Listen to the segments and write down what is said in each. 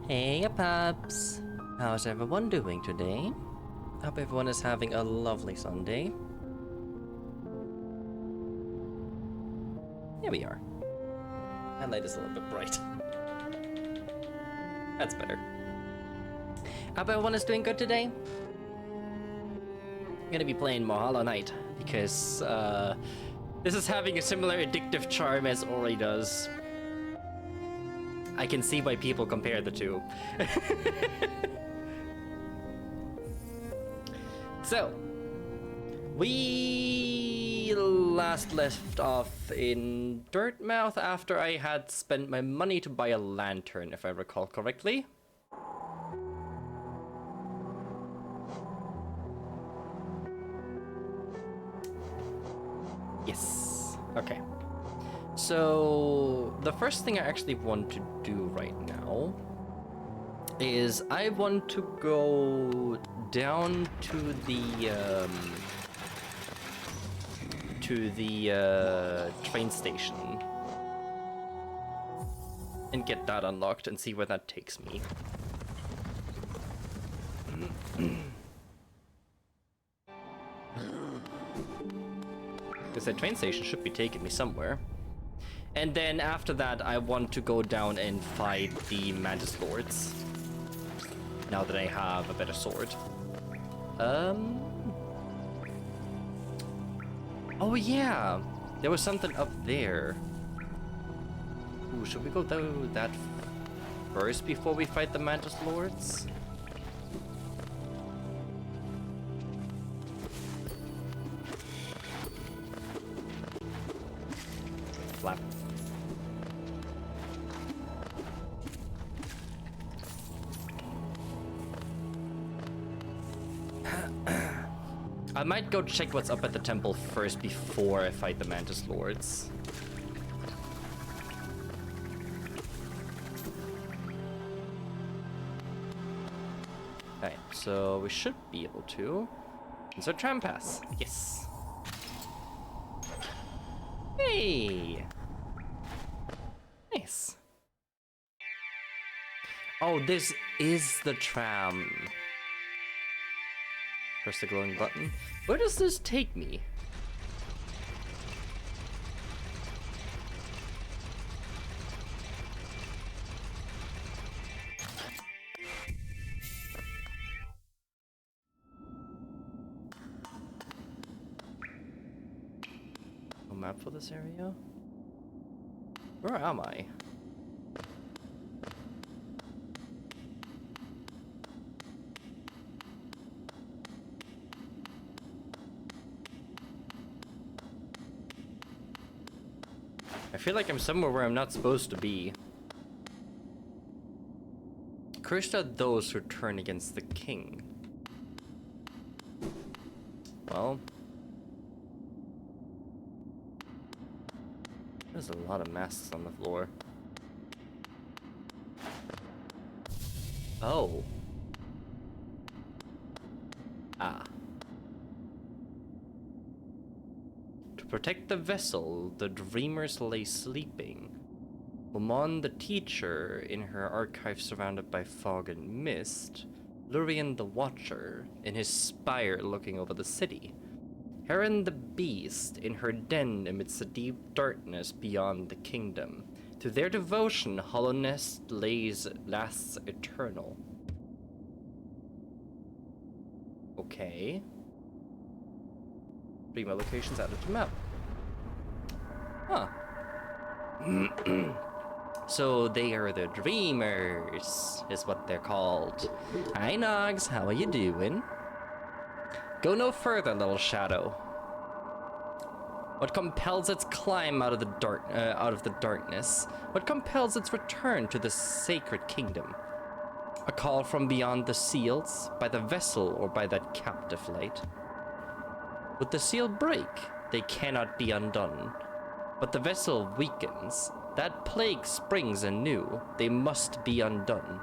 Hey pups! How's everyone doing today? Hope everyone is having a lovely Sunday. Here we are. My light is a little bit bright. That's better. Hope everyone is doing good today. I'm gonna be playing more Hollow Knight because this is having a similar addictive charm as Ori does. I can see why people compare the two. So, we last left off in Dirtmouth after I had spent my money to buy a lantern, if I recall correctly. Yes. Okay. So, the first thing I actually want to do right now is I want to go down to the train station and get that unlocked and see where that takes me. Because the train station should be taking me somewhere. And then after that, I want to go down and fight the Mantis Lords. Now that I have a better sword. Oh yeah! There was something up there. Ooh, should we go do that first before we fight the Mantis Lords? Flap. I might go check what's up at the temple first before I fight the Mantis Lords. Okay, so we should be able to. Insert tram pass. Yes. Hey! Nice. Oh, this is the tram. Press the glowing button. Where does this take me? No map for this area? Where am I? I feel like I'm somewhere where I'm not supposed to be. Cursed are those who turn against the king. Well, there's a lot of masks on the floor. Oh. Ah. To protect the vessel, the dreamers lay sleeping. Lamon the teacher, in her archive surrounded by fog and mist. Lurian the watcher, in his spire looking over the city. Heron the beast, in her den amidst the deep darkness beyond the kingdom. To their devotion, hollowness lasts eternal. Okay. Dreamer locations added to map. Huh. So they are the dreamers, is what they're called. Hi Nogs, how are you doing? Go no further, little shadow. What compels its climb out of the darkness? What compels its return to the sacred kingdom? A call from beyond the seals, by the vessel or by that captive light? Would the seal break? They cannot be undone. But the vessel weakens. That plague springs anew. They must be undone.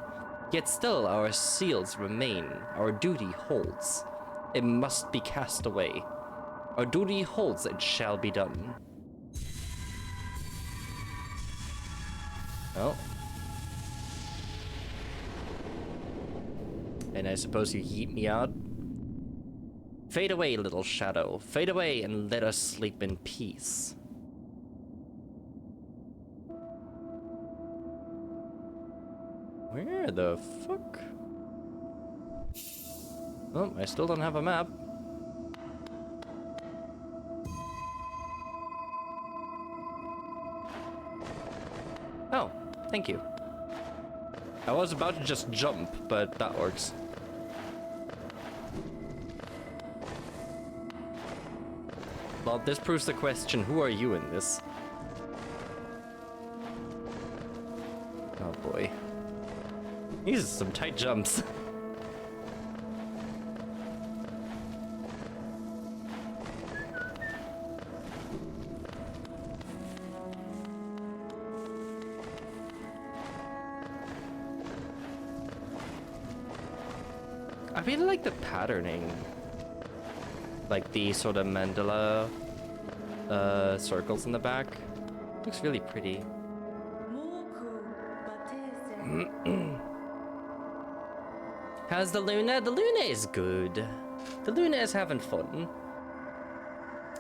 Yet still our seals remain. Our duty holds. It must be cast away. Our duty holds, it shall be done. Oh. And I suppose you yeet me out? Fade away, little shadow. Fade away and let us sleep in peace. Where the fuck? Oh, I still don't have a map. Oh, thank you. I was about to just jump, but that works. Well, this proves the question, who are you in this? Oh boy. These are some tight jumps. I really like the patterning. Like the sort of mandala circles in the back. Looks really pretty. How's the Luna? The Luna is good. The Luna is having fun.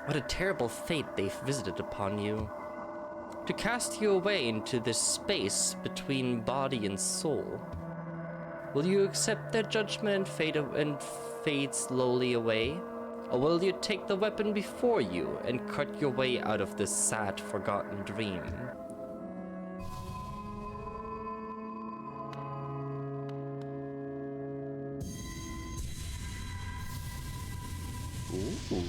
What a terrible fate they've visited upon you. To cast you away into this space between body and soul. Will you accept their judgment and fade slowly away? Or will you take the weapon before you and cut your way out of this sad, forgotten dream? Ooh.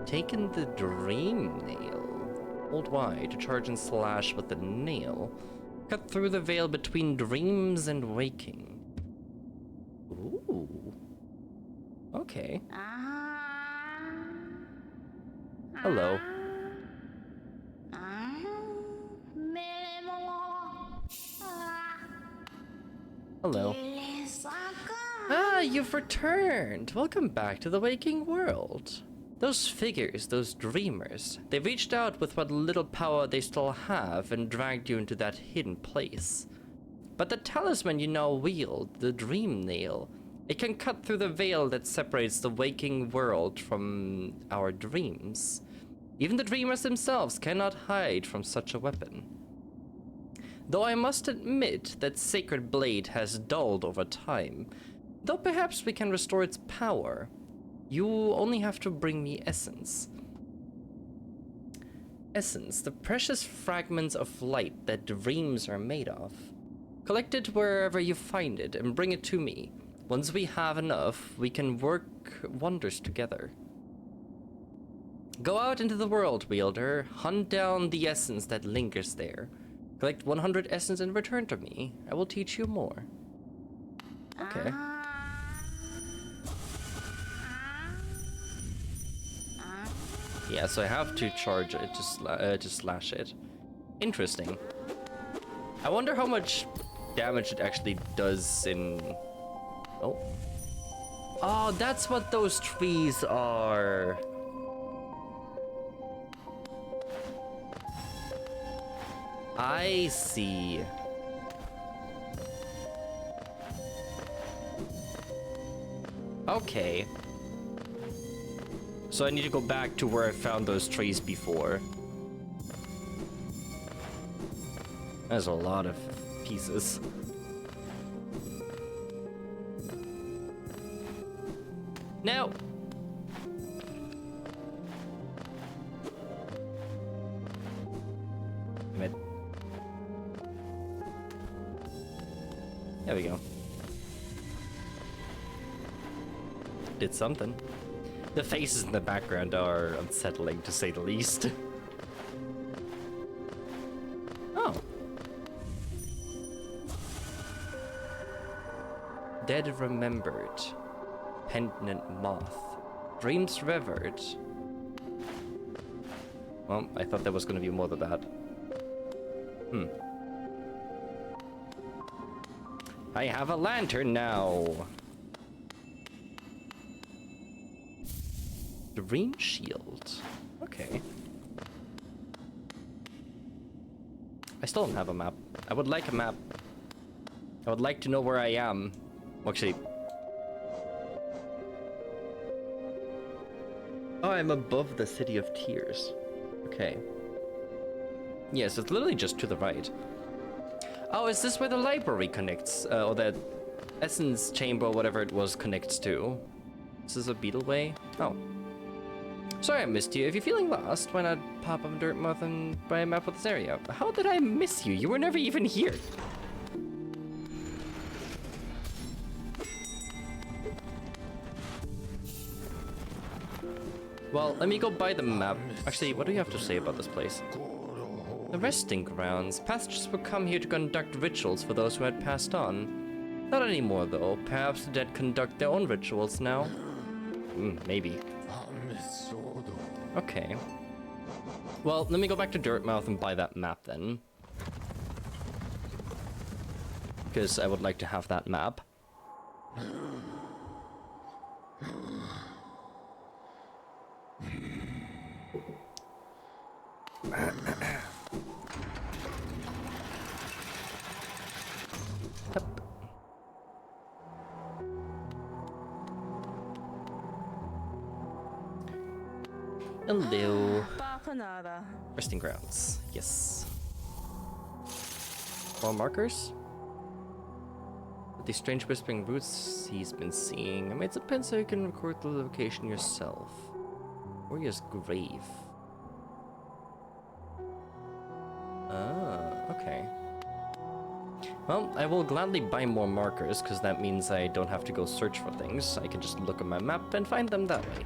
Taken the dream nail. Hold Y to charge and slash with the nail. Cut through the veil between dreams and waking. Ooh. Okay. Hello. Hello. Ah, you've returned. Welcome back to the waking world. Those figures, those dreamers, they reached out with what little power they still have and dragged you into that hidden place. But the talisman you now wield, the dream nail, it can cut through the veil that separates the waking world from our dreams. Even the dreamers themselves cannot hide from such a weapon. Though I must admit that Sacred Blade has dulled over time, though perhaps we can restore its power. You only have to bring me essence. Essence, the precious fragments of light that dreams are made of. Collect it wherever you find it and bring it to me. Once we have enough, we can work wonders together. Go out into the world, wielder. Hunt down the essence that lingers there. Collect 100 essence and return to me. I will teach you more. Okay. Yeah, so I have to charge it to slash it. Interesting. I wonder how much damage it actually does in... Oh. Oh, that's what those trees are. I see. Okay. So I need to go back to where I found those trees before. There's a lot of pieces. Now. There we go. Did something. The faces in the background are unsettling, to say the least. Oh. Dead remembered. Pendant moth. Dreams revered. Well, I thought there was going to be more than that. I have a lantern now. Dream shield. Okay. I still don't have a map. I would like a map. I would like to know where I am. Actually... Oh, I'm above the City of Tears. Okay. Yes, it's literally just to the right. Oh, is this where the library connects? Or the essence chamber, whatever it was, connects to? This is a beetle way? Oh. Sorry I missed you. If you're feeling lost, why not pop up Dirtmouth and buy a map of this area? How did I miss you? You were never even here. Well, let me go buy the map. Actually, what do you have to say about this place? The resting grounds. Passengers would come here to conduct rituals for those who had passed on. Not anymore, though. Perhaps the dead conduct their own rituals now. Maybe. Okay. Well, let me go back to Dirtmouth and buy that map then. Because I would like to have that map. Hello. Resting grounds. Yes. More markers? With these strange whispering roots he's been seeing, I made a pen so you can record the location yourself. Warrior's grave. Ah, okay. Well, I will gladly buy more markers, because that means I don't have to go search for things. I can just look at my map and find them that way.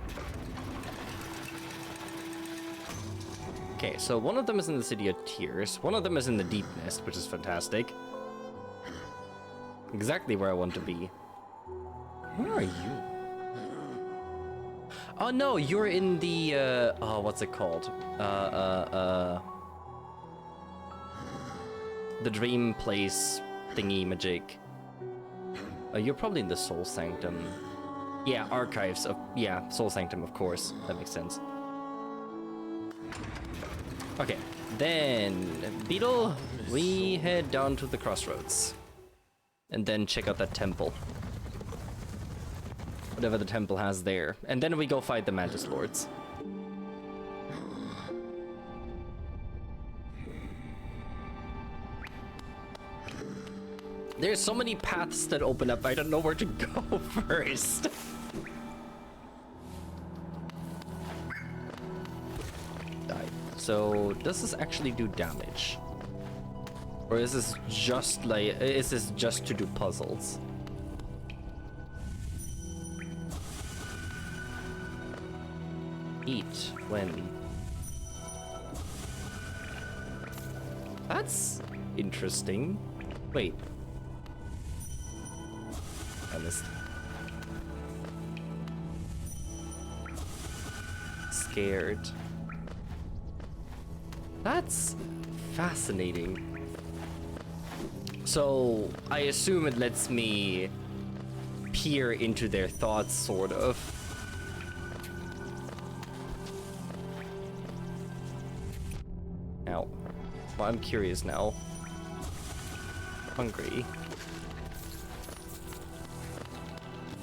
Okay, so one of them is in the City of Tears, one of them is in the Deep Nest, which is fantastic. Exactly where I want to be. Where are you? Oh no, you're in the, oh, what's it called? The Dream Place thingy-majig. You're probably in the Soul Sanctum. Yeah, Archives of, yeah, Soul Sanctum, of course. That makes sense. Okay, then, Beetle, we head down to the crossroads. And then check out that temple. Whatever the temple has there. And then we go fight the Mantis Lords. There's so many paths that open up, I don't know where to go first. So, does this actually do damage? Or is this just like, is this just to do puzzles? Eat when? That's interesting. Wait. I missed. Scared. That's fascinating. So, I assume it lets me peer into their thoughts, sort of. Now, well, I'm curious now. Hungry.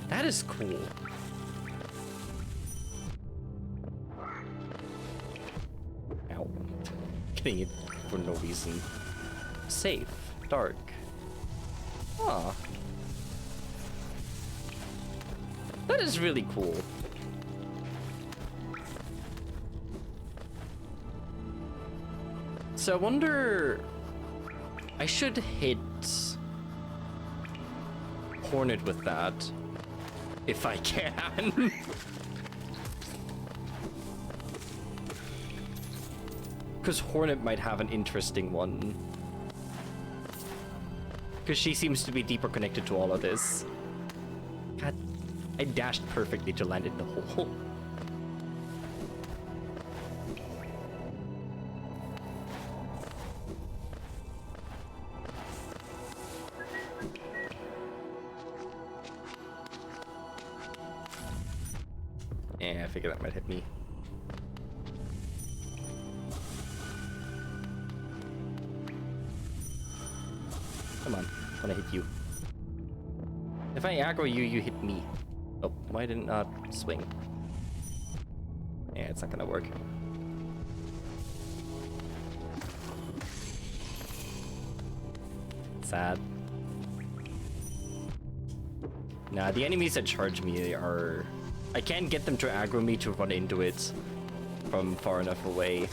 That is cool. Ow. Getting it for no reason. Safe. Dark. Aw. That is really cool. So I wonder... I should hit Hornet with that. If I can. Because Hornet might have an interesting one. Because she seems to be deeper connected to all of this. God, I dashed perfectly to land in the hole. Yeah, I figured that might hit me. Come on, I wanna hit you. If I aggro you, you hit me. Oh, why did it not swing? Yeah, it's not gonna work. Sad. Nah, the enemies that charge me are... I can't get them to aggro me to run into it from far enough away.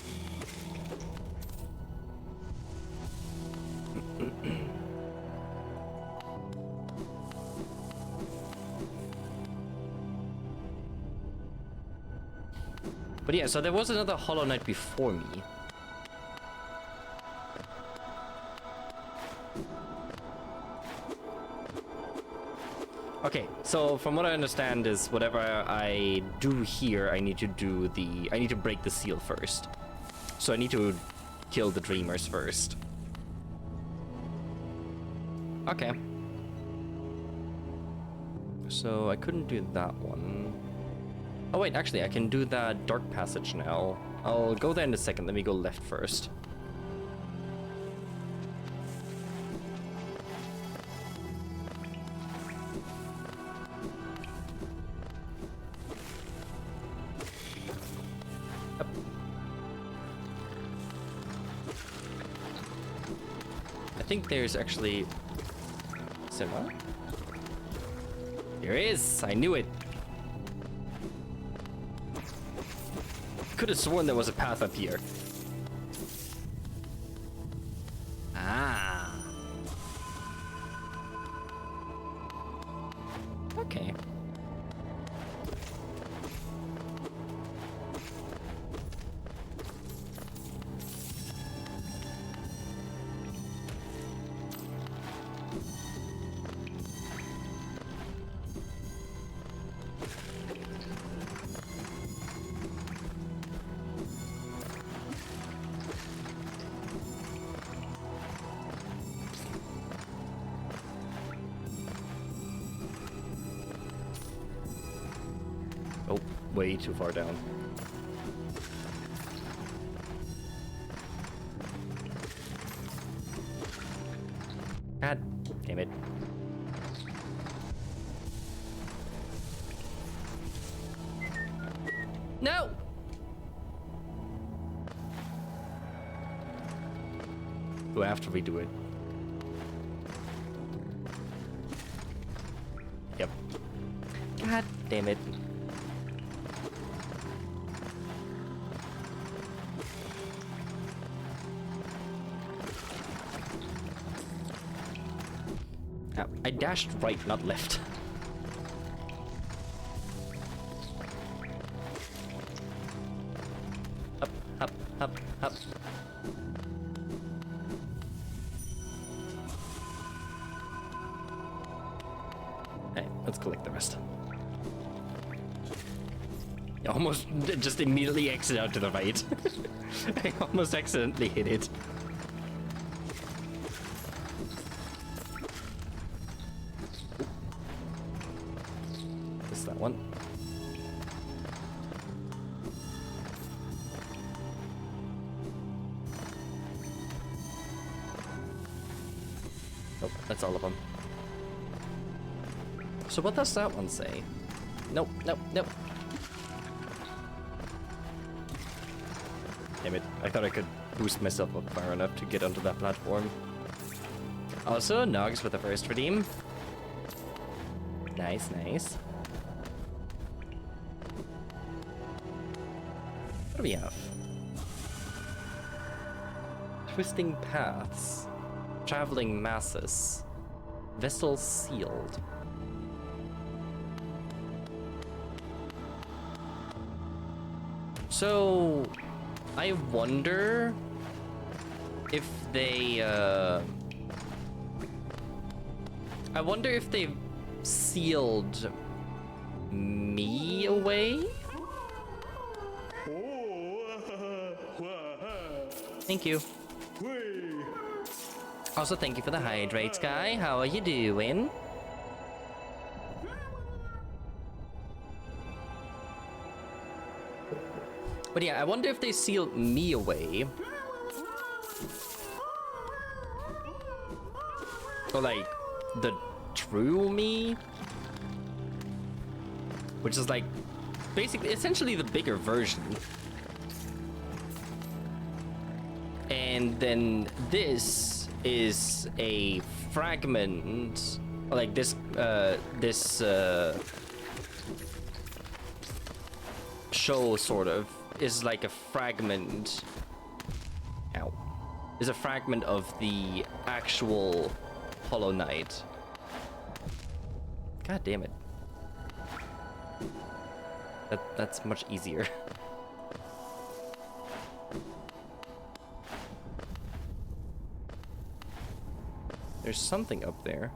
But yeah, so there was another Hollow Knight before me. Okay, so from what I understand is whatever I do here, I need to break the seal first. So I need to kill the dreamers first. Okay. So I couldn't do that one. Oh wait, actually I can do that dark passage now. I'll go there in a second, let me go left first. I think there's actually... Simba? There is! I knew it! Could have sworn there was a path up here. Ah. Okay. Oh, way too far down. God damn it. No! Do I have to redo it? Yep. God damn it. I dashed right, not left. Up, up, up, up. Hey, let's collect the rest. I almost just immediately exit out to the right. I almost accidentally hit it. That one. Nope, that's all of them. So what does that one say? Nope, nope, nope. Damn it, I thought I could boost myself up far enough to get onto that platform. Also, Nogs with the first redeem. Nice, nice. What do we have? Twisting paths. Traveling masses. Vessel sealed. So, I wonder if they, I wonder if they've sealed me away? Thank you. Also, thank you for the hydrates, guy. How are you doing? But yeah, I wonder if they sealed me away. Or like, the through me, which is like basically essentially the bigger version. And then this is a fragment, like this show sort of is like a fragment. Ow. Is a fragment of the actual Hollow Knight. God damn it. That's much easier. There's something up there.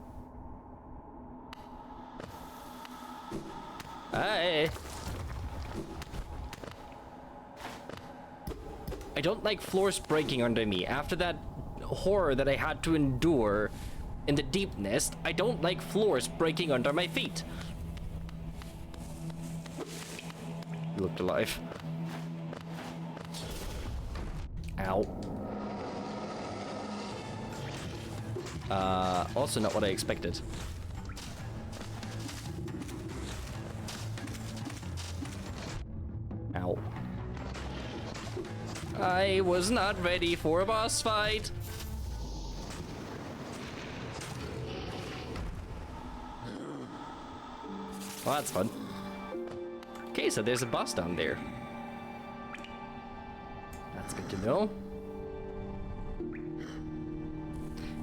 Hi. I don't like floors breaking under me. After that horror that I had to endure in the deep nest, I don't like floors breaking under my feet. You looked alive. Ow. Also not what I expected. Ow. I was not ready for a boss fight. Well, that's fun. Okay, so there's a boss down there. That's good to know.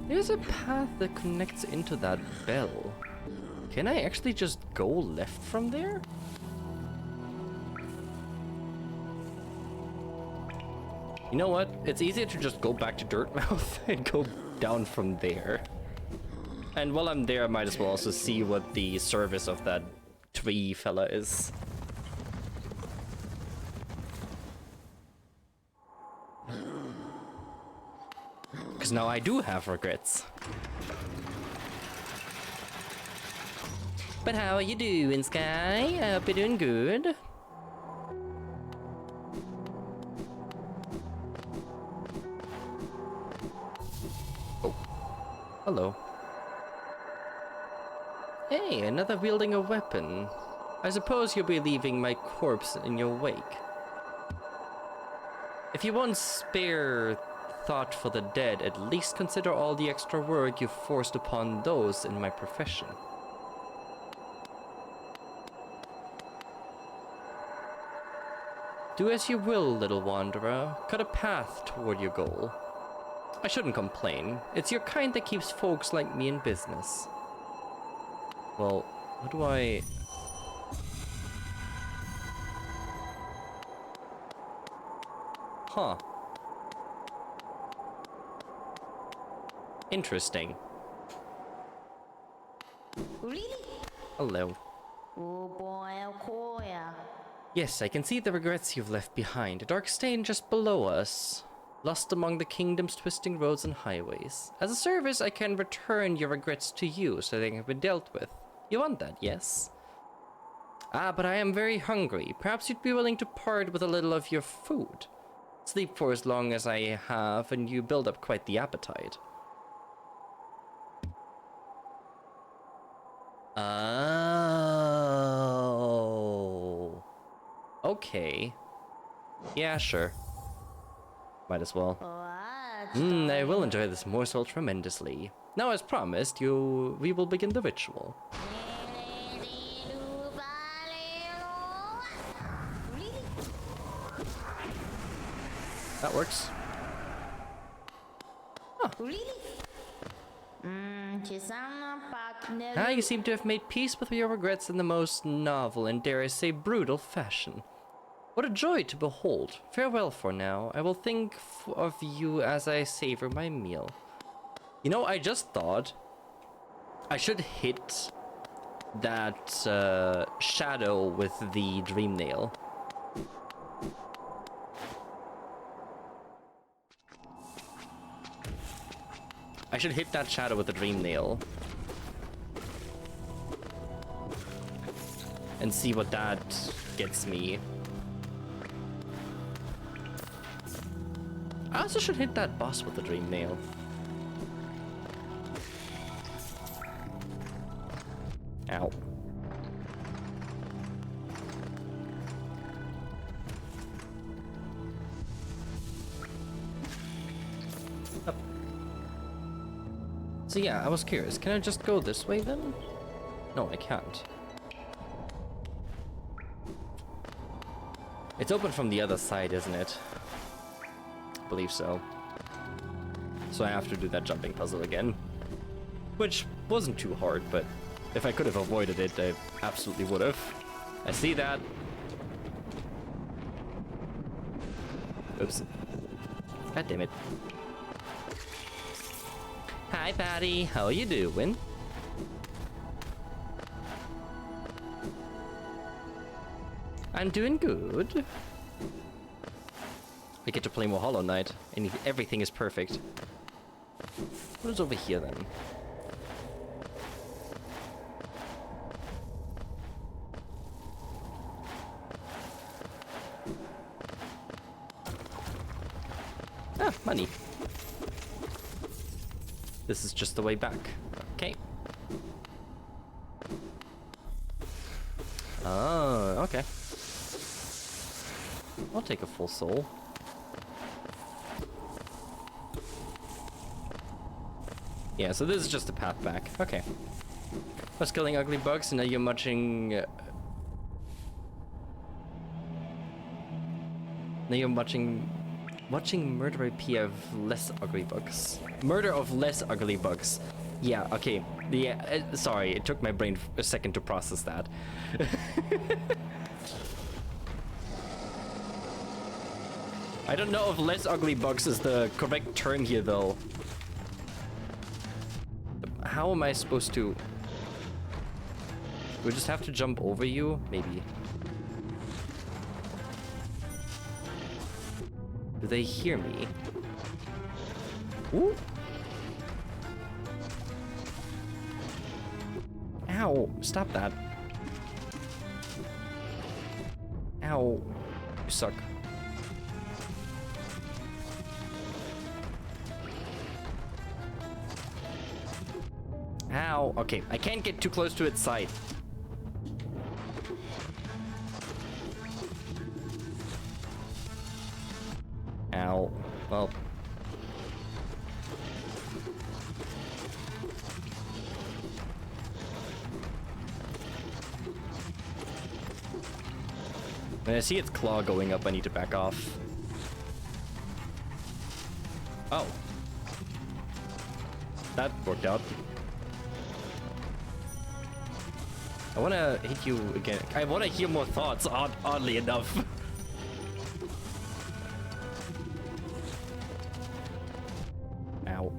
There's a path that connects into that bell. Can I actually just go left from there? You know what? It's easier to just go back to Dirtmouth and go down from there. And while I'm there, I might as well also see what the service of that tree fella is. Because now I do have regrets. But how are you doing, Sky? I hope you're doing good. Oh. Hello. Hey, another wielding a weapon. I suppose you'll be leaving my corpse in your wake. If you won't spare thought for the dead, at least consider all the extra work you've forced upon those in my profession. Do as you will, little wanderer. Cut a path toward your goal. I shouldn't complain. It's your kind that keeps folks like me in business. Well, what do I... Huh. Interesting. Really? Hello. Oh boy, Yes, I can see the regrets you've left behind. A dark stain just below us. Lost among the kingdom's twisting roads and highways. As a service, I can return your regrets to you so they can be dealt with. You want that, yes? Ah, but I am very hungry. Perhaps you'd be willing to part with a little of your food. Sleep for as long as I have, and you build up quite the appetite. Oh. Okay. Yeah, sure. Might as well. I will enjoy this morsel tremendously. Now, as promised, we will begin the ritual. That works. Huh. You seem to have made peace with your regrets in the most novel and, dare I say, brutal fashion. What a joy to behold. Farewell for now. I will think of you as I savor my meal. You know, I just thought I should hit that shadow with the dream nail. I should hit that shadow with the dream nail. And see what that gets me. I also should hit that boss with the dream nail. So yeah, I was curious. Can I just go this way then? No, I can't. It's open from the other side, isn't it? I believe so. So I have to do that jumping puzzle again. Which wasn't too hard, but if I could have avoided it, I absolutely would have. I see that. Oops. God damn it. Hi, Patty. How you doing? I'm doing good. I get to play more Hollow Knight, and everything is perfect. What is over here, then? Ah, money. This is just the way back. Okay. Oh, okay. I'll take a full soul. Yeah, so this is just a path back. Okay. I was killing ugly bugs, and now you're watching... now you're watching Murder IP of less ugly bugs. Murder of less ugly bugs. Yeah, okay. Yeah, sorry, it took my brain a second to process that. I don't know if less ugly bugs is the correct term here, though. How am I supposed to... we just have to jump over you? Maybe. Do they hear me? Ooh. Ow, stop that. Ow, you suck. Ow, okay, I can't get too close to its side. Ow, well. When I see its claw going up, I need to back off. Oh. That worked out. I wanna hit you again. I wanna hear more thoughts, oddly enough. Ow.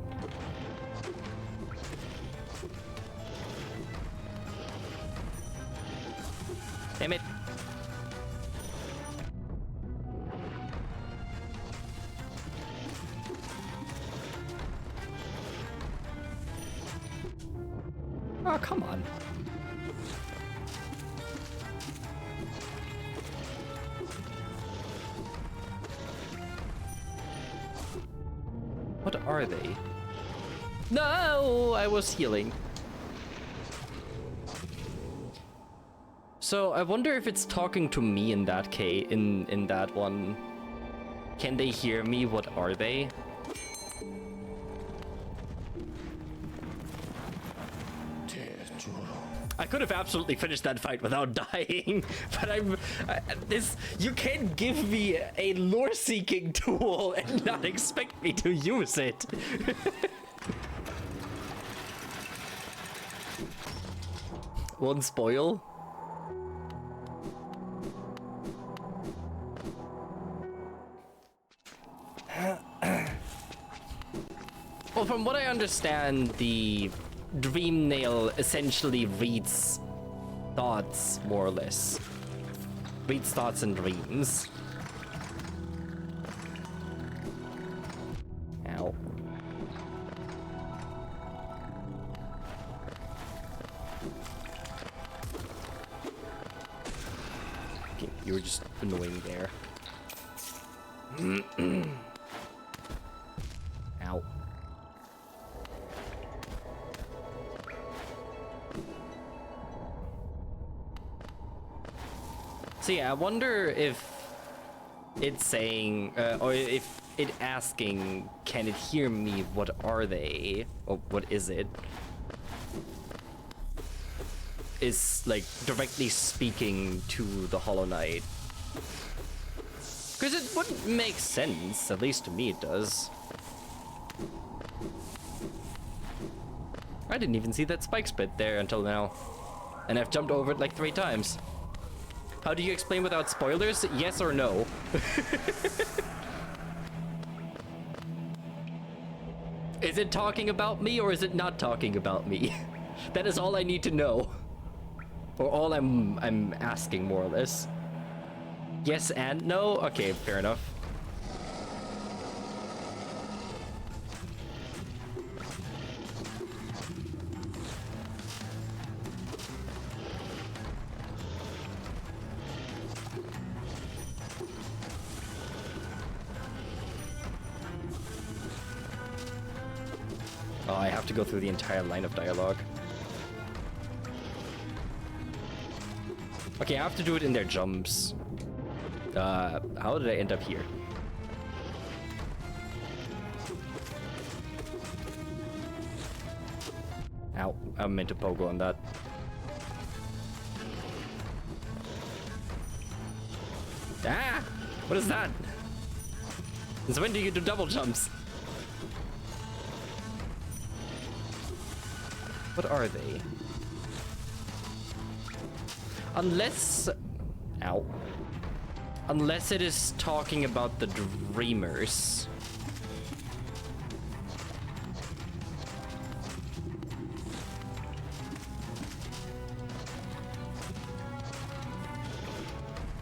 Damn it. Oh, come on. What are they? No, I was healing. So I wonder if it's talking to me in that case, in that one. Can they hear me? What are they? I could have absolutely finished that fight without dying, but you can't give me a lore-seeking tool and not expect me to use it. One spoil. Well, from what I understand, the Dream Nail essentially reads thoughts, more or less. Reads thoughts and dreams. Ow. Okay, you were just annoying there. Ow. So yeah, I wonder if it saying, or if it asking, can it hear me? What are they? Or what is it? Is like directly speaking to the Hollow Knight. Because it wouldn't make sense, at least to me it does. I didn't even see that spike spit there until now. And I've jumped over it like 3 times. How do you explain without spoilers? Yes or no? Is it talking about me or is it not talking about me? That is all I need to know. Or all I'm asking, more or less. Yes and no? Okay, fair enough. Oh, I have to go through the entire line of dialogue. Okay, I have to do it in their jumps. How did I end up here? Ow, I meant to pogo on that. Ah! What is that? Since when do you do double jumps? What are they? Unless... Ow. Unless it is talking about the dreamers.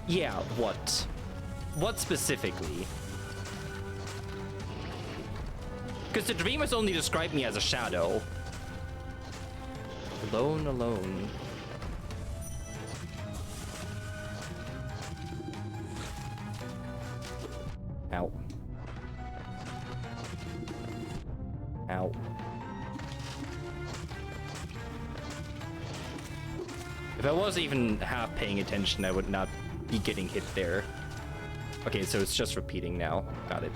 Yeah, what? What specifically? Because the dreamers only describe me as a shadow. Alone, alone. Ow. Ow. If I was even half paying attention, I would not be getting hit there. Okay, so it's just repeating now. Got it.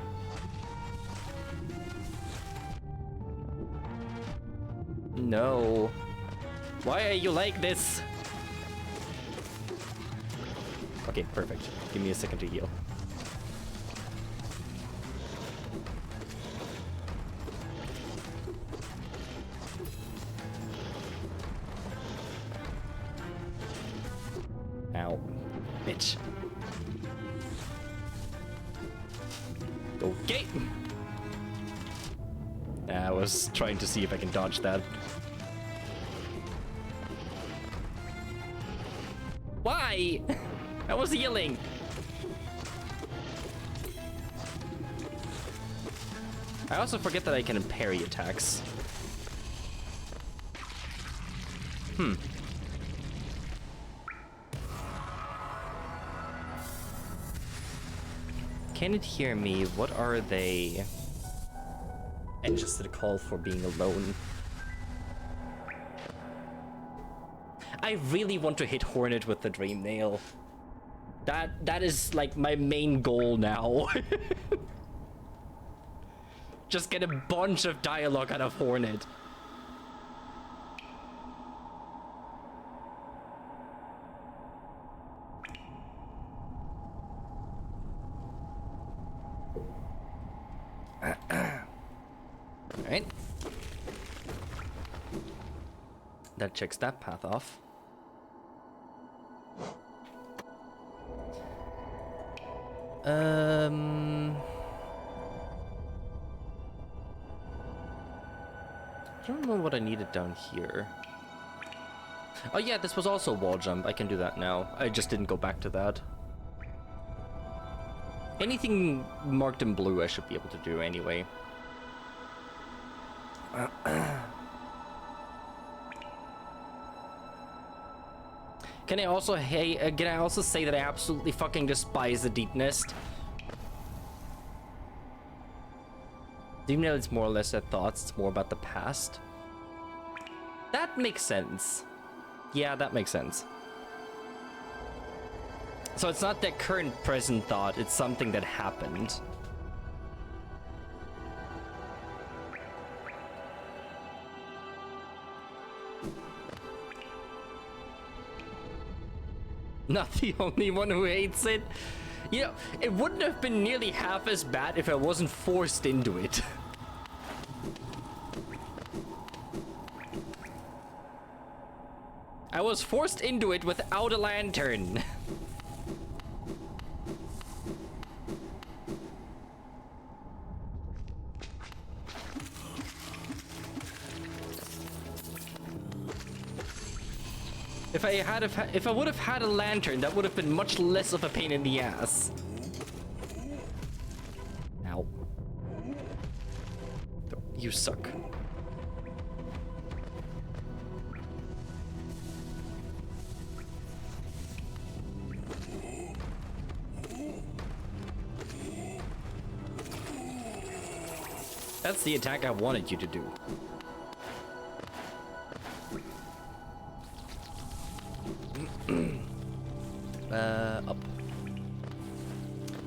No. Why are you like this? Okay, perfect. Give me a second to heal. Ow. Bitch. Okay. I was trying to see if I can dodge that. Why? I was healing. I also forget that I can parry attacks. Can it hear me? What are they? And just a call for being alone. I really want to hit Hornet with the Dream Nail. That is like my main goal now. Just get a bunch of dialogue out of Hornet. Alright. That checks that path off. I don't know what I needed down here. Oh yeah, this was also a wall jump. I can do that now. I just didn't go back to that. Anything marked in blue I should be able to do anyway. Can I also can I also say that I absolutely fucking despise the Deep Nest? Even though it's more or less their thoughts, it's more about the past. That makes sense. Yeah, that makes sense. So it's not that current present thought, it's something that happened. Not the only one who hates it. You know, it wouldn't have been nearly half as bad if I wasn't forced into it. I was forced into it without a lantern. If I would have had a lantern, that would have been much less of a pain in the ass. Ow. You suck. That's the attack I wanted you to do. Up.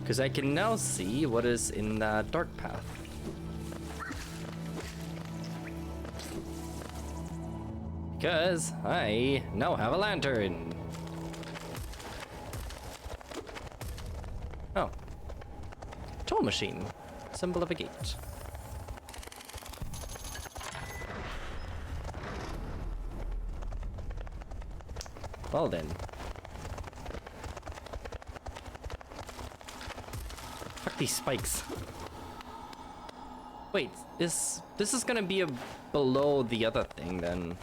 Because I can now see what is in that dark path. Because I now have a lantern. Oh. Toll machine. Symbol of a gate. Well then. Fuck these spikes. Wait, this is gonna be below the other thing then.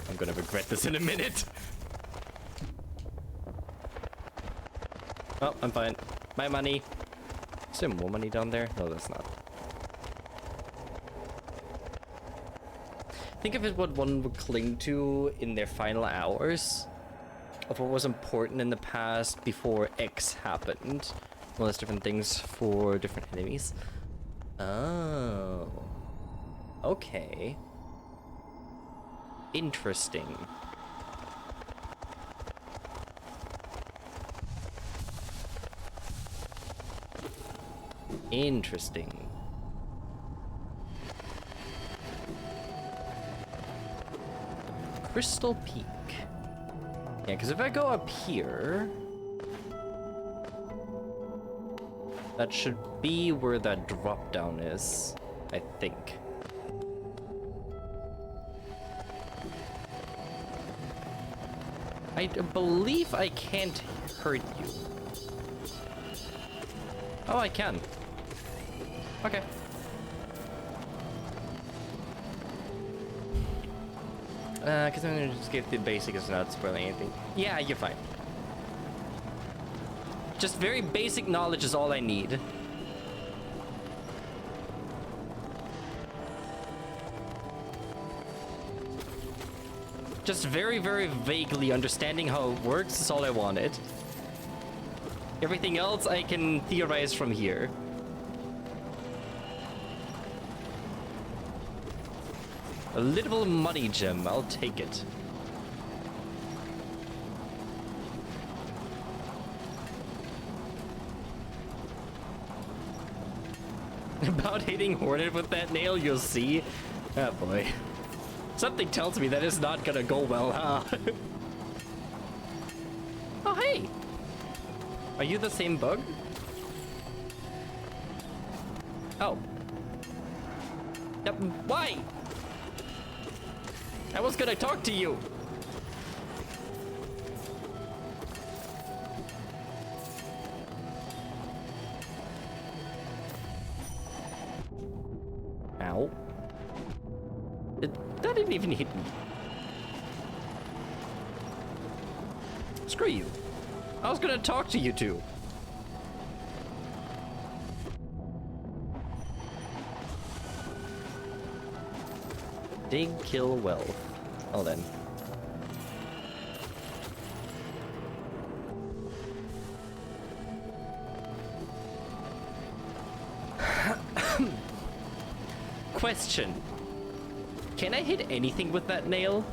I'm gonna regret this in a minute. Oh, I'm fine. My money. Is there more money down there? No, that's not. Think of it what one would cling to in their final hours of what was important in the past before X happened. Well, there's different things for different enemies. Oh. Okay. Interesting. Interesting. Crystal Peak. Yeah, because if I go up here, that should be where that drop down is, I think. I believe I can't hurt you. Oh, I can. Okay. Because I'm gonna just get the basics, not spoiling anything. Yeah, you're fine. Just very basic knowledge is all I need. Just very, very vaguely understanding how it works is all I wanted. Everything else I can theorize from here. A little money gem, I'll take it. About hitting Hornet with that nail, you'll see. Oh boy. Something tells me that is not gonna go well, huh? Oh, hey! Are you the same bug? Oh. Yep, why? I was gonna talk to you. Ow. That didn't even hit me. Screw you. I was gonna talk to you two. Dig, kill, wealth. Oh then. Question. Can I hit anything with that nail?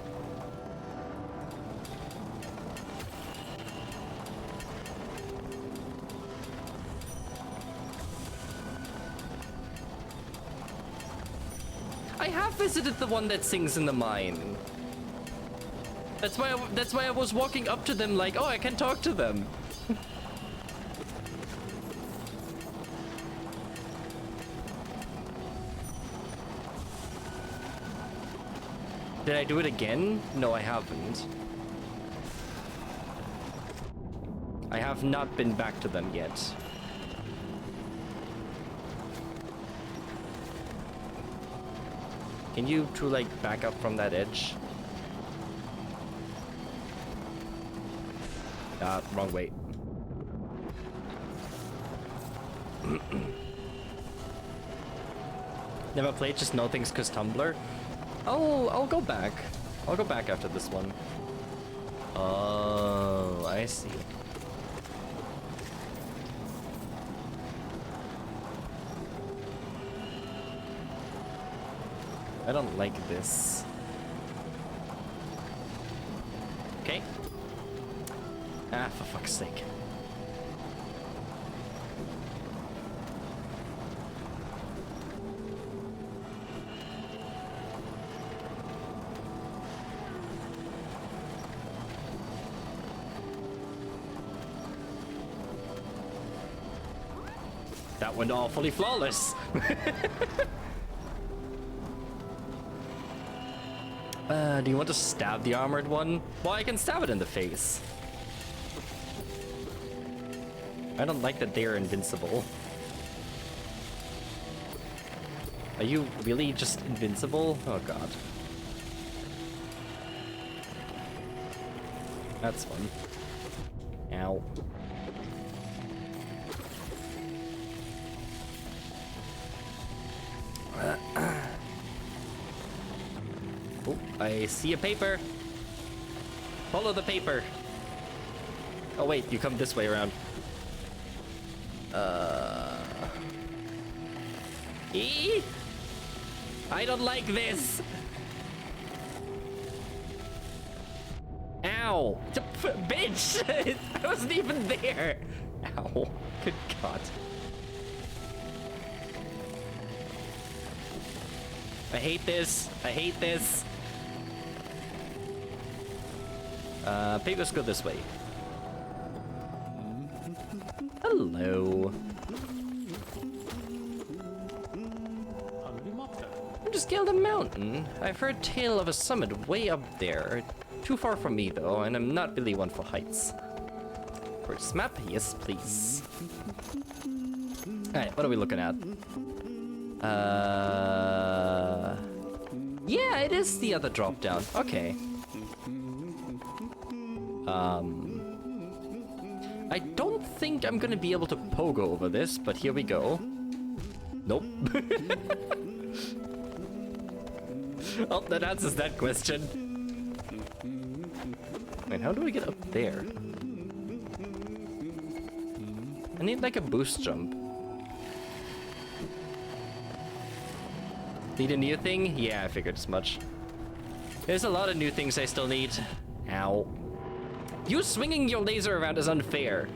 I have visited the one that sings in the mine. That's why I was walking up to them like, oh, I can talk to them. Did I do it again? No, I haven't. I have not been back to them yet. Can you two, like, back up from that edge? Wrong way. Never played, just know things 'cause Tumblr? I'll go back. I'll go back after this one. Oh, I see. I don't like this. Okay. Ah, for fuck's sake. That went awfully flawless. Do you want to stab the armored one? Well, I can stab it in the face. I don't like that they're invincible. Are you really just invincible? Oh god. That's fun. Ow. Oh, I see a paper. Follow the paper. Oh wait, you come this way around. I don't like this. Ow. Bitch! I wasn't even there. Ow. Good god. I hate this. I hate this. Paper's go this way. Hello. I just scaled a mountain. I've heard tale of a summit way up there. Too far from me though, and I'm not really one for heights. For this map, yes please. Alright, what are we looking at? Yeah, it is the other drop down. Okay. I don't think I'm gonna be able to pogo over this, but here we go. Nope. Oh, that answers that question. Wait, how do we get up there? I need like a boost jump. Need a new thing? Yeah, I figured as much. There's a lot of new things I still need. Ow. You swinging your laser around is unfair.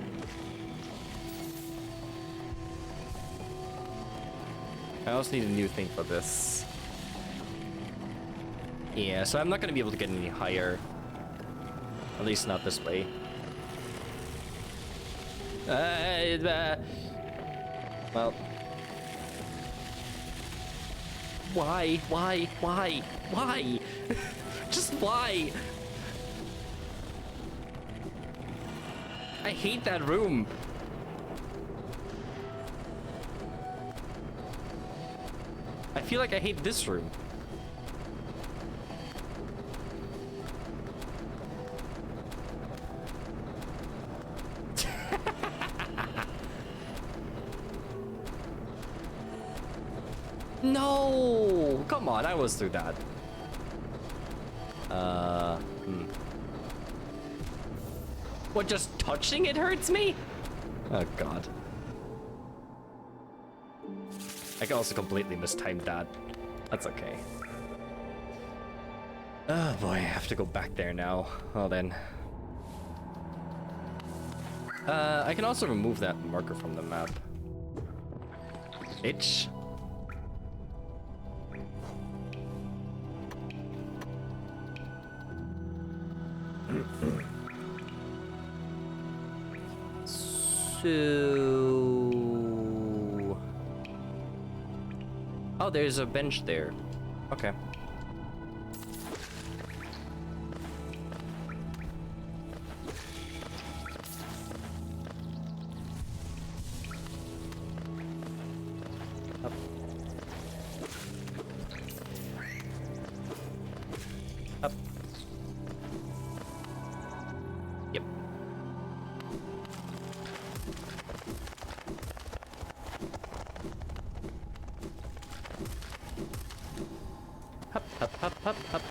I also need a new thing for this. Yeah, so I'm not gonna be able to get any higher. At least not this way. Well. Why? Why? Why? Why? Just why? I hate that room. I feel like I hate this room. No! Come on, I was through that. What, just touching it hurts me? Oh god. I also completely mistimed that. That's okay. Oh boy, I have to go back there now. Well then. I can also remove that marker from the map. Bitch. So... Oh, there's a bench there. Okay. Up. Up. Yep. Up, up, up, up, up.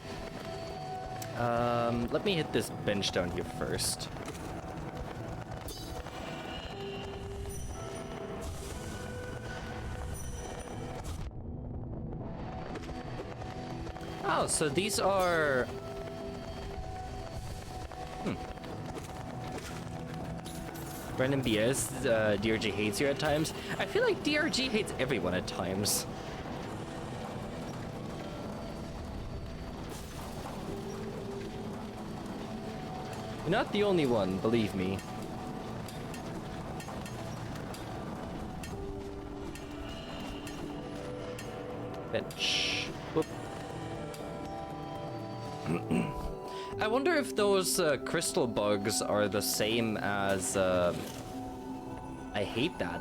Let me hit this bench down here first. Oh, so these are... Random BS, DRG hates you at times. I feel like DRG hates everyone at times. You're not the only one, believe me. Bench. Whoop. I wonder if those crystal bugs are the same as... I hate that.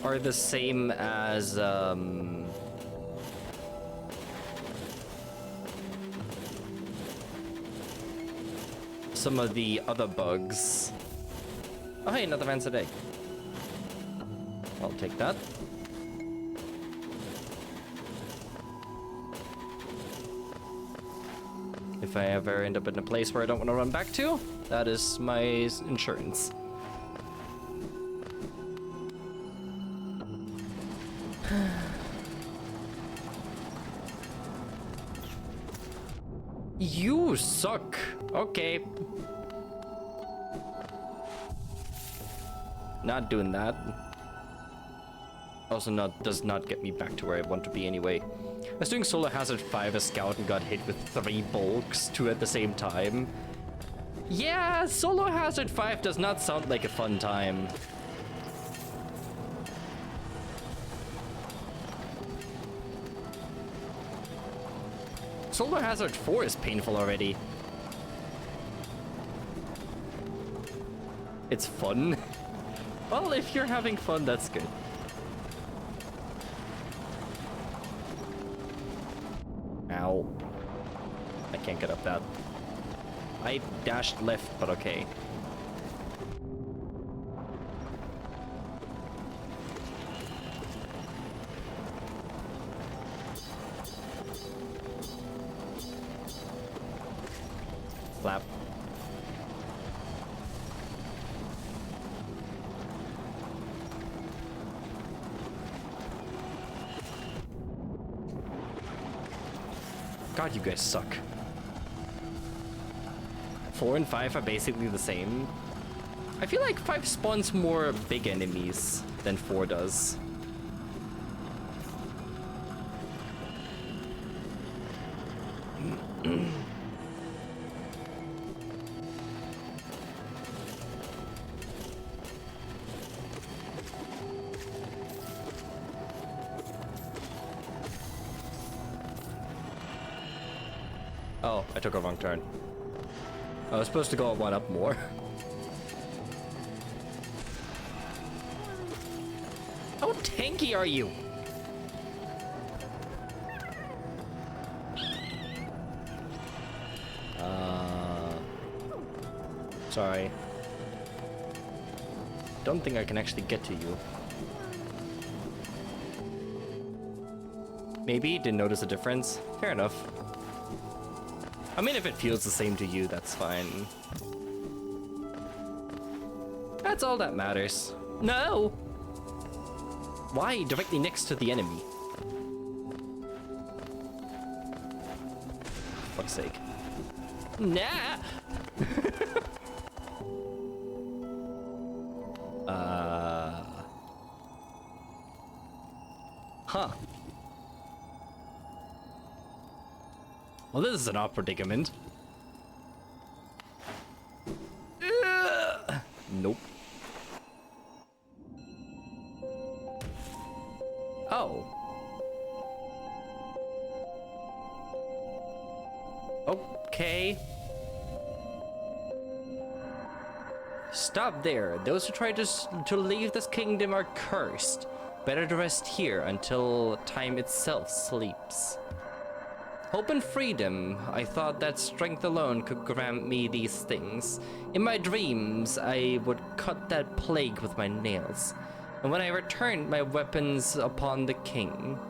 Are the same as... some of the other bugs. Oh hey, another rancid egg. I'll take that. If I ever end up in a place where I don't want to run back to, that is my insurance. You suck. Okay. Not doing that. Also does not get me back to where I want to be anyway. I was doing Solar Hazard 5 as Scout and got hit with 3 bulks, 2 at the same time. Yeah, Solar Hazard 5 does not sound like a fun time. Solar Hazard 4 is painful already. It's fun. Well, if you're having fun, that's good. Ow. I can't get up that. I dashed left, but okay. Flap. God, you guys suck. 4 and 5 are basically the same. I feel like 5 spawns more big enemies than 4 does. Oh, I took a wrong turn. I was supposed to go 1 up more. How tanky are you? Sorry. Don't think I can actually get to you. Maybe didn't notice a difference. Fair enough. I mean, if it feels the same to you, that's fine. That's all that matters. No! Why? Directly next to the enemy. fuck's sake. Nah! Huh. Well, this is an odd predicament. Nope. Oh. Okay. Stop there. Those who try to leave this kingdom are cursed. Better to rest here until time itself sleeps. Hope and freedom. I thought that strength alone could grant me these things. In my dreams, I would cut that plague with my nails. And when I turned my weapons upon the king.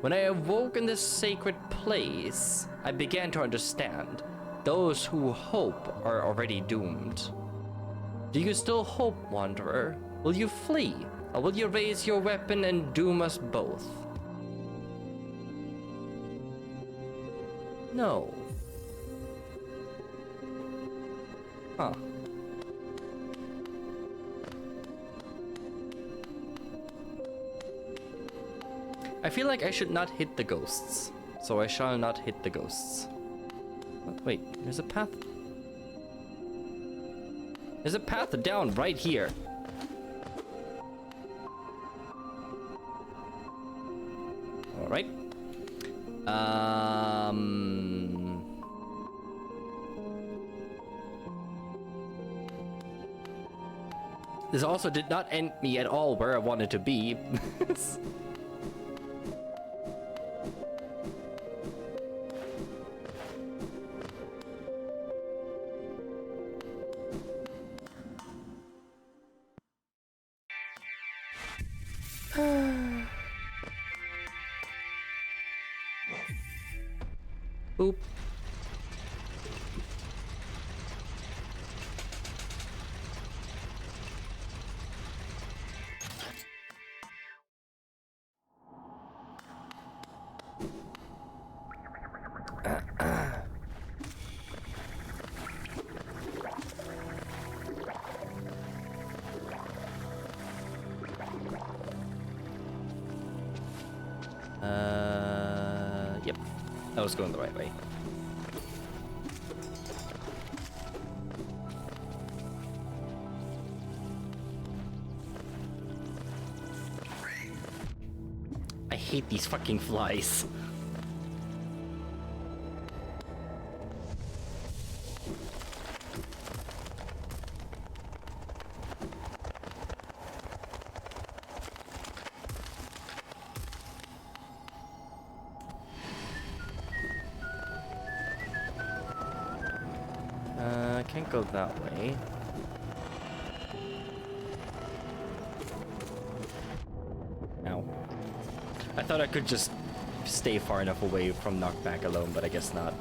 When I awoke in this sacred place, I began to understand. Those who hope are already doomed. Do you still hope, Wanderer? Will you flee? Or will you raise your weapon and doom us both? No. Huh. I feel like I should not hit the ghosts. So I shall not hit the ghosts. Wait, there's a path. There's a path down right here. All right. This also did not end me at all where I wanted to be. Boop. Yep. I was going the right way. I hate these fucking flies. Can't go that way. Ow. I thought I could just stay far enough away from knockback alone, but I guess not.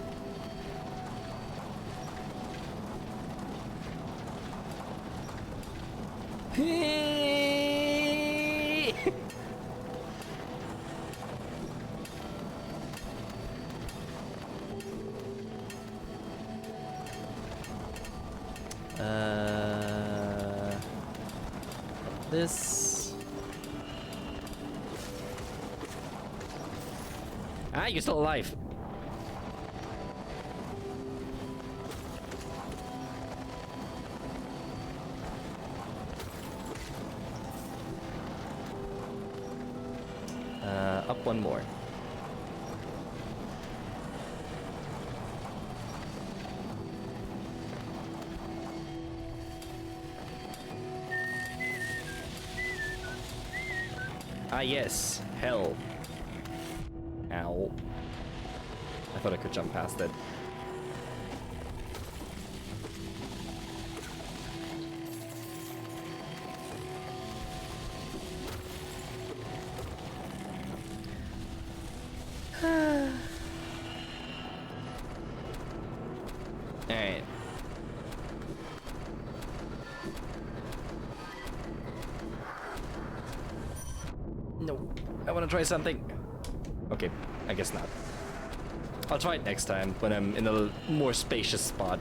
This. Ah, you're still alive. Up one more. Ah, yes. Hell. Ow. I thought I could jump past it. Alright. No, I want to try something. Okay, I guess not. I'll try it next time when I'm in a more spacious spot.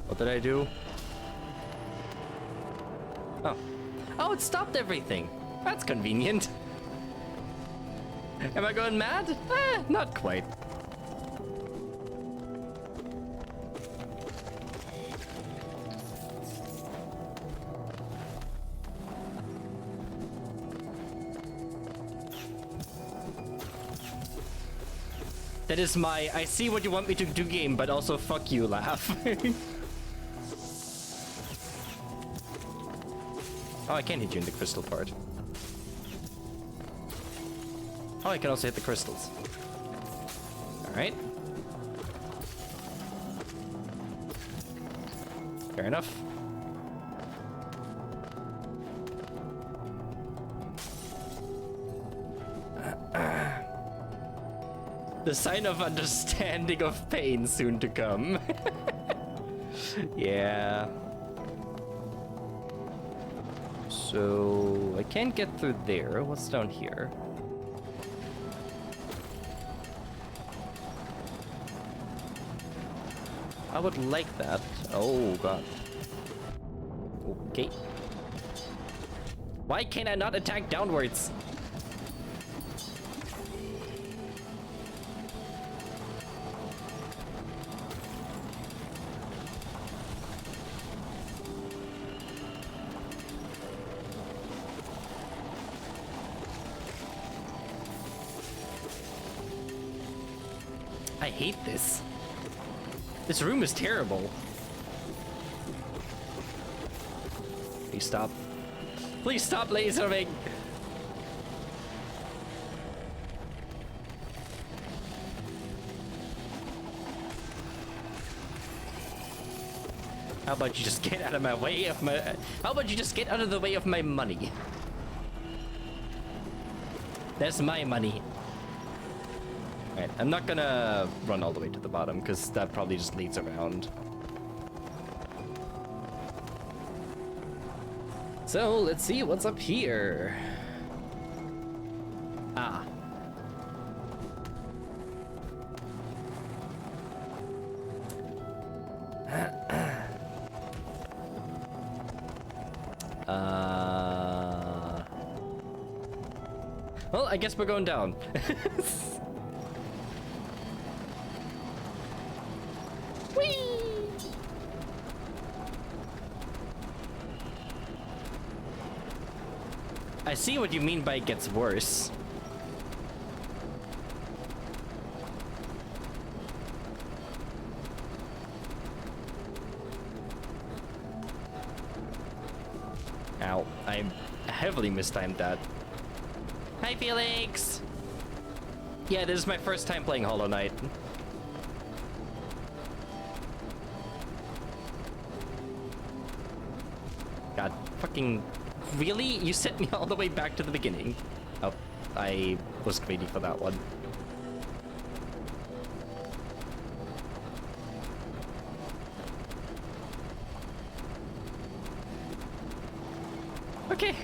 What did I do? Oh. Oh, it stopped everything. That's convenient. Am I going mad? Not quite. That is my I see what you want me to do game, but also fuck you laugh. Oh, I can't hit you in the crystal part. Oh, I can also hit the crystals. Alright. Fair enough. The sign of understanding of pain soon to come. Yeah. So I can't get through there. What's down here? I would like that. Oh god. Okay. Why can't I not attack downwards? I hate this. This room is terrible. Please stop. Please stop lasering. How about you just get out of my way of my... How about you just get out of the way of my money? That's my money. Alright, I'm not gonna run all the way to the bottom, because that probably just leads around. So, let's see what's up here. Ah. Well, I guess we're going down. I see what you mean by it gets worse. Ow, I heavily mistimed that. Hi, Felix! Yeah, this is my first time playing Hollow Knight. God, fucking... Really? You sent me all the way back to the beginning. Oh, I was greedy for that one. Okay.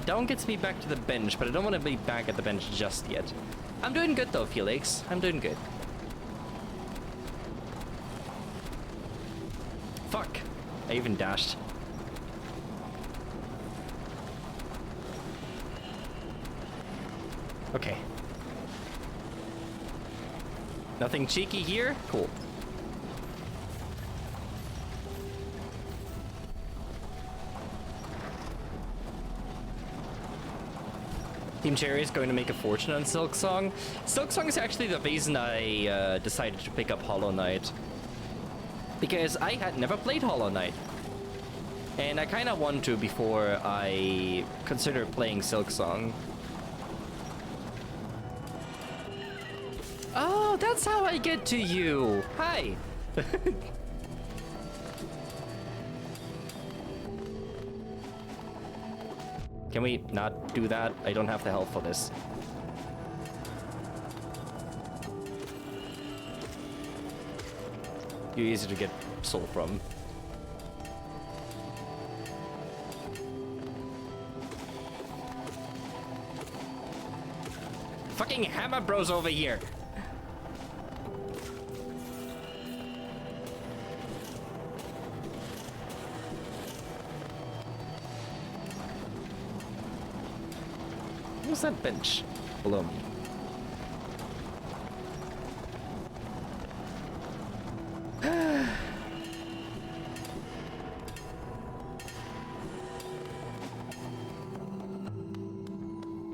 Down gets me back to the bench, but I don't want to be back at the bench just yet. I'm doing good though, Felix. I'm doing good. Fuck. I even dashed. Okay. Nothing cheeky here? Cool. Team Cherry is going to make a fortune on Silksong. Silksong is actually the reason I decided to pick up Hollow Knight. Because I had never played Hollow Knight. And I kind of want to before I consider playing Silksong. Oh, that's how I get to you. Hi. Can we not do that? I don't have the health for this. You're easy to get soul from. Fucking hammer bros over here. What's that bench below me?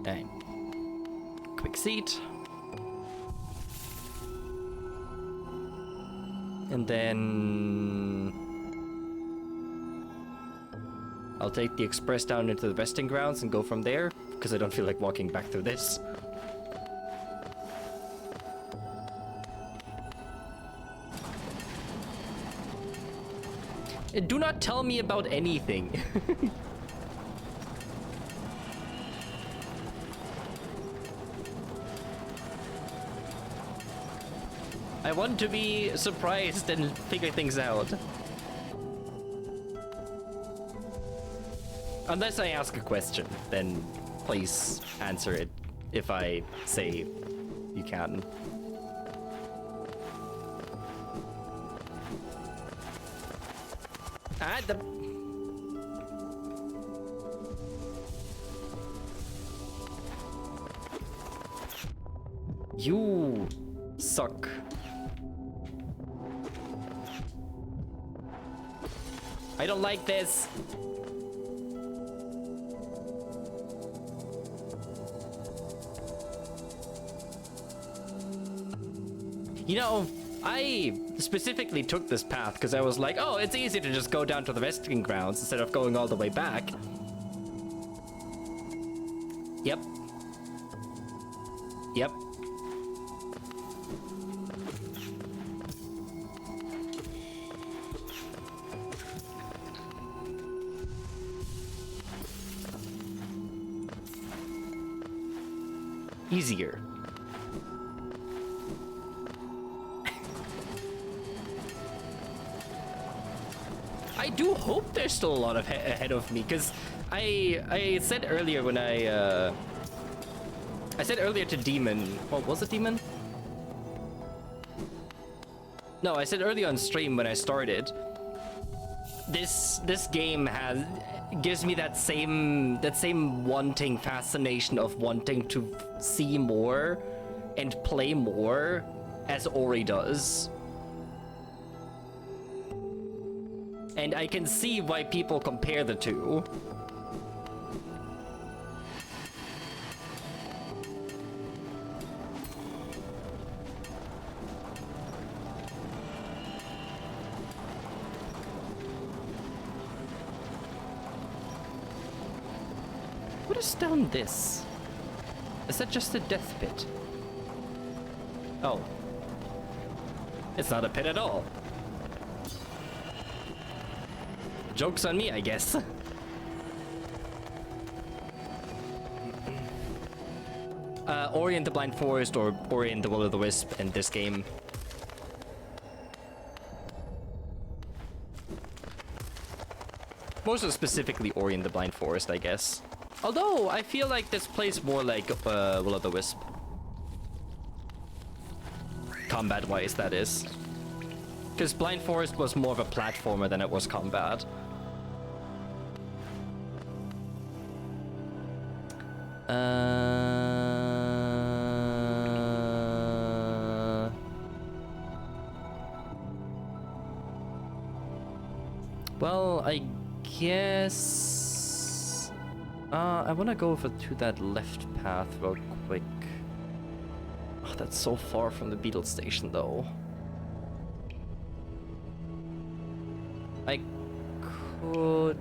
Dang. Quick seat. And then I'll take the express down into the resting grounds and go from there, because I don't feel like walking back through this. Do not tell me about anything. I want to be surprised and figure things out. Unless I ask a question, then please answer it if I say you can. Ah, the... You suck. I don't like this. You know, I specifically took this path because I was like, oh, it's easy to just go down to the resting grounds instead of going all the way back. Yep. Yep. Easier. I do hope there's still a lot of ahead of me, because I said earlier when I said earlier to Demon, what was it, Demon? No, I said earlier on stream when I started, this game gives me that same wanting fascination of wanting to see more and play more as Ori does. And I can see why people compare the two. What is down this? Is that just a death pit? Oh. It's not a pit at all. Joke's on me, I guess. Ori and the Blind Forest or Ori and the Will of the Wisp in this game. Most specifically Ori and the Blind Forest, I guess. Although, I feel like this plays more like Will of the Wisp. Combat-wise, that is. Because Blind Forest was more of a platformer than it was combat. Well, I guess... I want to go to that left path real quick. Oh, that's so far from the Beetle Station, though. I could...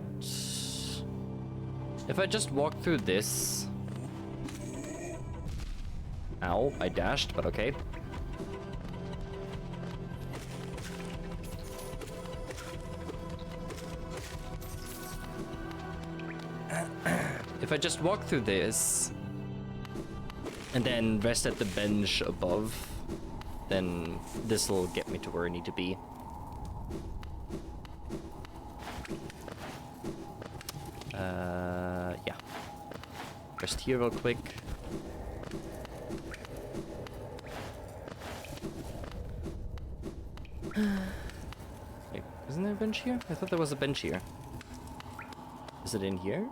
If I just walk through this... Ow, I dashed, but okay. If I just walk through this and then rest at the bench above, then this will get me to where I need to be. Yeah. Rest here real quick. Wait, isn't there a bench here? I thought there was a bench here. Is it in here?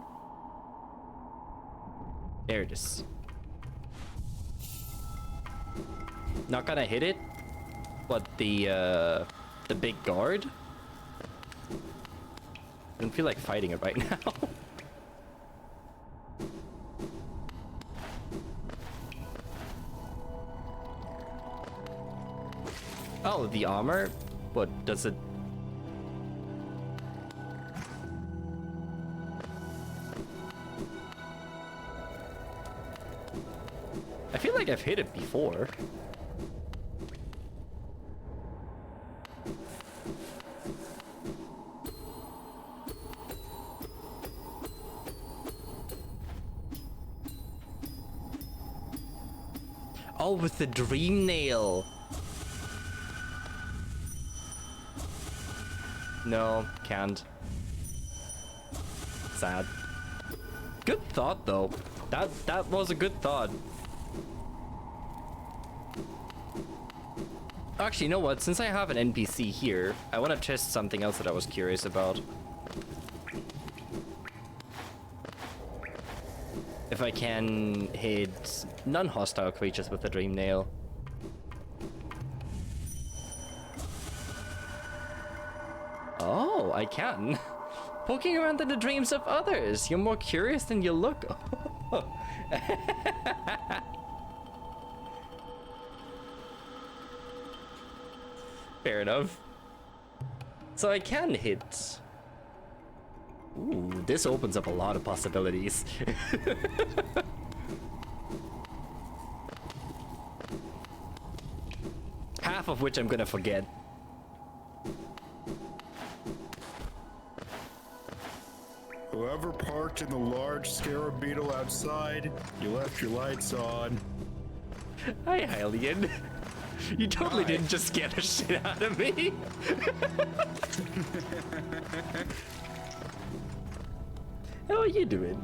There it is. Not gonna hit it, but the big guard. I don't feel like fighting it right now. Oh, the armor? What does it? I feel like I've hit it before. Oh, with the dream nail. No, can't. Sad. Good thought, though. That was a good thought. Actually, you know what? Since I have an NPC here, I want to test something else that I was curious about. If I can hit non-hostile creatures with the dream nail. Oh, I can. Poking around in the dreams of others. You're more curious than you look. Fair enough. So I can hit. Ooh, this opens up a lot of possibilities. Half of which I'm gonna forget. Whoever parked in the large scarab beetle outside, you left your lights on. Hi, Hylian. You totally Hi. didn't just scare the shit out of me. How are you doing?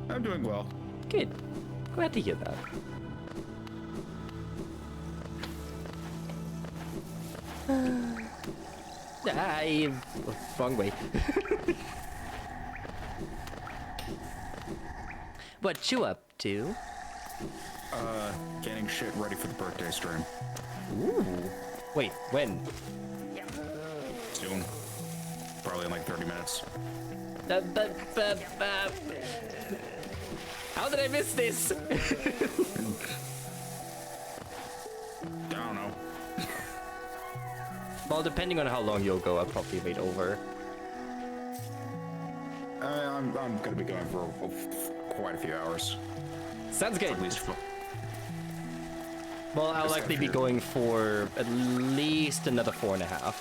I'm doing well. Good. Glad to hear that. Wrong way. What you up to? Getting shit ready for the birthday stream. Ooh. Wait, when? Soon. Probably in like 30 minutes. How did I miss this? I don't know. Well, depending on how long you'll go, I'll probably wait over. I'm gonna be going for quite a few hours. Sounds good. At least for... Well, I'll Just likely have be your- going for at least another 4.5.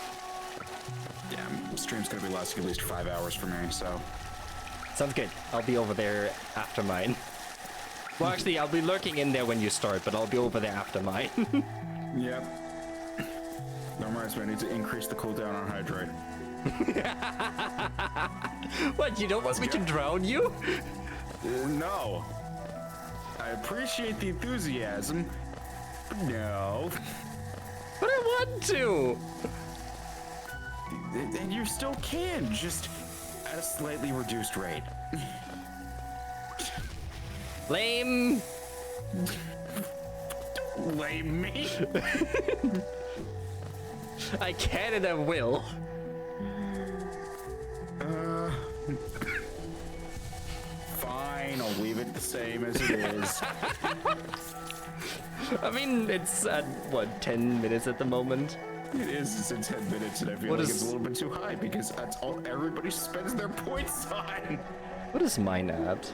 Yeah, stream's gonna be lasting at least 5 hours for me, so... Sounds good. I'll be over there after mine. Well, actually, I'll be lurking in there when you start, but I'll be over there after mine. Yep. That reminds me, I need to increase the cooldown on Hydrate. What, you don't want me to drown you? No. I appreciate the enthusiasm, but no. But I want to! And you still can, just at a slightly reduced rate. Lame! Don't blame me. I can and I will. Fine, I'll leave it the same as it is. I mean, it's at, what, 10 minutes at the moment? It is, it's in 10 minutes, and I feel What like is- it's a little bit too high because that's all everybody spends their points on. What is mine at?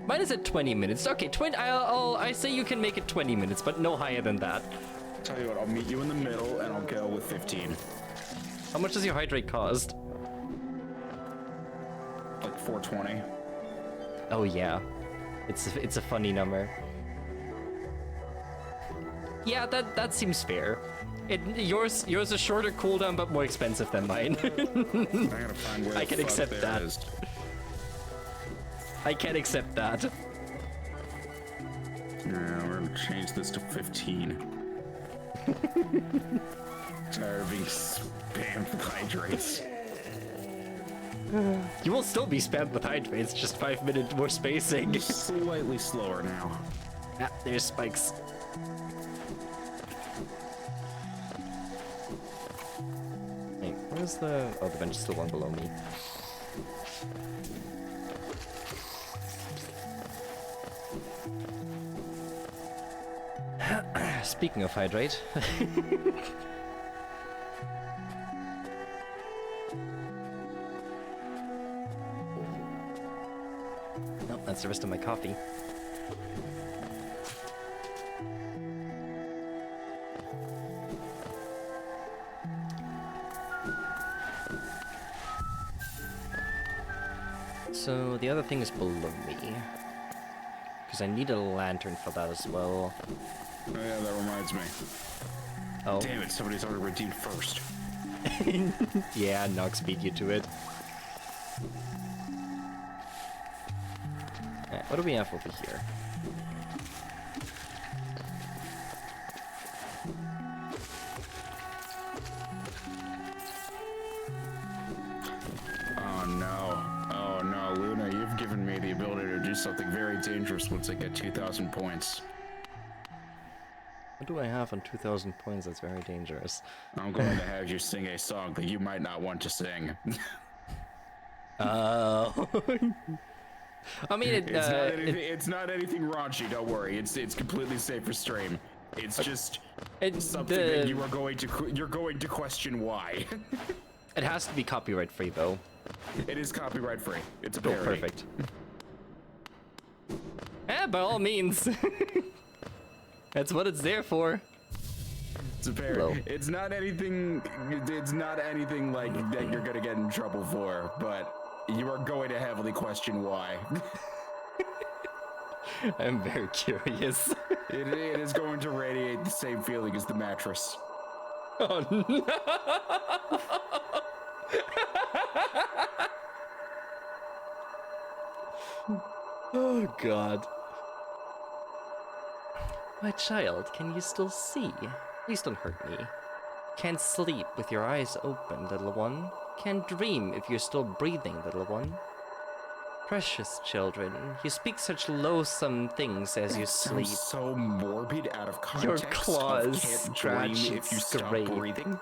Mine is at 20 minutes. Okay, I say you can make it 20 minutes, but no higher than that. Tell you what, I'll meet you in the middle and I'll go with 15. How much does your hydrate cost? Like 420. Oh yeah, it's a funny number. Yeah, that seems fair. Yours a shorter cooldown but more expensive than mine. I gotta find where I can accept that. is. I can accept that. Yeah, we're gonna change this to 15. Tired of being spammed with hydrates. You will still be spammed with hydrates, just 5 minutes more spacing. Slightly slower now. Ah, there's spikes. Wait, where's the... Oh, the bench is still one below me. Speaking of hydrate... Nope, that's the rest of my coffee. So the other thing is below me. Because I need a lantern for that as well. Oh yeah, that reminds me. Oh. Damn it, somebody's already redeemed first. Yeah, Nox beat you to it. Alright, what do we have over here? Oh no. Oh no, Luna, you've given me the ability to do something very dangerous once I get 2,000 points. What do I have on 2,000 points that's very dangerous? I'm going to have you sing a song that you might not want to sing. I mean, it's not anything raunchy, don't worry. It's completely safe for stream. It's just something that you're going to question why. It has to be copyright free though. It is copyright free. It's a Oh, parody. perfect. Yeah, by all means. That's what it's there for. It's a parody. Hello. It's not anything like that you're gonna get in trouble for, but you are going to heavily question why. I'm very curious. It is going to radiate the same feeling as the mattress. Oh no! Oh god. My child, can you still see? Please don't hurt me. Can't sleep with your eyes open, little one. Can't dream if you're still breathing, little one. Precious children, you speak such loathsome things as you sleep. Sounds so morbid out of context. Your claws Can't scratch dream if you stop grave. breathing.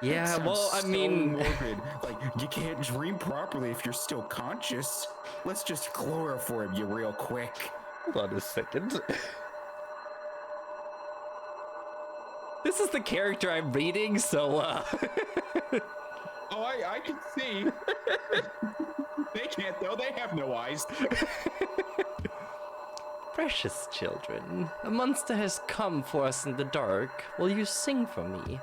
Yeah, Sounds well, I so mean... morbid. Like, you can't dream properly if you're still conscious. Let's just chloroform you real quick. Hold on a second. This is the character I'm reading, so, Oh, I can see. They can't, though. They have no eyes. Precious children, a monster has come for us in the dark. Will you sing for me?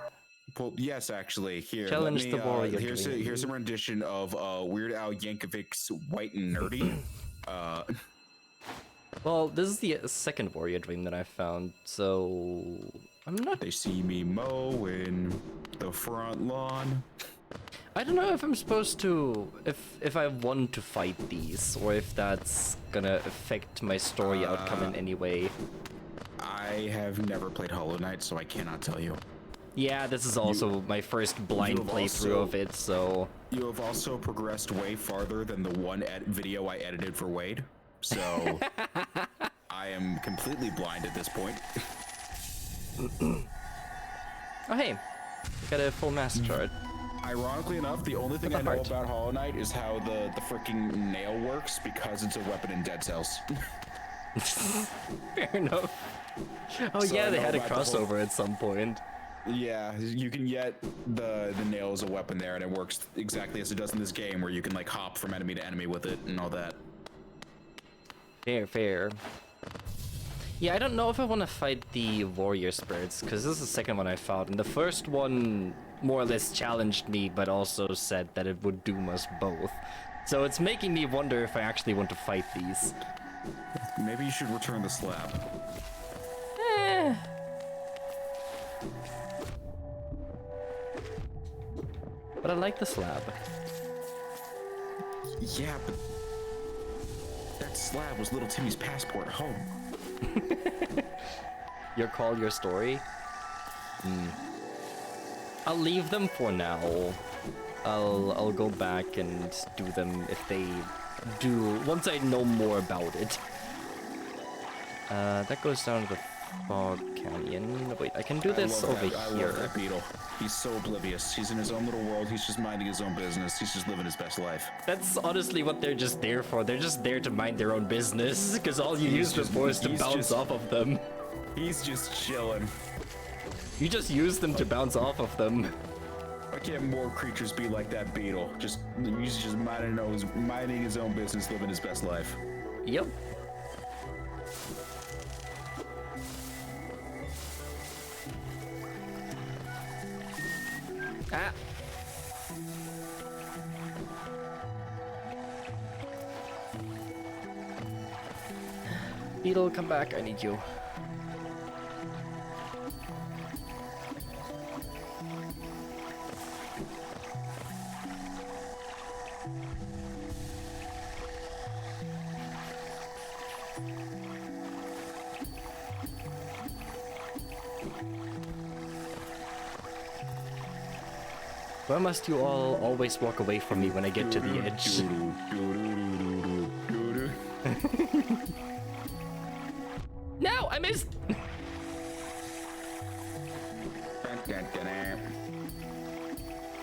Well, yes, actually. Here, Challenge the warrior here's dream. here's a rendition of Weird Al Yankovic's White and Nerdy. Well, this is the second warrior dream that I found, so... I'm not... They see me mowing the front lawn. I don't know if I'm supposed to... If I want to fight these, or if that's gonna affect my story outcome in any way. I have never played Hollow Knight, so I cannot tell you. Yeah, this is also my first blind playthrough of it, so... You have also progressed way farther than the one video I edited for Wade, so... I am completely blind at this point. Oh hey, got a full master chart. Ironically enough, the only thing I know about Hollow Knight is how the freaking nail works because it's a weapon in Dead Cells. Fair enough. Oh So yeah, I they know had a about the whole- crossover at some point. Yeah, you can get the nail as a weapon there, and it works exactly as it does in this game, where you can like hop from enemy to enemy with it and all that. Fair, fair. Yeah, I don't know if I want to fight the warrior spirits, because this is the second one I fought, and the first one more or less challenged me, but also said that it would doom us both. So it's making me wonder if I actually want to fight these. Maybe you should return the slab. Eh. But I like the slab. Yeah, but that slab was little Timmy's passport home. Your call, your story? I'll leave them for now. I'll go back and do them if they do, once I know more about it. That goes down to the fog canyon. Wait, I can do this over here. I love that beetle. He's so oblivious. He's in his own little world. He's just minding his own business. He's just living his best life. That's honestly what they're just there for. They're just there to mind their own business, because all you use them for is to bounce off of them. He's just chilling. You just use them to bounce off of them. Why can't more creatures be like that beetle? He's just minding his own business, living his best life. Yep. Ah. Beetle, come back. I need you. Why must you all always walk away from me when I get to the edge? No, I missed!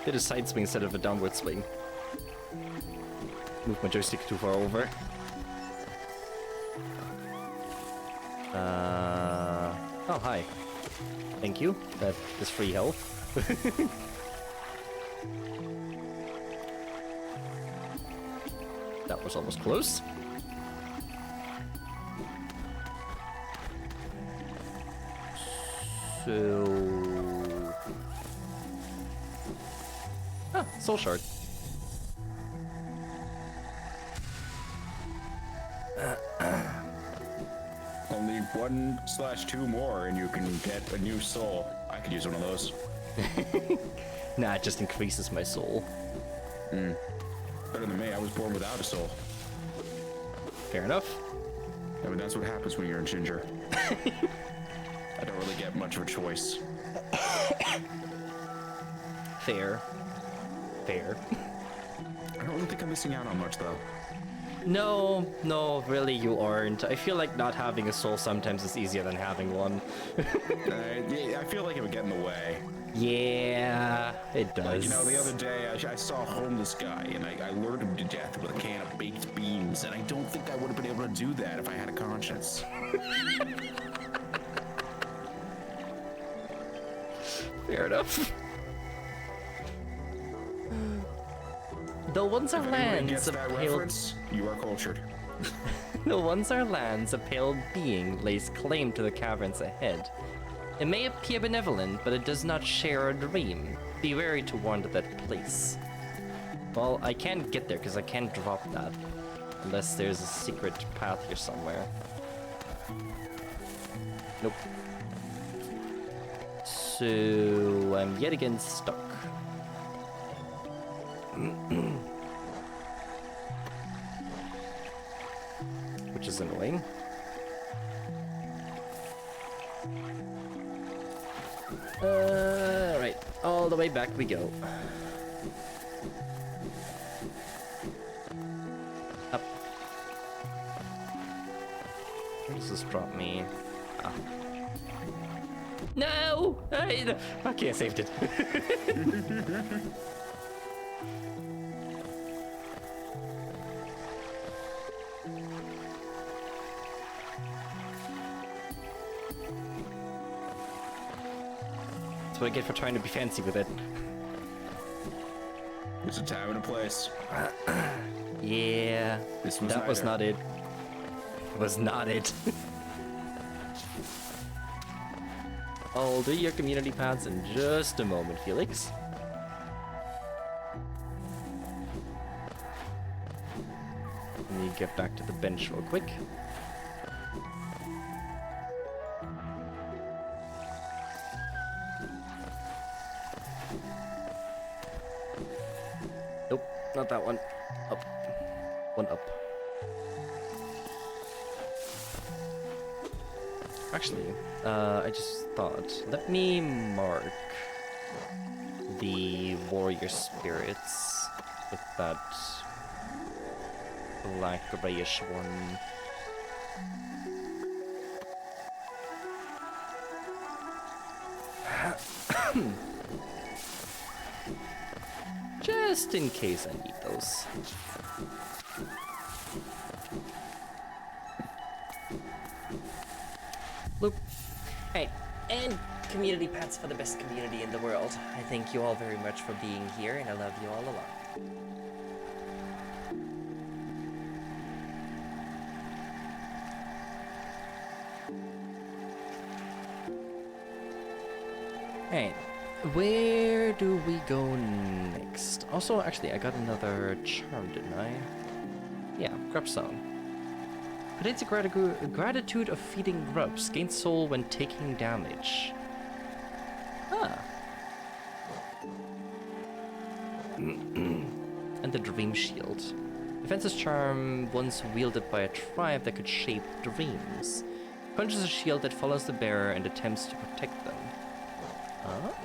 Did a side swing instead of a downward swing. Moved my joystick too far over. Oh, hi. Thank you. That is free health. That was almost close. So... Ah, soul shard. Only 1/2 more and you can get a new soul. I could use one of those. Nah, it just increases my soul. Better than me, I was born without a soul. Fair enough. I mean, that's what happens when you're a ginger. I don't really get much of a choice. Fair. Fair. I don't really think I'm missing out on much, though. No, really you aren't. I feel like not having a soul sometimes is easier than having one. I feel like it would get in the way. Yeah, it does. Like, you know, the other day I saw a homeless guy and I lured him to death with a can of baked beans, and I don't think I would have been able to do that if I had a conscience. Fair enough. Though once our lands a pale... you are cultured. Though once our lands a pale being lays claim to the caverns ahead. It may appear benevolent, but it does not share our dream. Be wary to wander that place. Well, I can't get there because I can't drop that. Unless there's a secret path here somewhere. Nope. So I'm yet again stuck. Which is annoying. Right, all the way back we go. Up. Where does this drop me? Ah. No! Okay, I saved it. what I get for trying to be fancy with it. There's a time and a place. Yeah, that was not it. Was not it. I'll do your community pads in just a moment, Felix. Let me get back to the bench real quick. Nope, not that one. Up. One up. Actually, I just thought, let me mark the warrior spirits with that black grayish one. Just in case I need those. Loop. Hey, and community pats for the best community in the world. I thank you all very much for being here, and I love you all a lot. Hey, where do we go next? Also, actually, I got another charm, didn't I? Yeah, grub song. Contains a gratitude of feeding grubs. Gains soul when taking damage. Ah. And the Dream Shield. Defense's charm, once wielded by a tribe that could shape dreams. Punches a shield that follows the bearer and attempts to protect them.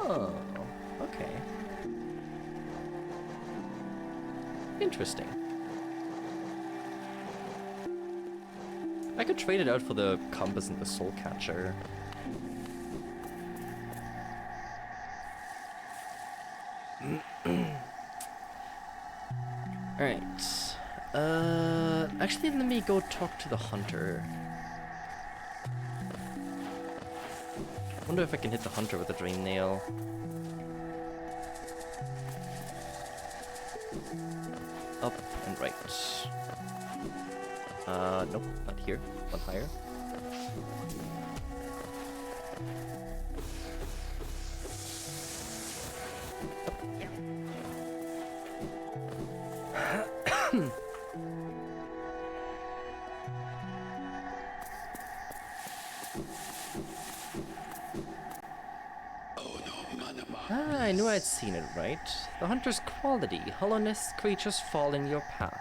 Oh, okay. Interesting. I could trade it out for the compass and the soul catcher. Alright. Actually, let me go talk to the hunter. Wonder if I can hit the hunter with a dream nail. Up and right. Nope, not here. One higher. I knew I'd seen it right. The hunter's quality. Hollowness creatures fall in your path.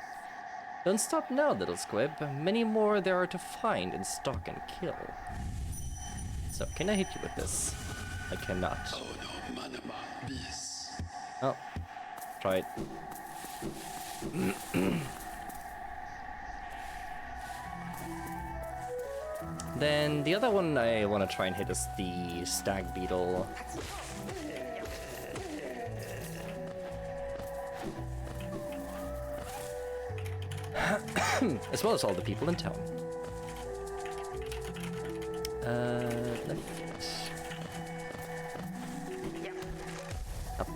Don't stop now, little squib. Many more there are to find and stalk and kill. So, can I hit you with this? I cannot. Oh. Try it. Then the other one I want to try and hit is the stag beetle. As well as all the people in town. Left. Up.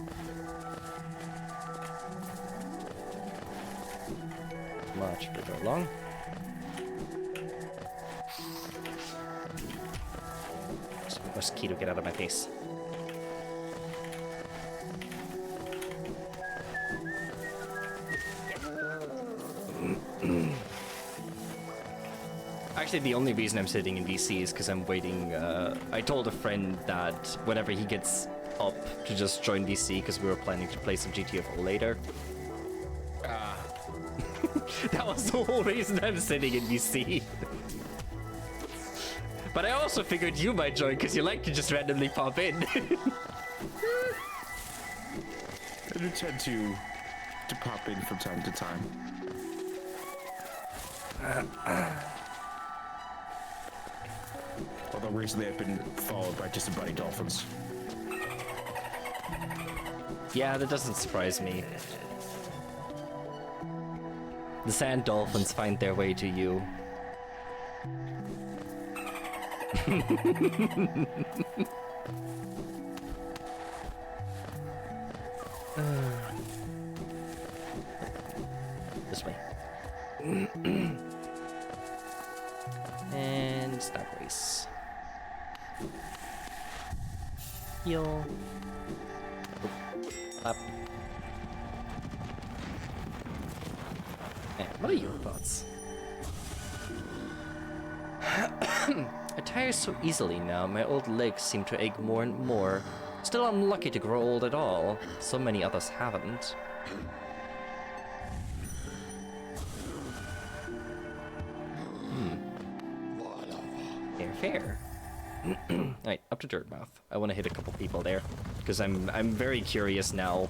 Much further along. Mosquito, get out of my face. Actually, the only reason I'm sitting in VC is because I'm waiting. I told a friend that whenever he gets up to just join VC because we were planning to play some GTFO later. That was the whole reason I'm sitting in VC. But I also figured you might join because you like to just randomly pop in. I do tend to pop in from time to time. Although recently I've been followed by just a bunny dolphins. Yeah, that doesn't surprise me. The sand dolphins find their way to you. This way. And start race. Heal. Up. Man, what are your thoughts? I tire so easily now, my old legs seem to ache more and more. Still unlucky to grow old at all. So many others haven't. Fair. Alright, up to Dirtmouth. I want to hit a couple people there because I'm very curious now.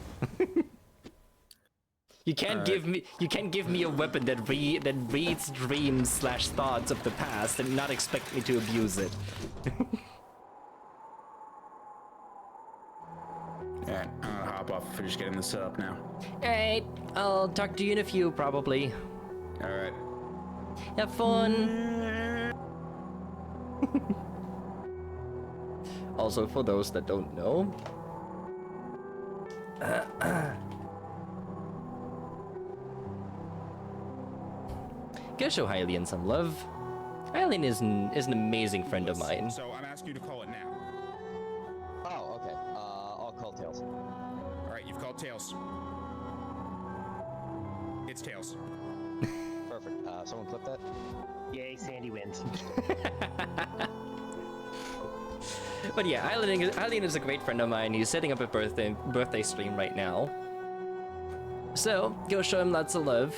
You can't give me a weapon that reads dreams / thoughts of the past and not expect me to abuse it. Alright, I'm gonna hop off and finish getting this set up now. Alright, I'll talk to you in a few probably. Alright. Have fun. Also, for those that don't know, go show Hylian some love. Hylian is an amazing friend of mine. So I'm asking you to call it now. Oh, okay. I'll call Tails. Alright, you've called Tails. It's Tails. Perfect. Someone clip that? Yay, Sandy wins. But yeah, Hylian is a great friend of mine. He's setting up a birthday stream right now. So, go show him lots of love.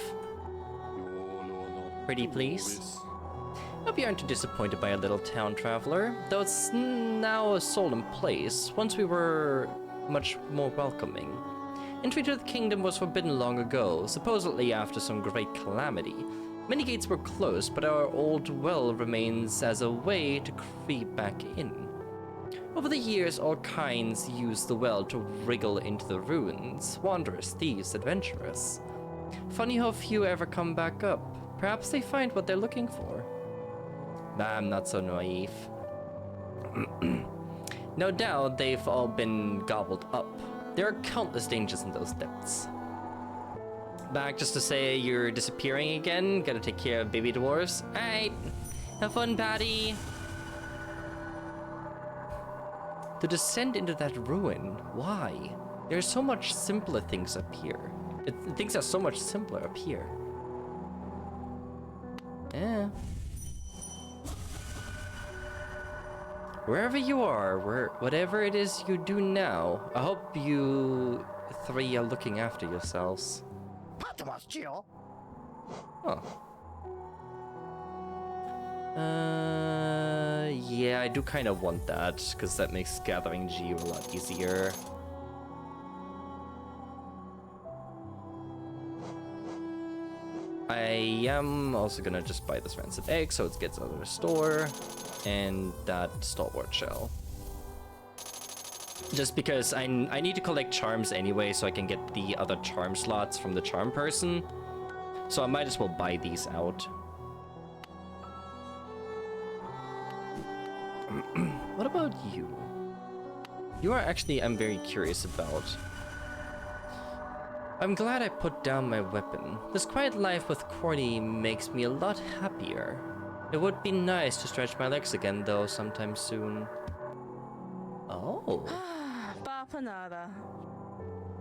Pretty please. Hope you aren't too disappointed by a little town traveler, though it's now a solemn place. Once we were much more welcoming. Entry to the kingdom was forbidden long ago, supposedly after some great calamity. Many gates were closed, but our old well remains as a way to creep back in. Over the years, all kinds used the well to wriggle into the ruins. Wanderers, thieves, adventurers. Funny how few ever come back up. Perhaps they find what they're looking for. Nah, I'm not so naive. No doubt they've all been gobbled up. There are countless dangers in those depths. Back just to say you're disappearing again. Gotta take care of baby dwarves. Alright, have fun, Patty. To descend into that ruin, why? There's so much simpler things up here. Things are so much simpler up here. Yeah. Wherever you are, whatever it is you do now, I hope you three are looking after yourselves. Oh. Yeah, I do kind of want that, because that makes gathering G a lot easier. I am also gonna just buy this rancid egg so it gets out of the store, and that stalwart shell. Just because I need to collect charms anyway so I can get the other charm slots from the charm person. So I might as well buy these out. What about you? You are actually, I'm very curious about. I'm glad I put down my weapon. This quiet life with Corny makes me a lot happier. It would be nice to stretch my legs again though sometime soon. Oh.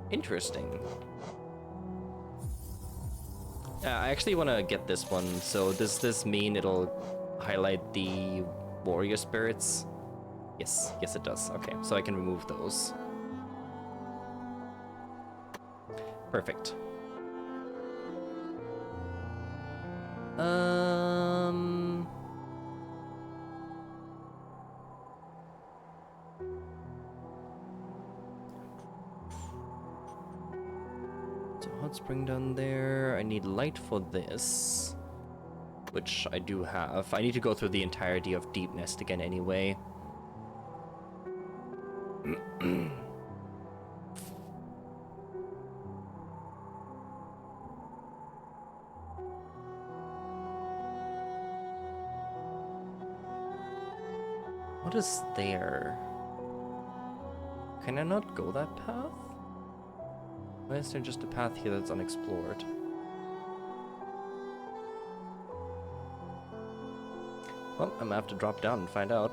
Interesting. I actually want to get this one. So does this mean it'll highlight the warrior spirits? Yes, yes it does. Okay, so I can remove those. Perfect. So hot spring down there. I need light for this, which I do have. I need to go through the entirety of Deep Nest again anyway. What is there? Can I not go that path? Why is there just a path here that's unexplored? Well, I'm gonna have to drop down and find out.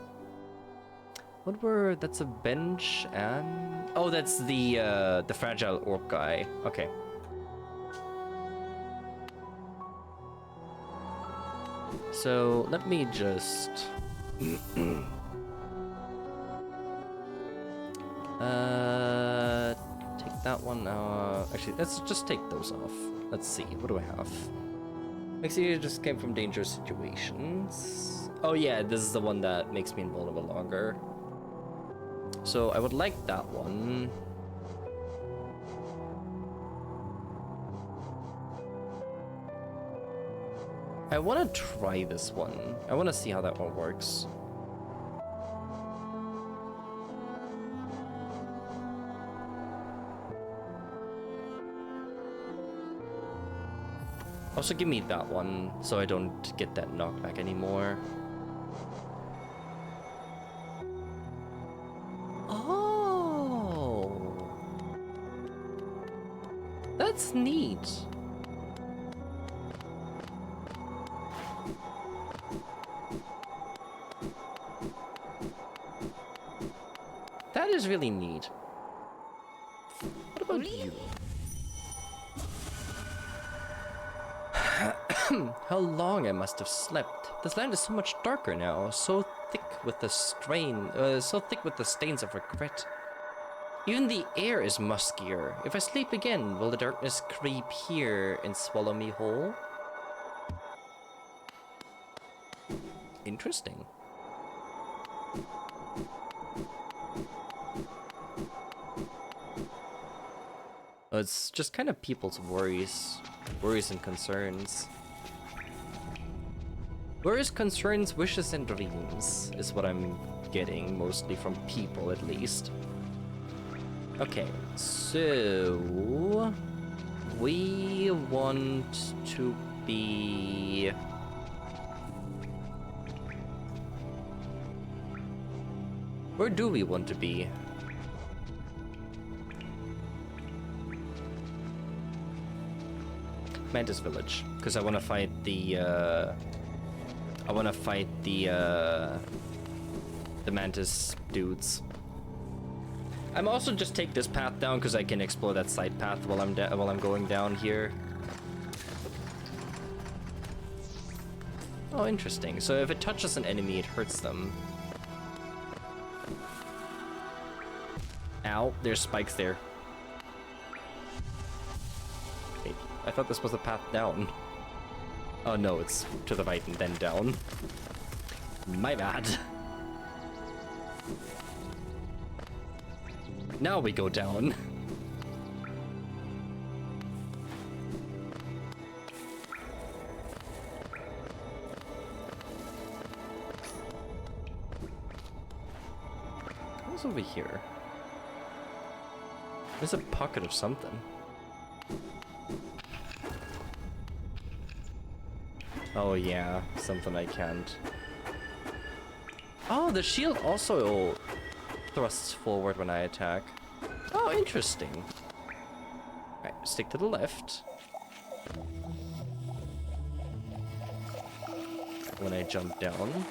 What were... that's a bench and... oh, that's the fragile orc guy. Okay. So, let me just... take that one. Actually, let's just take those off. Let's see. What do I have? Makes you just came from dangerous situations. Oh yeah, this is the one that makes me invulnerable longer. So I would like that one. I want to try this one. I want to see how that one works. Also, give me that one so I don't get that knockback anymore. Oh, that's neat. That is really neat. What about you? How long I must have slept. This land is so much darker now, so thick with the stains of regret. Even the air is muskier. If I sleep again, will the darkness creep here and swallow me whole? Interesting. It's just kind of people's worries and concerns. Worries, concerns, wishes, and dreams is what I'm getting, mostly from people at least. Okay, so we want to be... where do we want to be? Mantis Village, because I want to fight the Mantis dudes. I'm also just take this path down because I can explore that side path while I'm going down here. Oh, interesting. So if it touches an enemy, it hurts them. Ow, there's spikes there. Okay, I thought this was the path down. Oh no, it's to the right and then down. My bad. Now we go down. What's over here? There's a pocket of something. Oh yeah, something I can't. Oh, the shield also thrusts forward when I attack. Oh, interesting. Alright, stick to the left. When I jump down.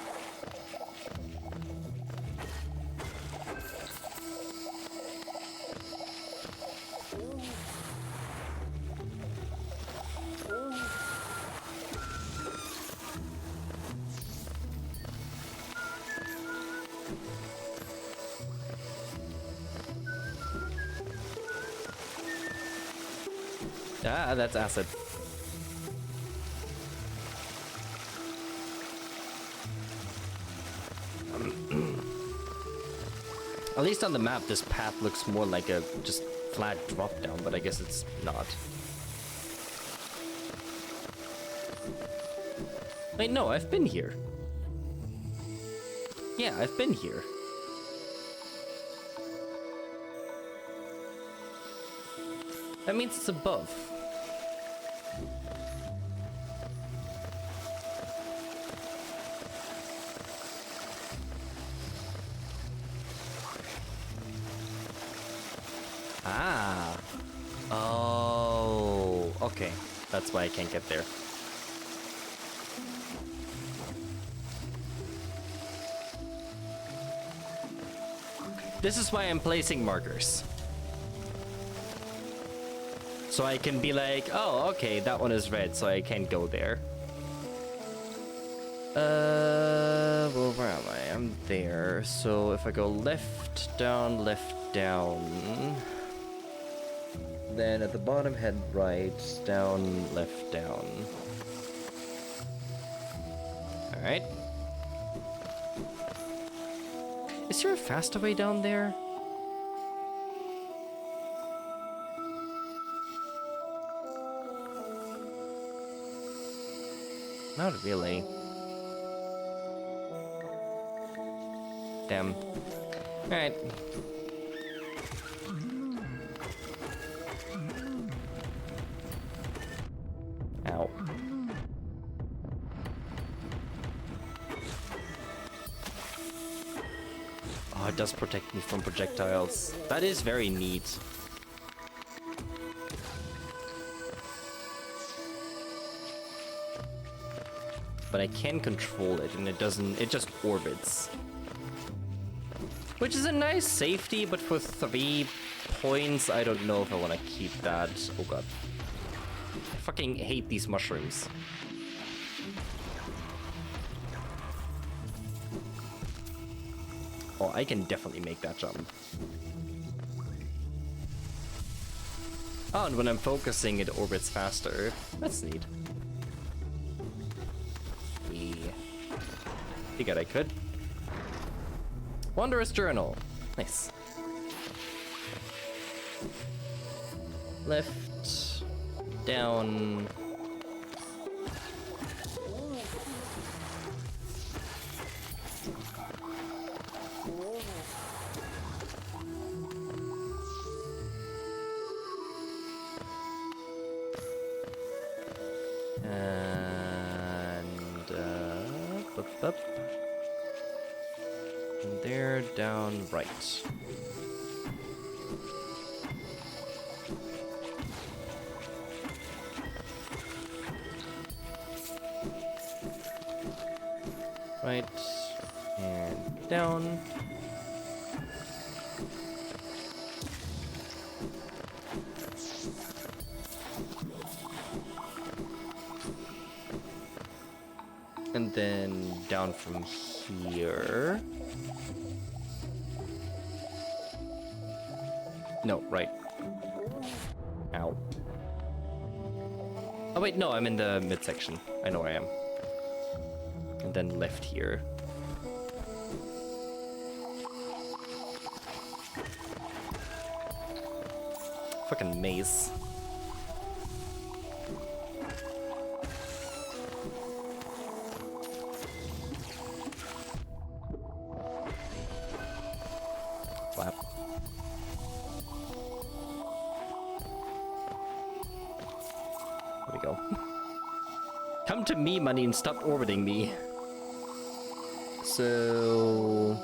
Ah, that's acid. At least on the map, this path looks more like a just flat drop down, but I guess it's not. Wait, no, I've been here. Yeah, I've been here. That means it's above. Ah. Oh. That's why I can't get there. This is why I'm placing markers. So I can be like, oh, okay, that one is red, so I can't go there. Well, where am I? I'm there. So if I go left, down, then at the bottom head right, down, left, down. Alright. Is there a faster way down there? Not really. Damn. Alright. Ow. Oh, it does protect me from projectiles. That is very neat. But I can control it, and it doesn't, it just orbits. Which is a nice safety, but for 3 points, I don't know if I want to keep that. Oh god. I fucking hate these mushrooms. Oh, I can definitely make that jump. Oh, and when I'm focusing, it orbits faster. That's neat. Figured I could. Wanderer's Journal. Nice. Left, down. And up. And there, down, right. Right, and down. And then down from here. No, right. Ow. Oh wait, no, I'm in the midsection. I know where I am. And then left here. Fucking maze. Flap. There we go. Come to me, money, and stop orbiting me. So...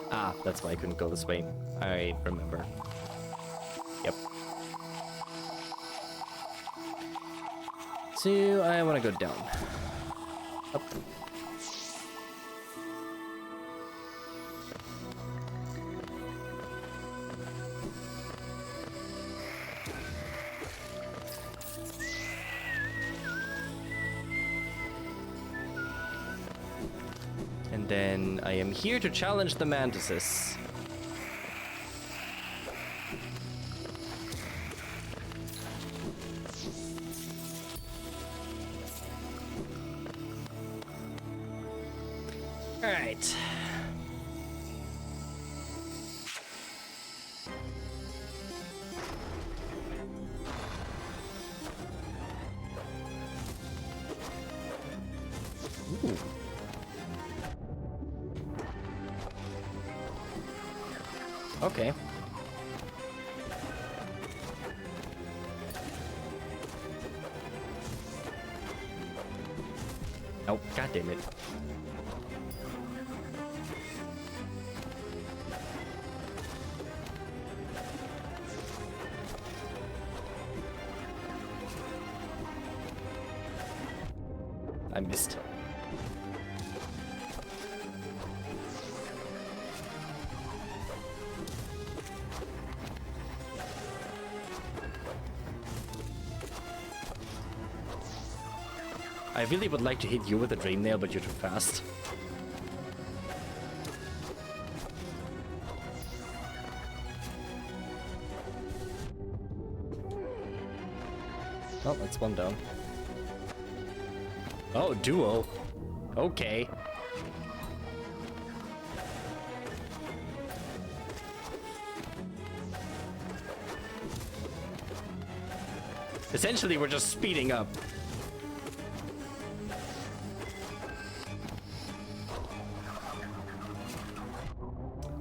Ah, that's why I couldn't go this way. I remember. Yep. So, I want to go down. Up. And then I am here to challenge the mantises. All right. Ooh. Okay. Oh, god damn it. I missed. I really would like to hit you with a dream nail, but you're too fast. Oh, that's one down. Oh, duo. Okay. Essentially, we're just speeding up.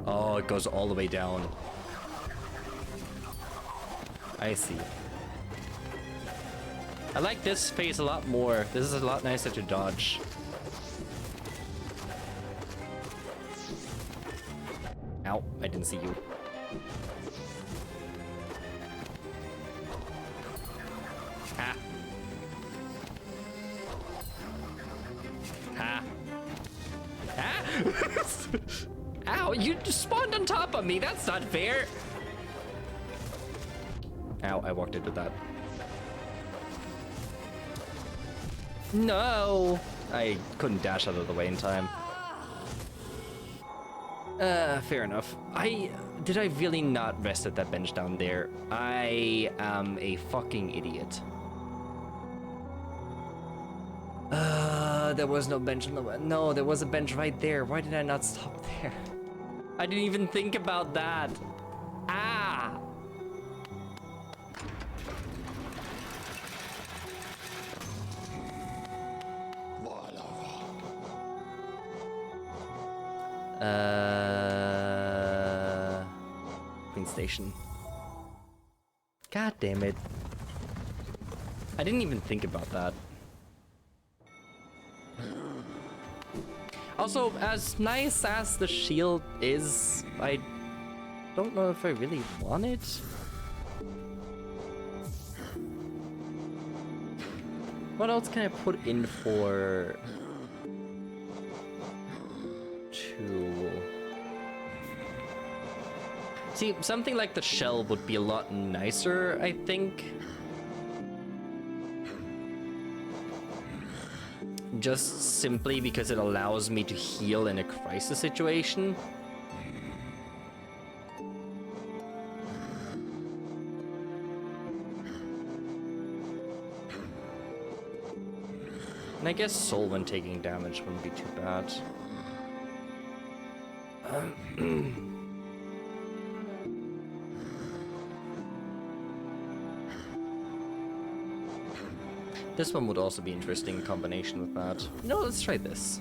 Oh, it goes all the way down. I see. I like this phase a lot more. This is a lot nicer to dodge. Ow, I didn't see you. Ha. Ha. Ha. Ow, you just spawned on top of me. That's not fair. Ow, I walked into that. No! I couldn't dash out of the way in time. Fair enough. Did I really not rest at that bench down there? I am a fucking idiot. There was no bench on the way. No, there was a bench right there. Why did I not stop there? I didn't even think about that. Ah! Queen Station. God damn it. I didn't even think about that. Also, as nice as the shield is, I don't know if I really want it. What else can I put in for... See, something like the shell would be a lot nicer, I think. Just simply because it allows me to heal in a crisis situation. And I guess soul when taking damage wouldn't be too bad. This one would also be interesting in combination with that. No, let's try this.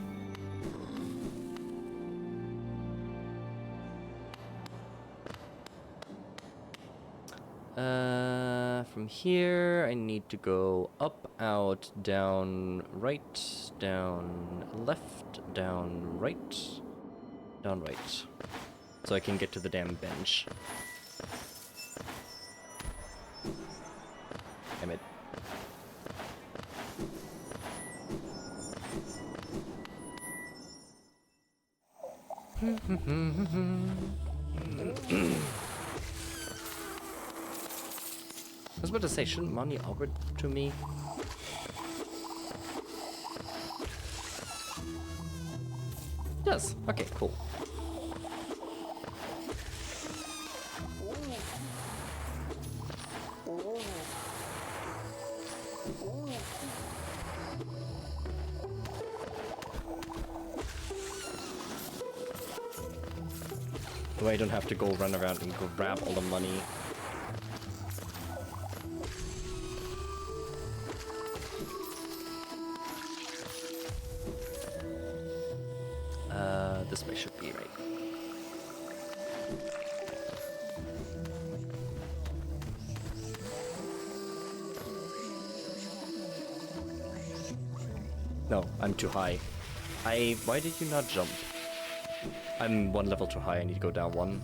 From here, I need to go up, out, down, right, down, left, down, right, down, right. So I can get to the damn bench. Damn it. I was about to say, shouldn't money offer to me? Yes. Okay, cool. So I don't have to go run around and go grab all the money. This way should be right. No, I'm too high. Why did you not jump? I'm one level too high, I need to go down one.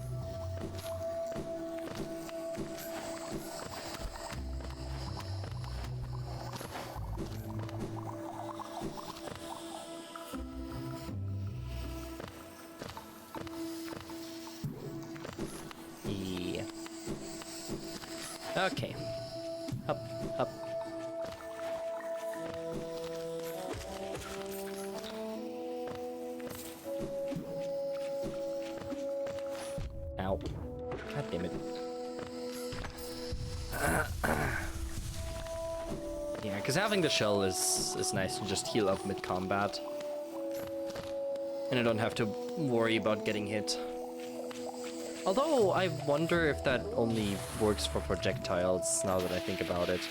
Okay. Up, up. Ow. God damn it. Yeah, because having the shell is nice to just heal up mid-combat. And I don't have to worry about getting hit. Although, I wonder if that only works for projectiles, now that I think about it.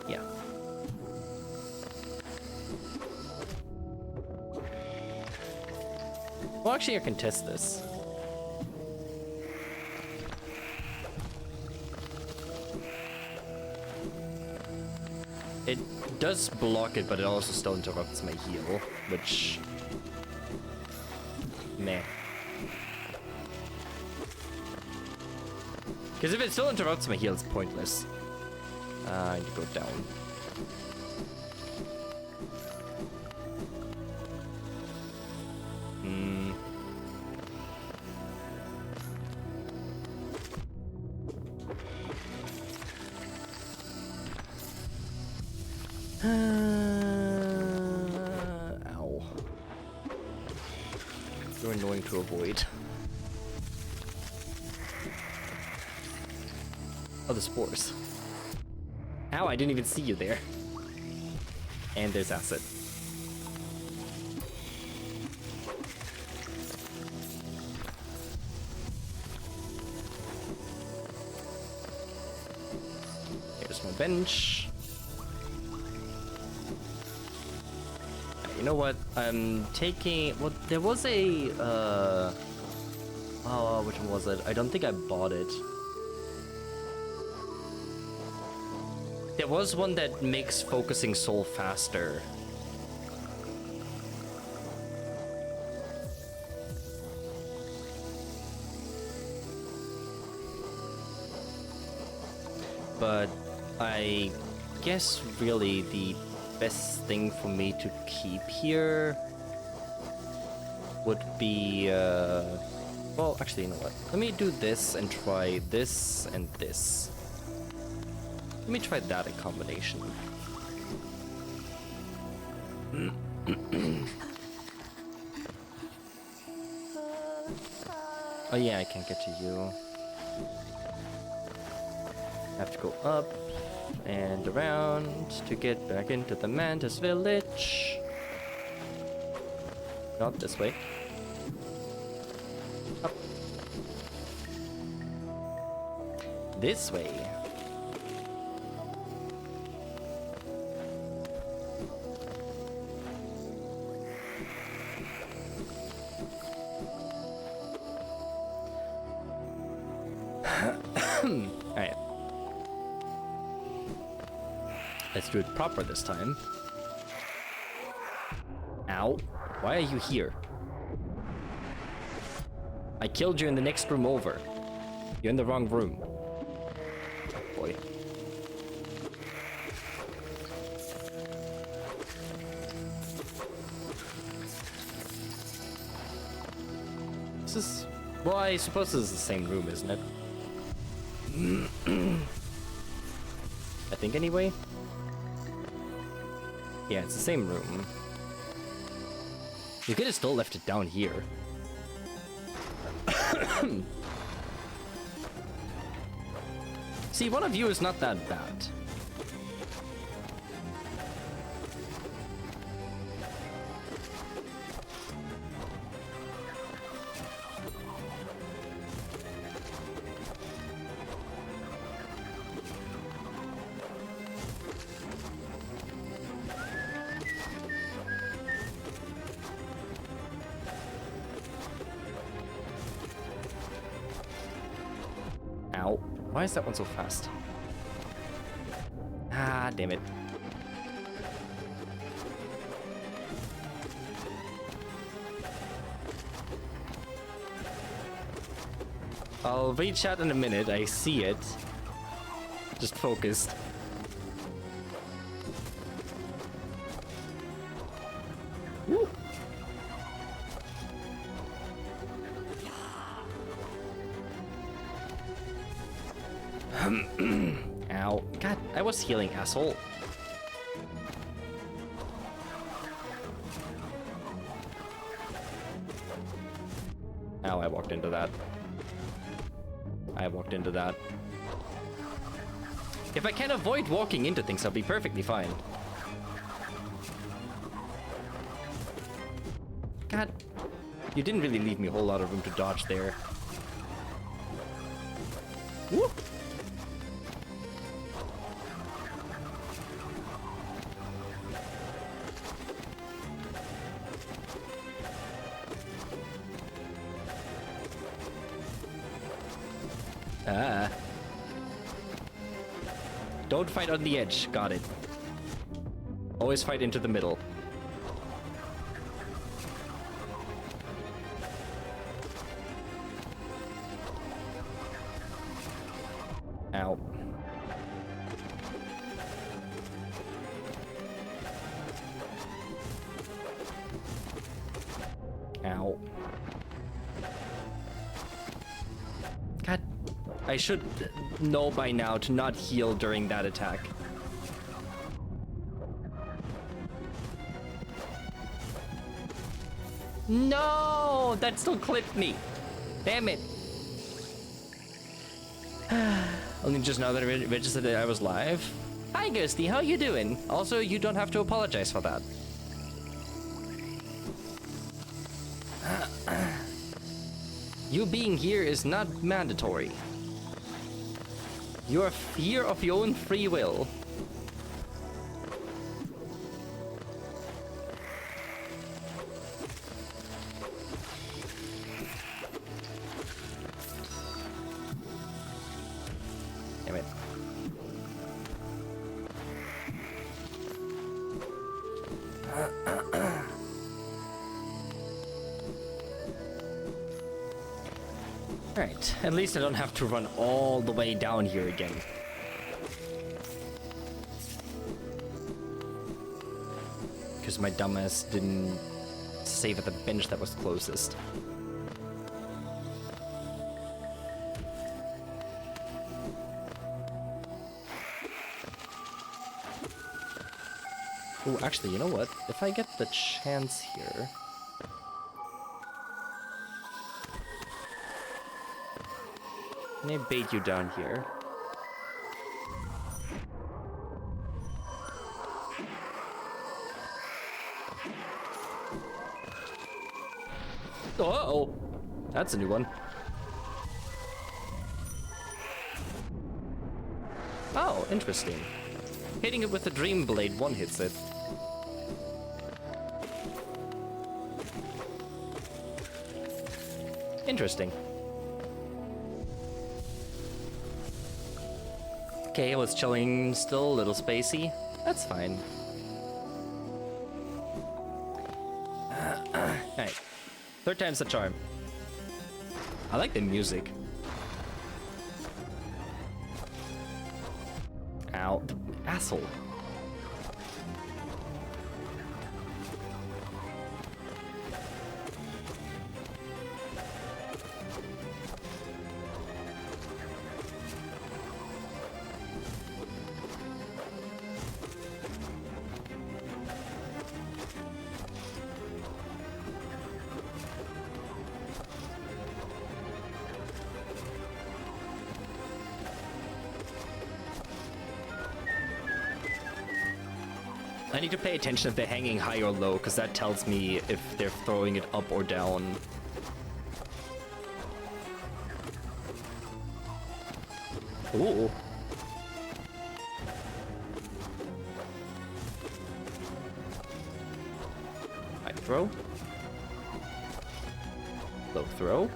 Yeah. Well, actually, I can test this. It does block it, but it also still interrupts my heal, which... meh. Because if it still interrupts my heal, it's pointless. I need to go down. Ow. You're annoying to avoid. Oh, the spores. Ow, I didn't even see you there. And there's acid. Here's my bench. You know what? I'm taking... well, there was a... oh, which one was it? I don't think I bought it. There was one that makes focusing soul faster. But I guess really the best thing for me to keep here would be well, actually, you know what, let me do this and try this and this. Let me try that in combination. Oh yeah, I can't get to you. I have to go up and around to get back into the Mantis village. Not this way. Up. This way. Alright. Let's do it proper this time. Ow. Why are you here? I killed you in the next room over. You're in the wrong room. Boy. This is... well, I suppose this is the same room, isn't it? I think anyway. Yeah, it's the same room. You could have still left it down here. See, one of you is not that bad. Ow. Why is that one so fast? Ah, damn it. I'll reach out in a minute, I see it. Just focused. Woo. Ow. God, I was healing, asshole. Ow, I walked into that. I walked into that. If I can avoid walking into things, I'll be perfectly fine. God, you didn't really leave me a whole lot of room to dodge there. Woo! Ah. Don't fight on the edge. Got it. Always fight into the middle. Ow. Ow. God, I should know by now to not heal during that attack. No, that still clipped me. Damn it. Only just now that I registered that I was live. Hi, Ghosty, how you doing? Also, you don't have to apologize for that. You being here is not mandatory. You are here of your own free will. Damn it. Alright, at least I don't have to run all the way down here again. Because my dumbass didn't save at the bench that was closest. Oh, actually, you know what? If I get the chance here... Let me bait you down here. Uh-oh! That's a new one. Oh, interesting. Hitting it with the Dream Blade one hits it. Interesting. Okay, I was chilling still, a little spacey. That's fine. Alright. Third time's the charm. I like the music. Ow. Asshole. I need to pay attention if they're hanging high or low, because that tells me if they're throwing it up or down. Ooh. High throw. Low throw.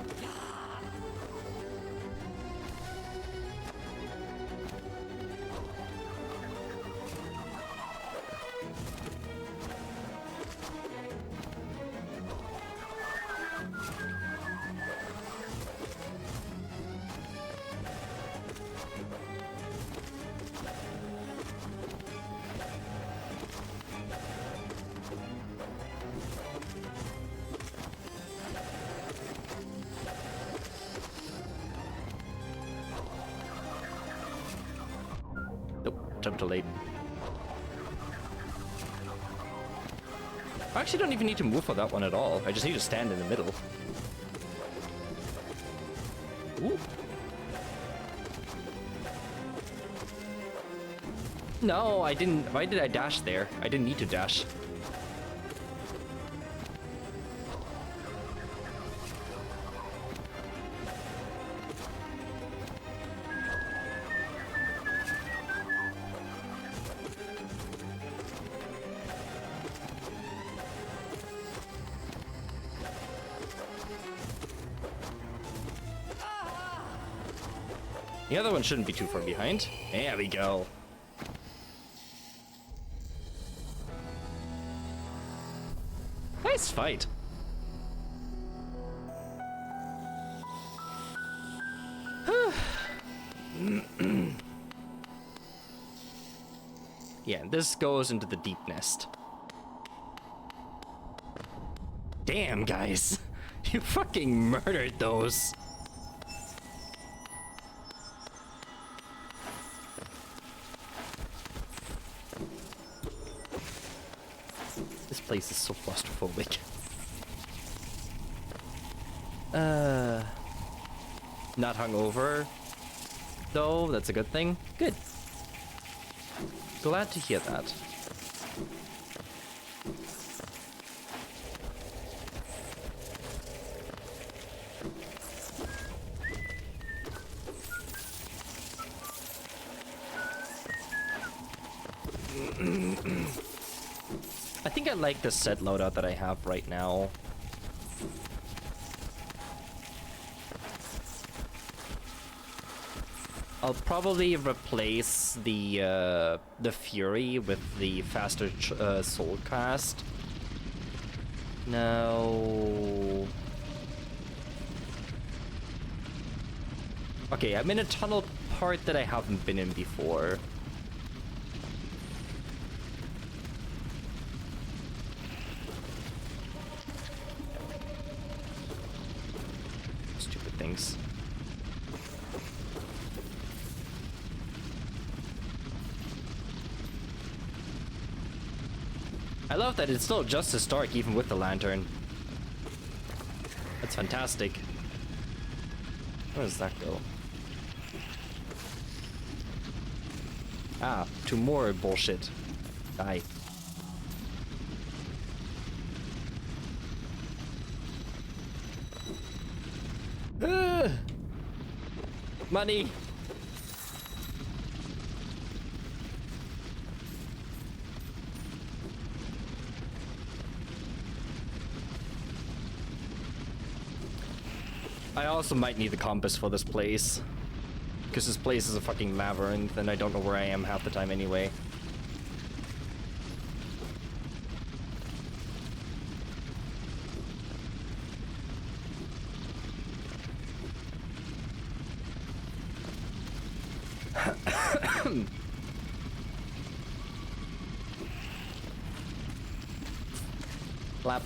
totally. I actually don't even need to move for that one at all. I just need to stand in the middle. Ooh. No, I didn't. Why did I dash there? I didn't need to dash. The other one shouldn't be too far behind. There we go. Nice fight. Yeah, this goes into the deep nest. Damn, guys. You fucking murdered those. This place is so claustrophobic. Not hungover, though. That's a good thing. Good. Glad to hear that. I think I like the set loadout that I have right now. I'll probably replace the Fury with the faster soul cast. No. Okay, I'm in a tunnel part that I haven't been in before. Stupid things. I love that it's still just as dark even with the lantern. That's fantastic. Where does that go? Ah, to more bullshit. Die. Money! I also might need the compass for this place. Because this place is a fucking labyrinth and I don't know where I am half the time anyway. Clap.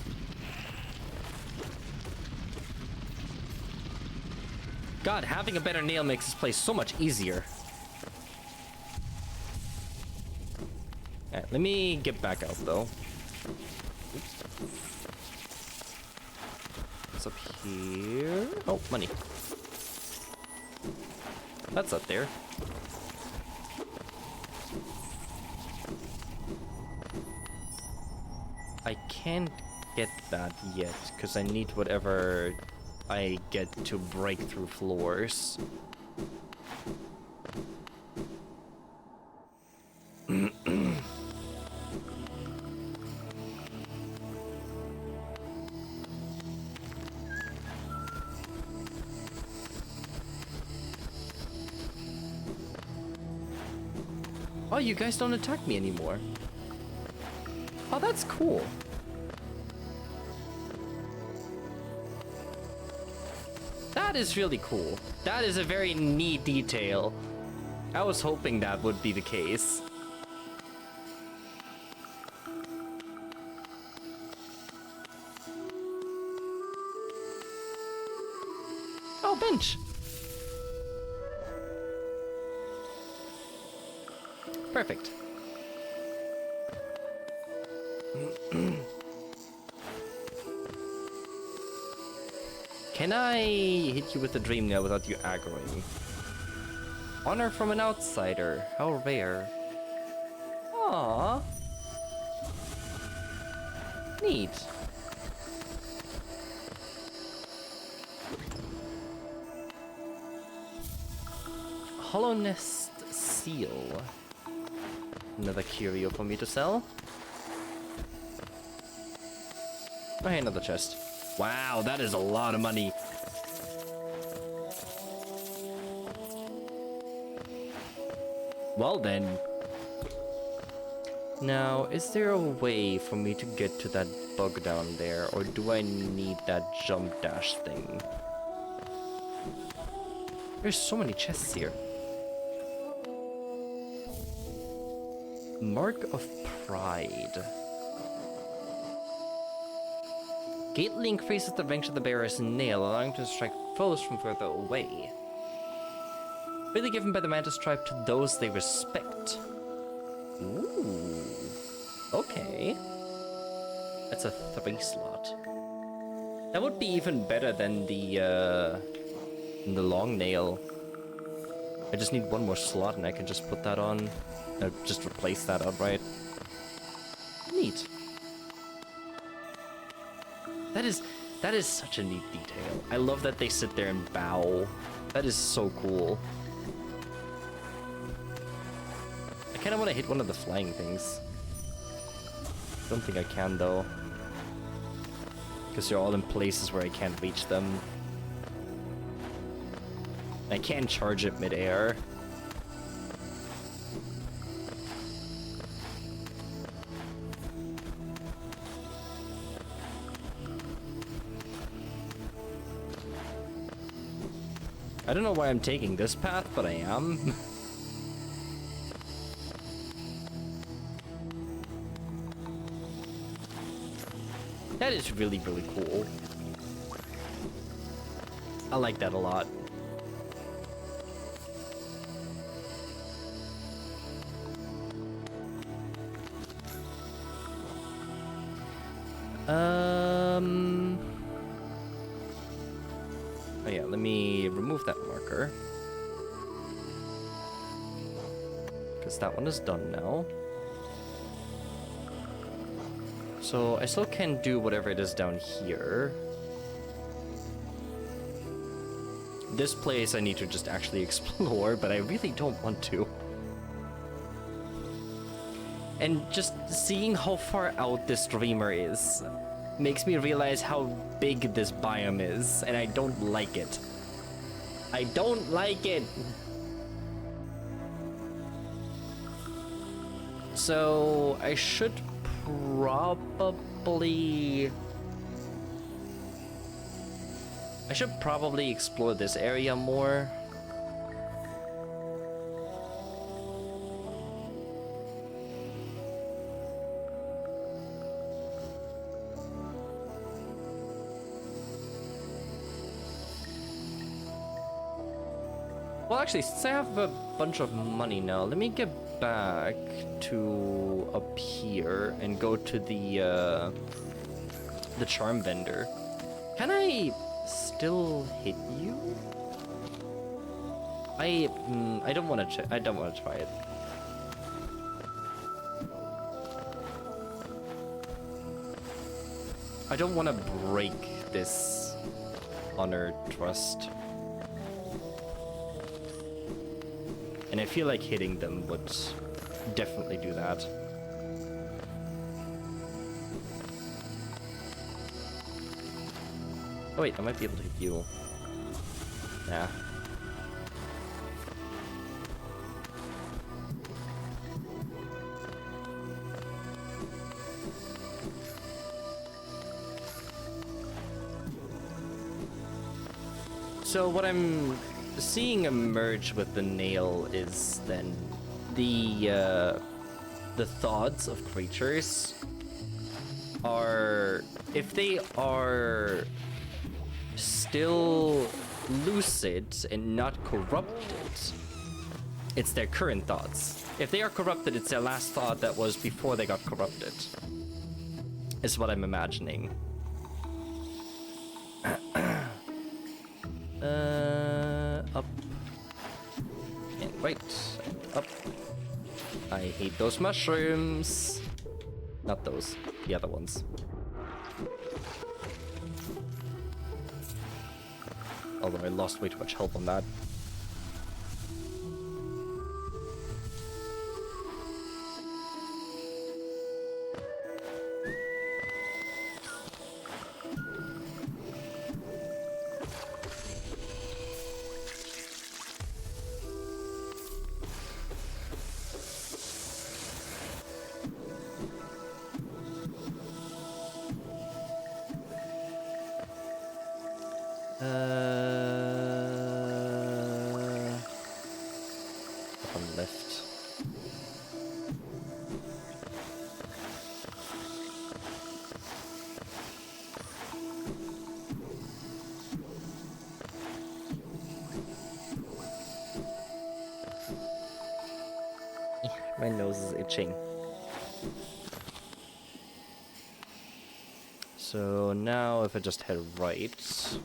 God, having a better nail makes this place so much easier. Alright, let me get back out though. Oops. What's up here? Oh, money. That's up there. I can't get that yet, because I need whatever I get to break through floors. Oh, you guys don't attack me anymore. Oh, that's cool. That is really cool. That is a very neat detail. I was hoping that would be the case. Oh, bench. Perfect. Can I hit you with a dream nail without you aggroing? Honor from an outsider. How rare. Aww. Neat. Hollow Nest Seal. Another curio for me to sell. Oh, hey, another chest. Wow, that is a lot of money. Well then. Now, is there a way for me to get to that bug down there, or do I need that jump dash thing? There's so many chests here. Mark of Pride. Gately increases the range of the bearer's nail, allowing to strike foes from further away. Really given by the mantis tribe to those they respect. Ooh. Okay. That's a 3 slot. That would be even better than the long nail. I just need one more slot and I can just put that on. Just replace that outright. Neat. That is such a neat detail. I love that they sit there and bow. That is so cool. I kind of want to hit one of the flying things. Don't think I can though. Because they're all in places where I can't reach them. I can charge it mid-air. I don't know why I'm taking this path, but I am. That is really, really cool. I like that a lot. Oh yeah, let me remove that marker. Because that one is done now. So I still can do whatever it is down here. This place I need to just actually explore, but I really don't want to. And just seeing how far out this streamer is makes me realize how big this biome is, and I don't like it. I don't like it! So I should probably explore this area more. Well, actually, since I have a bunch of money now, let me get back to up here and go to the charm vendor. Can I still hit you? I don't want to. I don't want to try it. I don't want to break this honor trust. And I feel like hitting them would definitely do that. Oh wait, I might be able to hit you. Nah. So what I'm seeing emerge with the nail is then the thoughts of creatures are, if they are still lucid and not corrupted, It's their current thoughts. If they are corrupted, it's their last thought that was before they got corrupted. Is what I'm imagining. Up. And right. Up. I hate those mushrooms. Not those. The other ones. Although I lost way too much health on that. Up on the left. My nose is itching. So now if I just head right,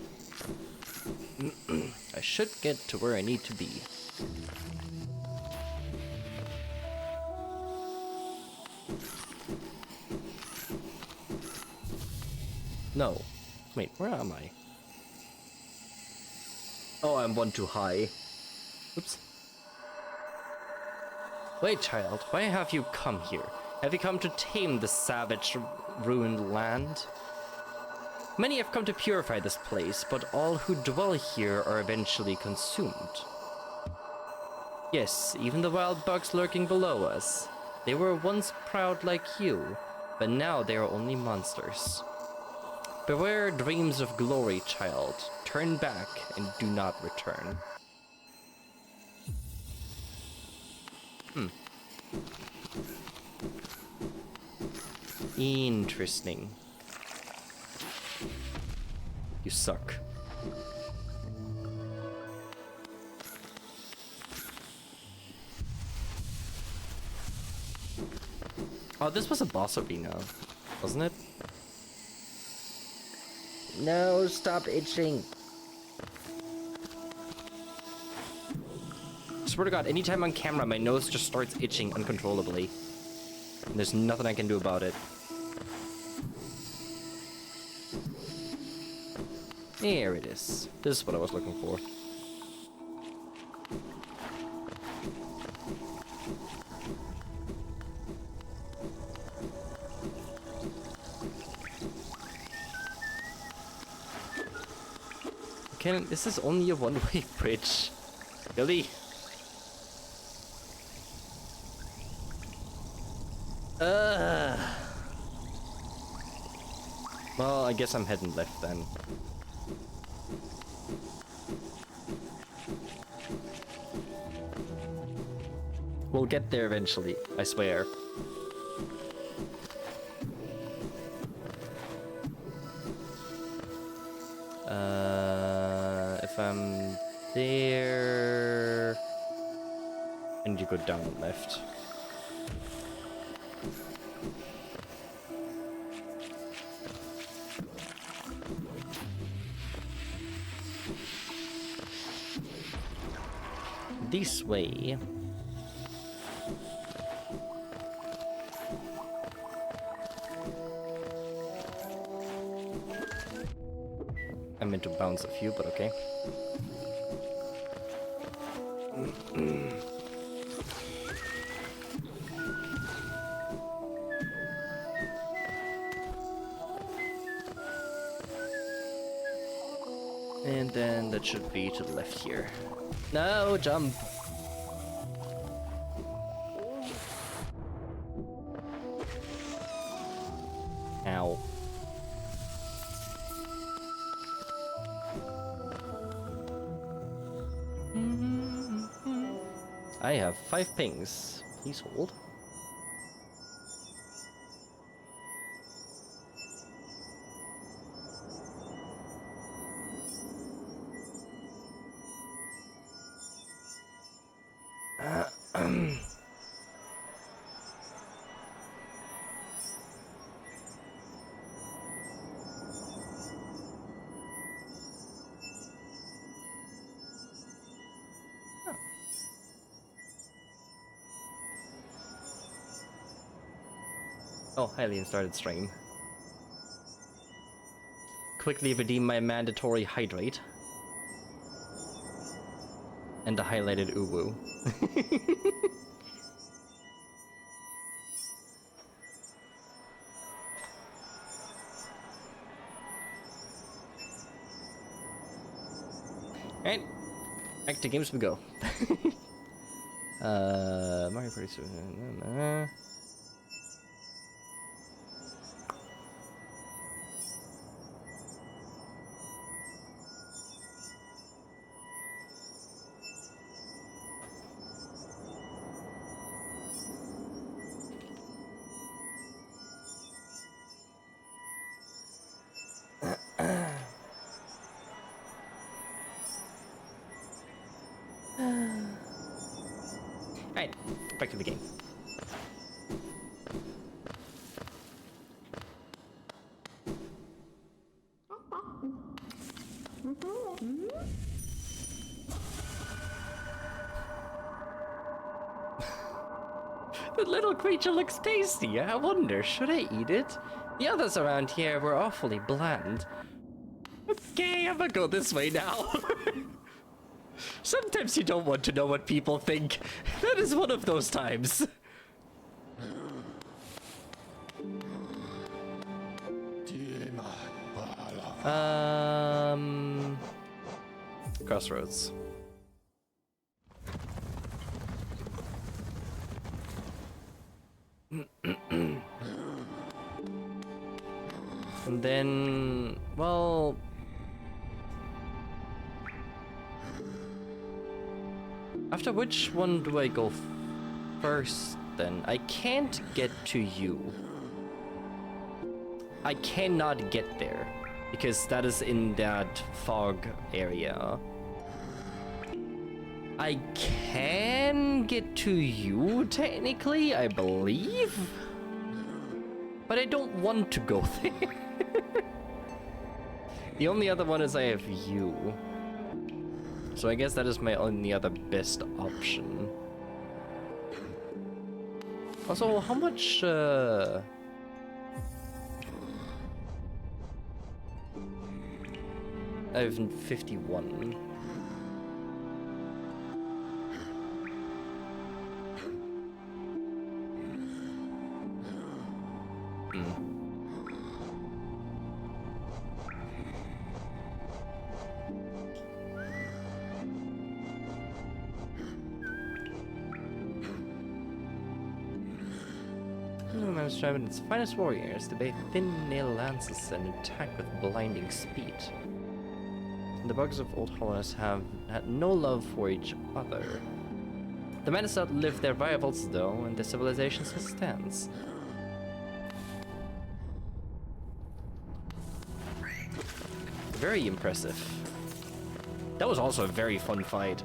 I should get to where I need to be. No. Wait, where am I? Oh, I'm one too high. Oops. Wait, child, why have you come here? Have you come to tame the savage, ruined land? Many have come to purify this place, but all who dwell here are eventually consumed. Yes, even the wild bugs lurking below us. They were once proud like you, but now they are only monsters. Beware dreams of glory, child. Turn back and do not return. Interesting. You suck. Oh, this was a boss arena, wasn't it? No, stop itching. Swear to God, anytime on camera, my nose just starts itching uncontrollably. And there's nothing I can do about it. There it is. This is what I was looking for. This is only a one-way bridge. Really? Well, I guess I'm heading left then. We'll get there eventually, I swear. If I'm there, I need to go down and left. This way. I meant to bounce a few, but okay. And then that should be to the left here. No, jump! Ow. I have 5 pings. Please hold. Oh, Hylian started stream. Quickly redeem my mandatory hydrate. And the highlighted uwu. Alright, back to games we go. Mario Party. Alright, back to the game. The little creature looks tasty. I wonder, should I eat it? The others around here were awfully bland. Okay, I'm gonna go this way now. Sometimes you don't want to know what people think. That is one of those times. Crossroads. And then, well, after which one do I go first then? I can't get to you. I cannot get there because that is in that fog area. I can get to you technically, I believe, but I don't want to go there. The only other one is I have you. So I guess that is my only other best option. Also, how much, I have 51. Striving its finest warriors to bathe thin nail lances and attack with blinding speed. The bugs of Old Hollowness have had no love for each other. The Menace outlive their rivals though, and their civilization still stands. Very impressive. That was also a very fun fight.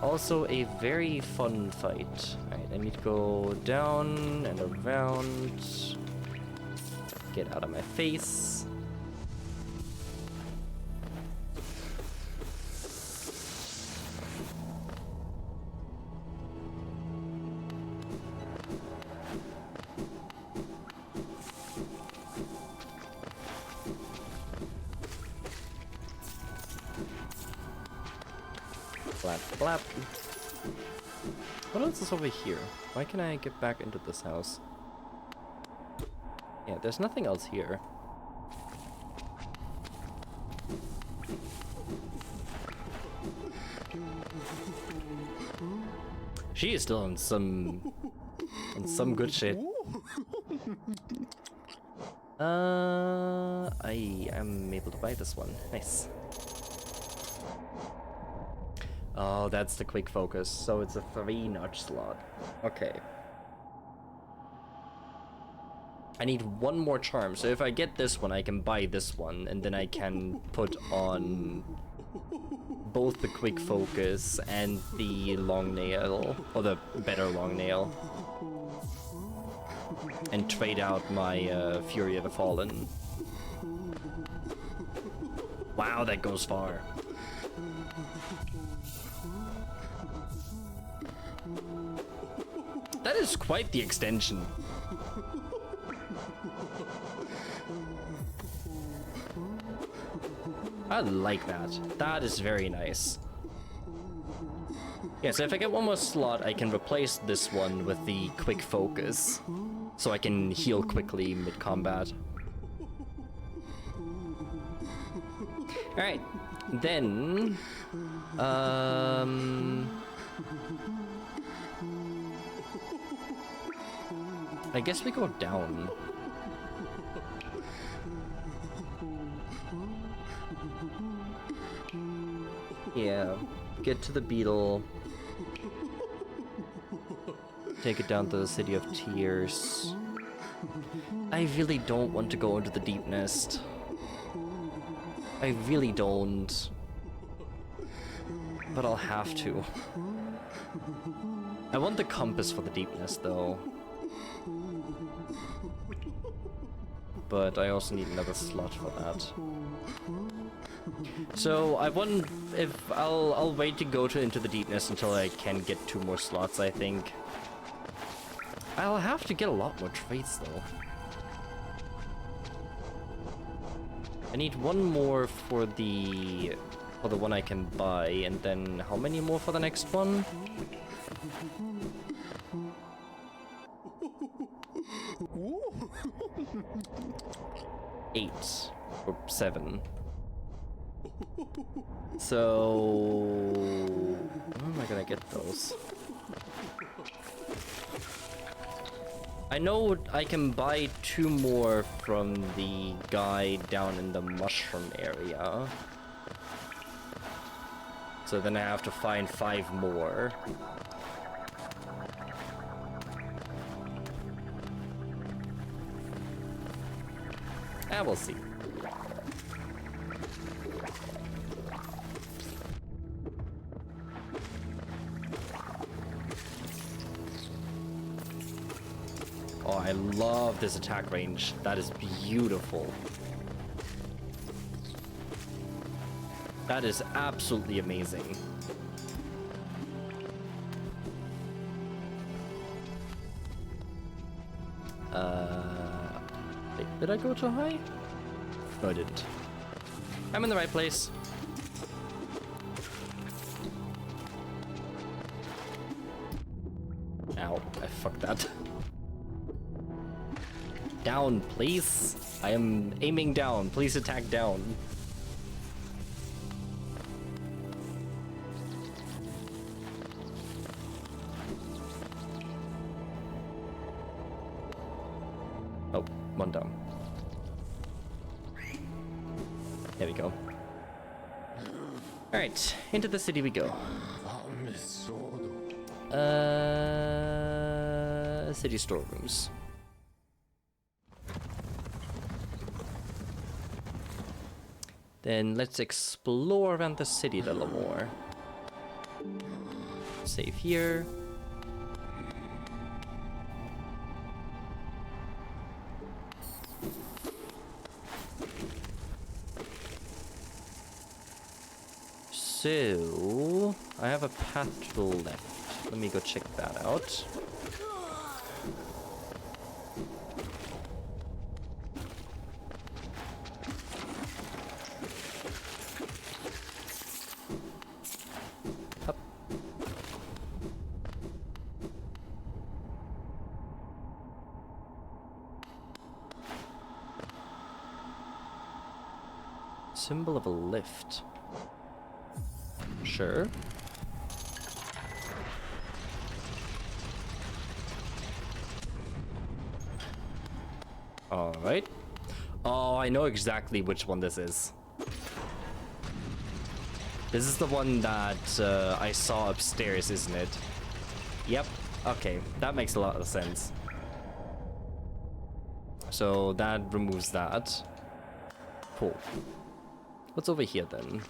Also a very fun fight. Alright, I need to go down and around. Get out of my face. Blap, blap. What else is over here? Why can I get back into this house? Yeah, there's nothing else here. She is still on some good shit. I am able to buy this one. Nice. Oh, that's the quick focus. So it's a 3-notch slot. Okay. I need one more charm. So if I get this one, I can buy this one, and then I can put on both the quick focus and the long nail, or the better long nail, and trade out my Fury of the Fallen. Wow, that goes far. That is quite the extension. I like that. That is very nice. Yeah, so if I get one more slot, I can replace this one with the quick focus. So I can heal quickly mid-combat. Alright, then... I guess we go down. Yeah, get to the beetle. Take it down to the City of Tears. I really don't want to go into the Deep Nest. I really don't. But I'll have to. I want the compass for the Deep Nest though. But I also need another slot for that. So I want if I'll wait to go into the Deep Nest until I can get 2 more slots, I think. I'll have to get a lot more traits though. I need 1 more for the one I can buy, and then how many more for the next one? 8 or 7. So where am I gonna get those? I know I can buy 2 more from the guy down in the mushroom area. So then I have to find 5 more. We'll see. Oh, I love this attack range. That is beautiful. That is absolutely amazing. Wait, did I go too high? No, I didn't. I'm in the right place. Ow, I fucked that. Down, please. I am aiming down. Please attack down. Oh, 1 down. There we go. Alright, into the city we go. City storerooms. Then let's explore around the city a little more. Save here. So, I have a path left. Let me go check that out. Up. Symbol of a lift. Sure. All right. Oh, I know exactly which one this is. This is the one that I saw upstairs, isn't it? Yep. Okay, that makes a lot of sense. So that removes that. Cool. What's over here then?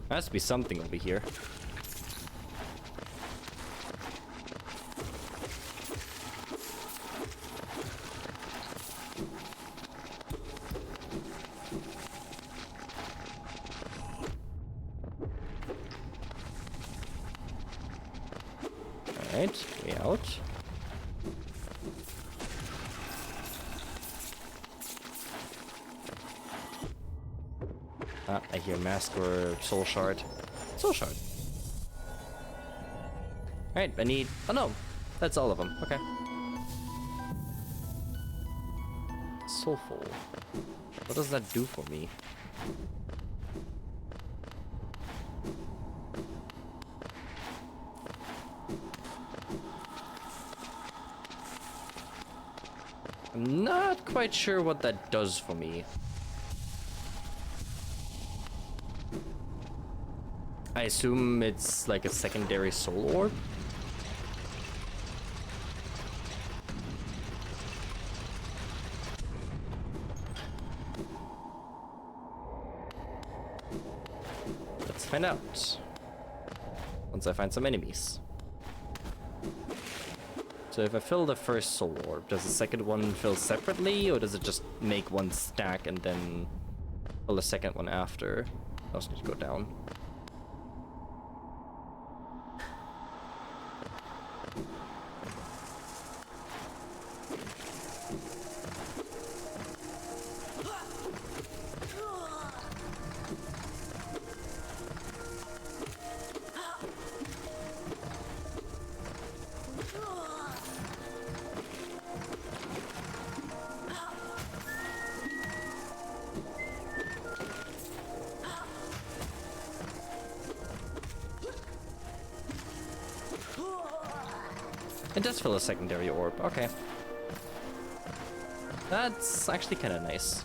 There has to be something over here. Alright, we out. Ah, I hear mask or soul shard. Soul shard. Alright, I need... Oh no, that's all of them. Okay. Soulful. What does that do for me? I'm not quite sure what that does for me. I assume it's like a secondary soul orb. Let's find out. Once I find some enemies. So if I fill the first soul orb, does the second one fill separately, or does it just make one stack and then fill the second one after? I also need to go down. It does fill a secondary orb, okay. That's actually kind of nice.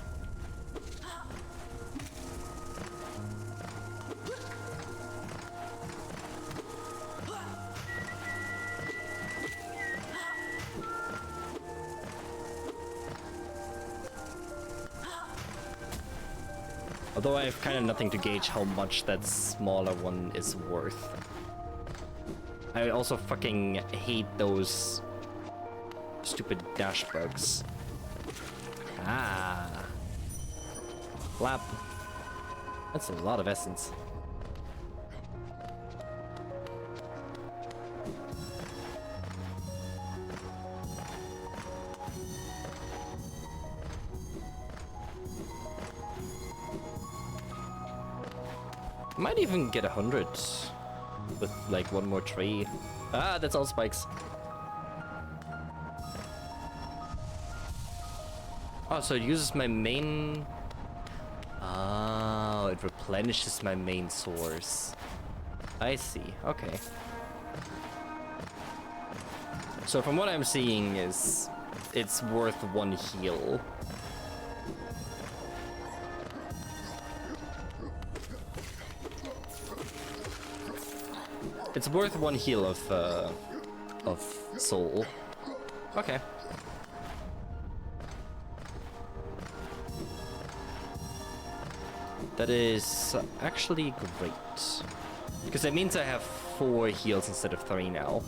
Although I have kind of nothing to gauge how much that smaller one is worth. I also fucking hate those stupid dash bugs. Ah. Flap. That's a lot of essence. Might even get 100 with like one more tree. Ah, that's all spikes. Oh, so it uses my main... Oh, it replenishes my main source. I see, okay. So from what I'm seeing is it's worth one heal. It's worth one heal of soul. Okay. That is actually great. Because that means I have 4 heals instead of 3 now.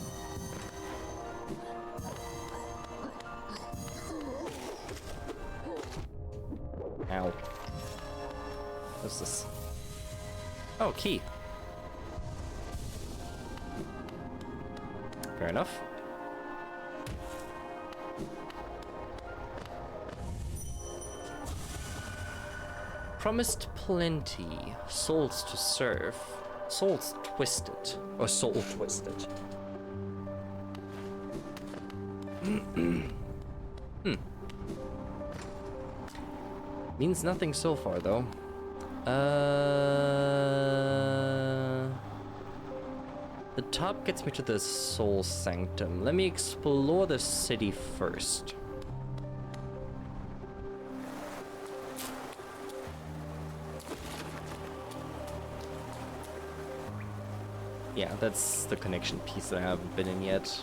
Ow. What's this? Oh, key. Fair enough. Promised plenty. Souls to serve. Souls twisted. Or soul twisted. Means nothing so far, though. The top gets me to the Soul Sanctum. Let me explore the city first. Yeah, that's the connection piece that I haven't been in yet.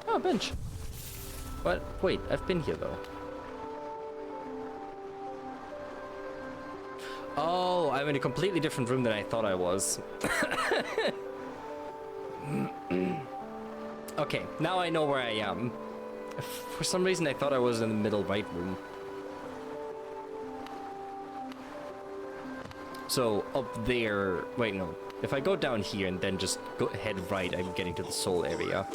Oh, bench. What? Wait, I've been here though. Oh, I'm in a completely different room than I thought I was. Okay, now I know where I am. For some reason I thought I was in the middle right room. So up there, wait, no. If I go down here and then just go head right, I'm getting to the soul area.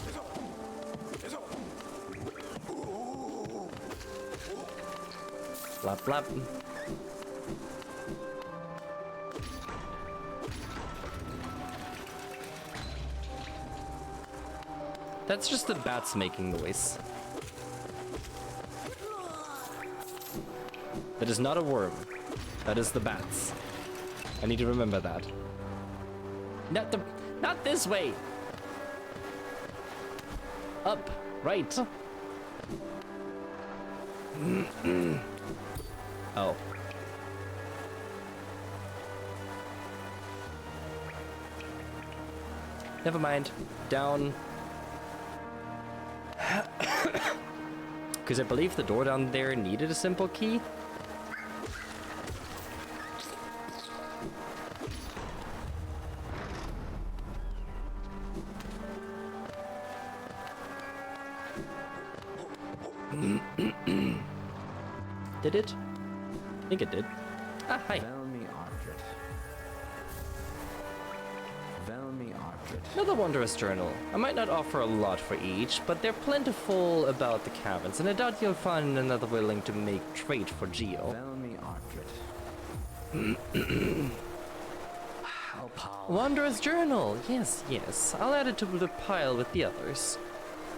Blap blap. That's just the bats making noise. That is not a worm. That is the bats. I need to remember that. Not this way. Up, right. Oh. Never mind. Down. Because I believe the door down there needed a simple key. Did it? I think it did. Ah, hi. Another wondrous journal. I might not offer a lot for each, but they're plentiful about the caverns, and I doubt you'll find another willing to make trade for Geo. Wondrous journal. Yes, yes. I'll add it to the pile with the others.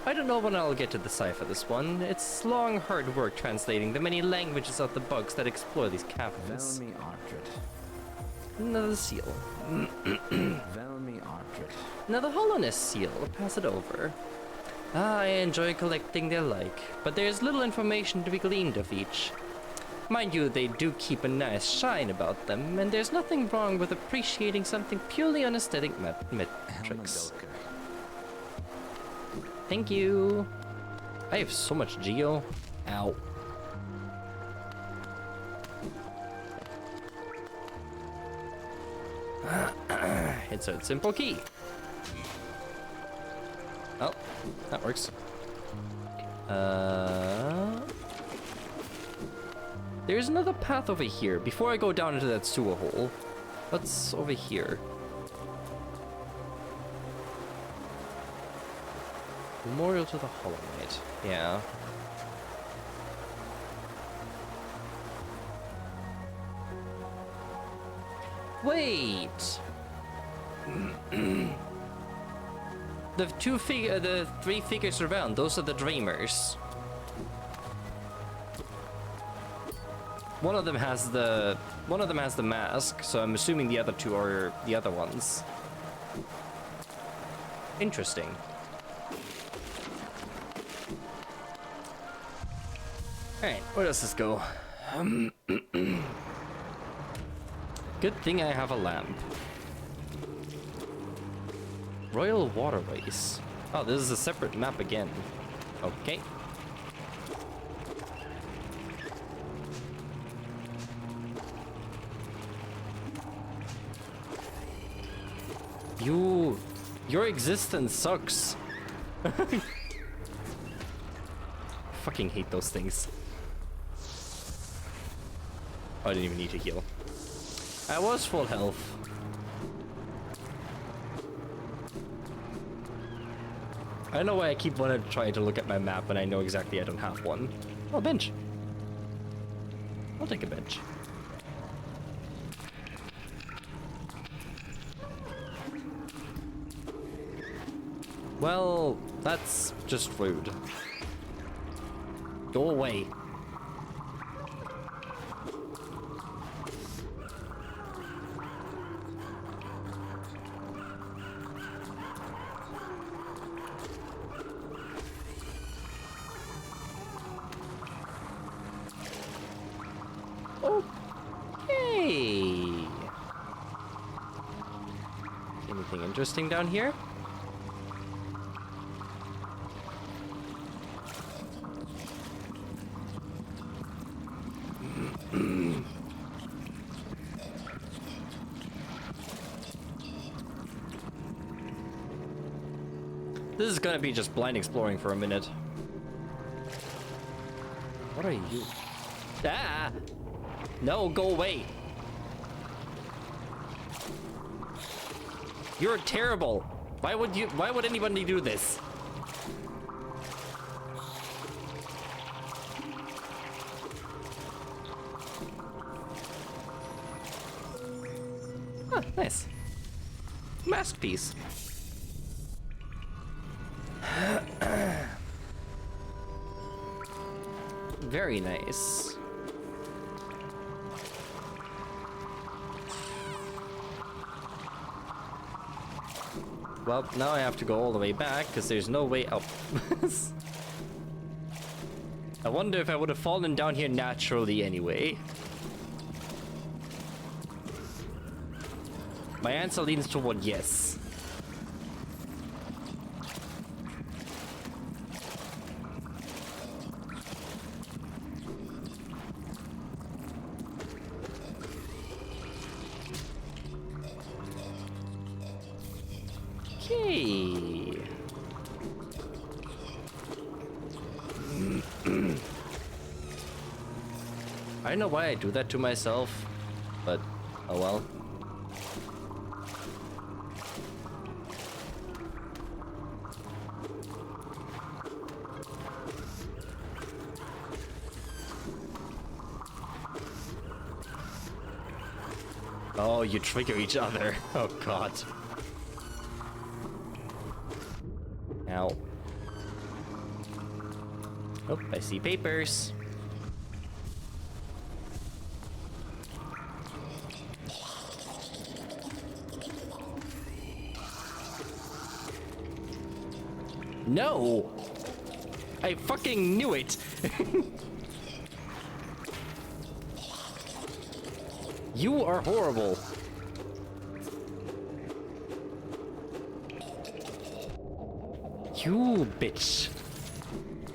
I don't know when I'll get to decipher this one. It's long, hard work translating the many languages of the bugs that explore these caverns. Another seal. Another hollowness seal. Pass it over. Ah, I enjoy collecting their like, but there's little information to be gleaned of each. Mind you, they do keep a nice shine about them, and there's nothing wrong with appreciating something purely on aesthetic metrics. Thank you. I have so much Geo. Ow. Insert simple key. Oh, that works. There's another path over here. Before I go down into that sewer hole, what's over here? Memorial to the Hollow Knight. Yeah. Wait. The three figures around, those are the dreamers. One of them has the mask, so I'm assuming the other two are the other ones. Interesting. Alright, where does this go? Good thing I have a lamp. Royal Waterways. Oh, this is a separate map again. Okay. Your existence sucks. I fucking hate those things. Oh, I didn't even need to heal. I was full health. I don't know why I keep wanting to try to look at my map when I know exactly I don't have one. Oh, bench. I'll take a bench. Well, that's just rude. Go away. Okay. Anything interesting down here? This is gonna be just blind exploring for a minute. What are you? Ah! No, go away! You're terrible. Why would anybody do this? Ah, nice. Mask piece. Very nice. Well, now I have to go all the way back because there's no way up. I wonder if I would have fallen down here naturally anyway. My answer leans toward yes. Okay. I don't know why I do that to myself, but oh well. Oh, you trigger each other. Oh god. Ow. Oh, I see papers. No! I fucking knew it! You are horrible. You bitch.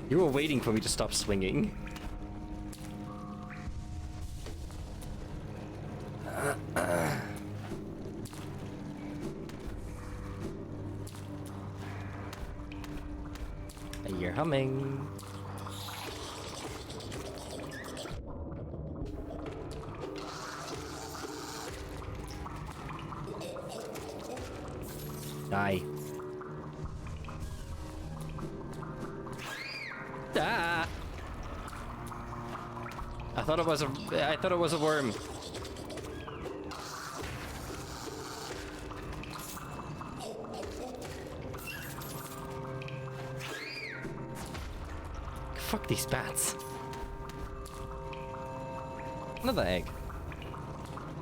You were waiting for me to stop swinging. You're humming. Die. Ah! I thought it was a worm. Fuck these bats. Another egg.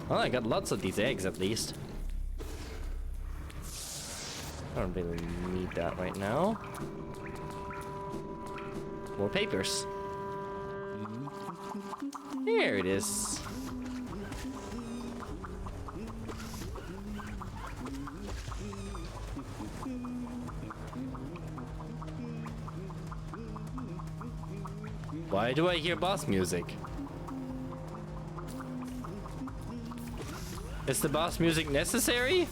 Well, I got lots of these eggs at least. I don't really need that right now. More papers. Here it is. Why do I hear boss music? Is the boss music necessary?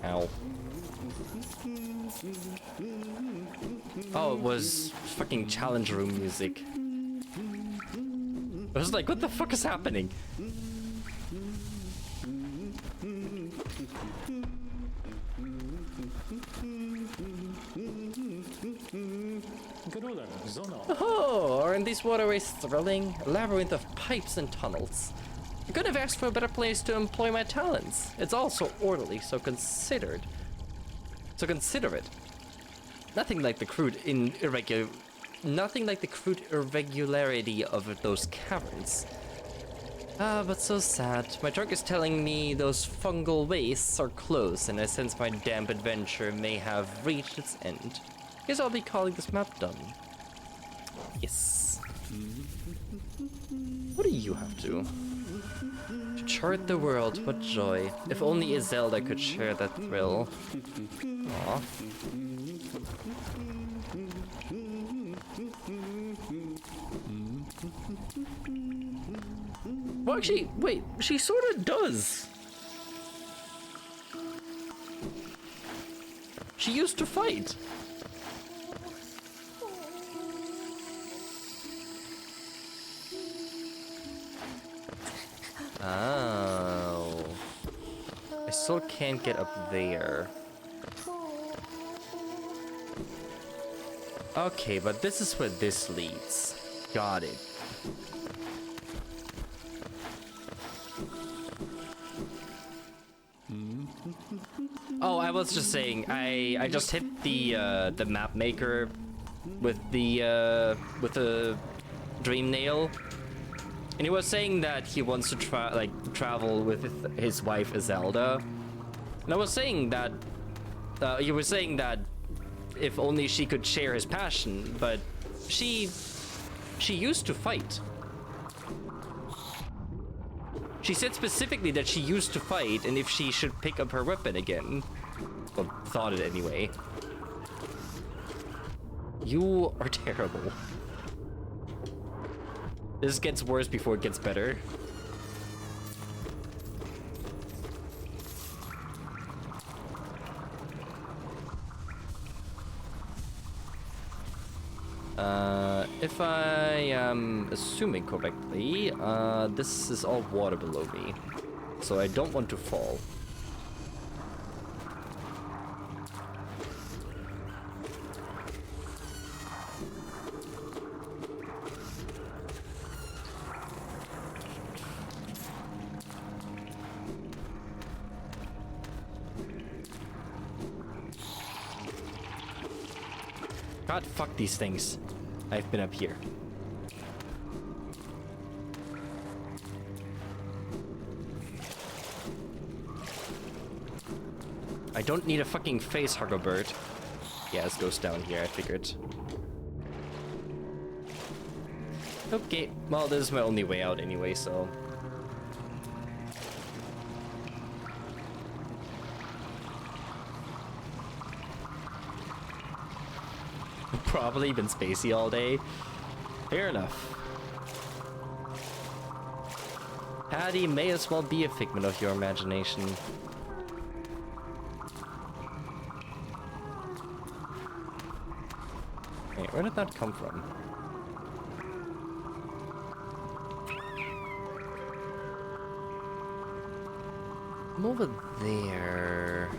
Ow. Oh, it was fucking challenge room music. I was like, what the fuck is happening? Oh, aren't these waterways thrilling? A labyrinth of pipes and tunnels. I could have asked for a better place to employ my talents. It's all so orderly, so considered. So considerate. Nothing like the crude irregularity of those caverns. Ah, but so sad. My trunk is telling me those fungal wastes are close, and I sense my damp adventure may have reached its end. Guess I'll be calling this map done. Yes. What do you have to? To chart the world, what joy. If only a Zelda could share that thrill. Aw. Well, actually, wait, she sort of does. She used to fight. Oh. I still can't get up there. Okay, but this is where this leads. Got it. Oh, I was just saying, I just hit the map maker with the dream nail, and he was saying that he wants to travel with his wife Zelda, and I was saying that he was saying that if only she could share his passion, but she used to fight. She said specifically that she used to fight, and if she should pick up her weapon again. Well, thought it anyway. You are terrible. This gets worse before it gets better. If I am assuming correctly, this is all water below me, so I don't want to fall. God, fuck these things. I've been up here. I don't need a fucking face hugger bird. Yeah, this goes down here, I figured. Okay, well, this is my only way out anyway, so... Probably been spacey all day. Fair enough. Patty may as well be a figment of your imagination. Wait, where did that come from? I'm over there.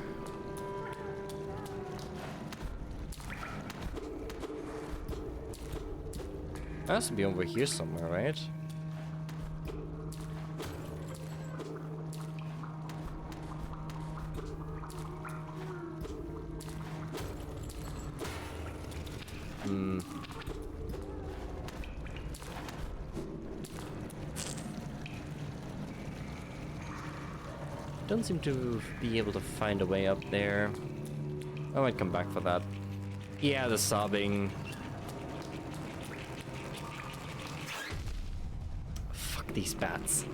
It has to be over here somewhere, right? Don't seem to be able to find a way up there. I might come back for that. Yeah, the sobbing. Fuck these bats.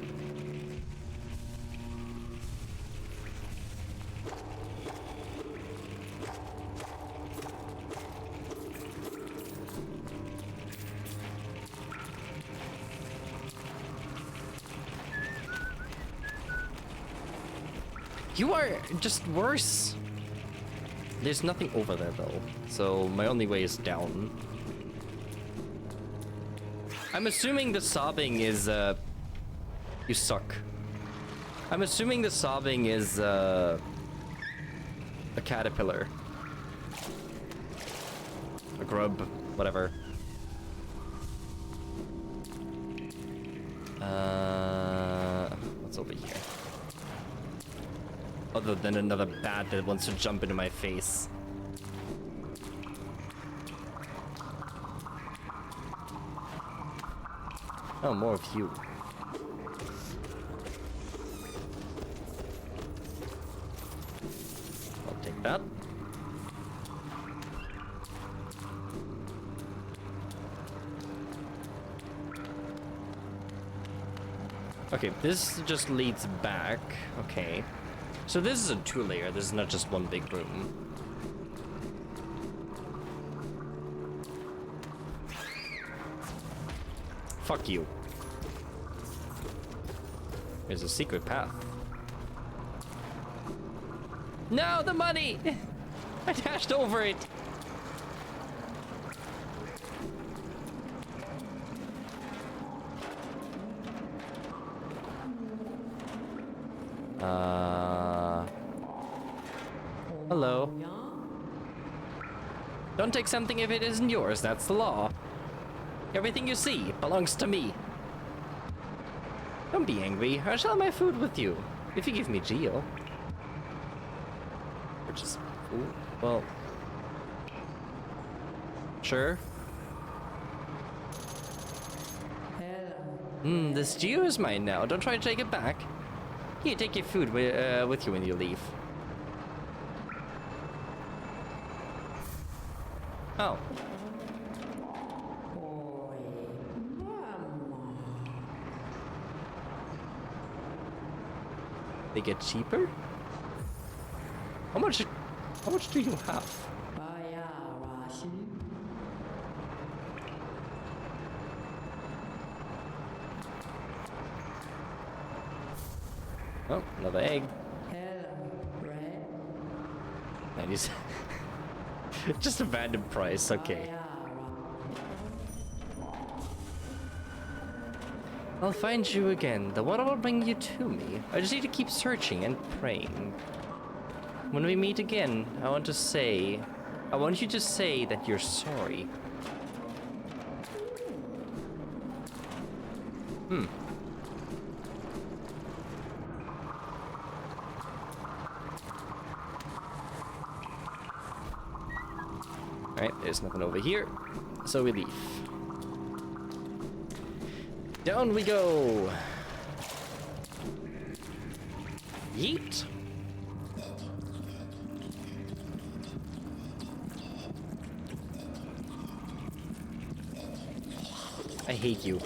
You are just worse. There's nothing over there though, so my only way is down. I'm assuming the sobbing is you suck. I'm assuming the sobbing is a caterpillar. A grub, whatever. What's over here? Other than another bat that wants to jump into my face. Oh, more of you. I'll take that. Okay, this just leads back. Okay. So this is a two-layer, this is not just one big room. Fuck you. There's a secret path. No, the money! I dashed over it. Hello. Don't take something if it isn't yours, that's the law. Everything you see belongs to me. Don't be angry, I'll share my food with you, if you give me Geo. Which is, ooh, well, sure. This Geo is mine now, don't try to take it back. Here, take your food with you when you leave. Oh. They get cheaper? How much do you have? Oh, another egg. And he's just a random price, okay. I'll find you again. The water will bring you to me. I just need to keep searching and praying. When we meet again, I want you to say that you're sorry. Alright, there's nothing over here, so we leave. Down we go! Yeet! I hate you.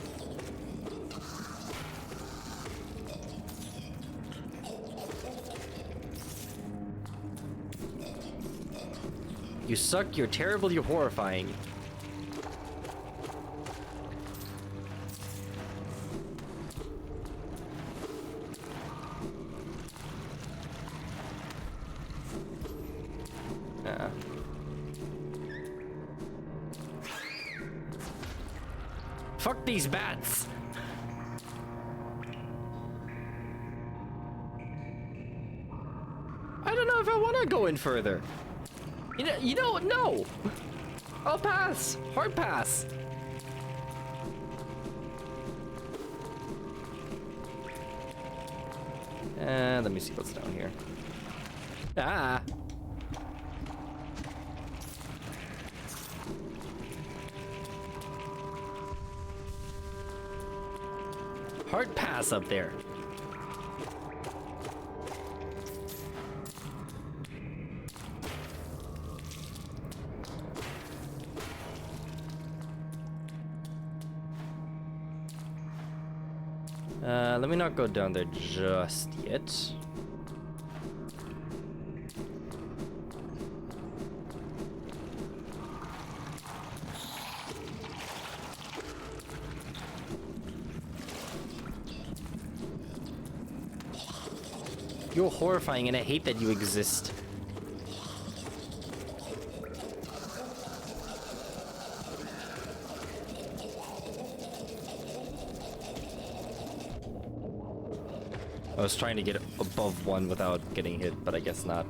You suck, you're terrible, you're horrifying. Fuck these bats! I don't know if I want to go in further. You know, no! I'll pass! Hard pass! Let me see what's down here. Ah! Hard pass up there. Let me not go down there just yet. You're horrifying and I hate that you exist. I was trying to get above one without getting hit, but I guess not.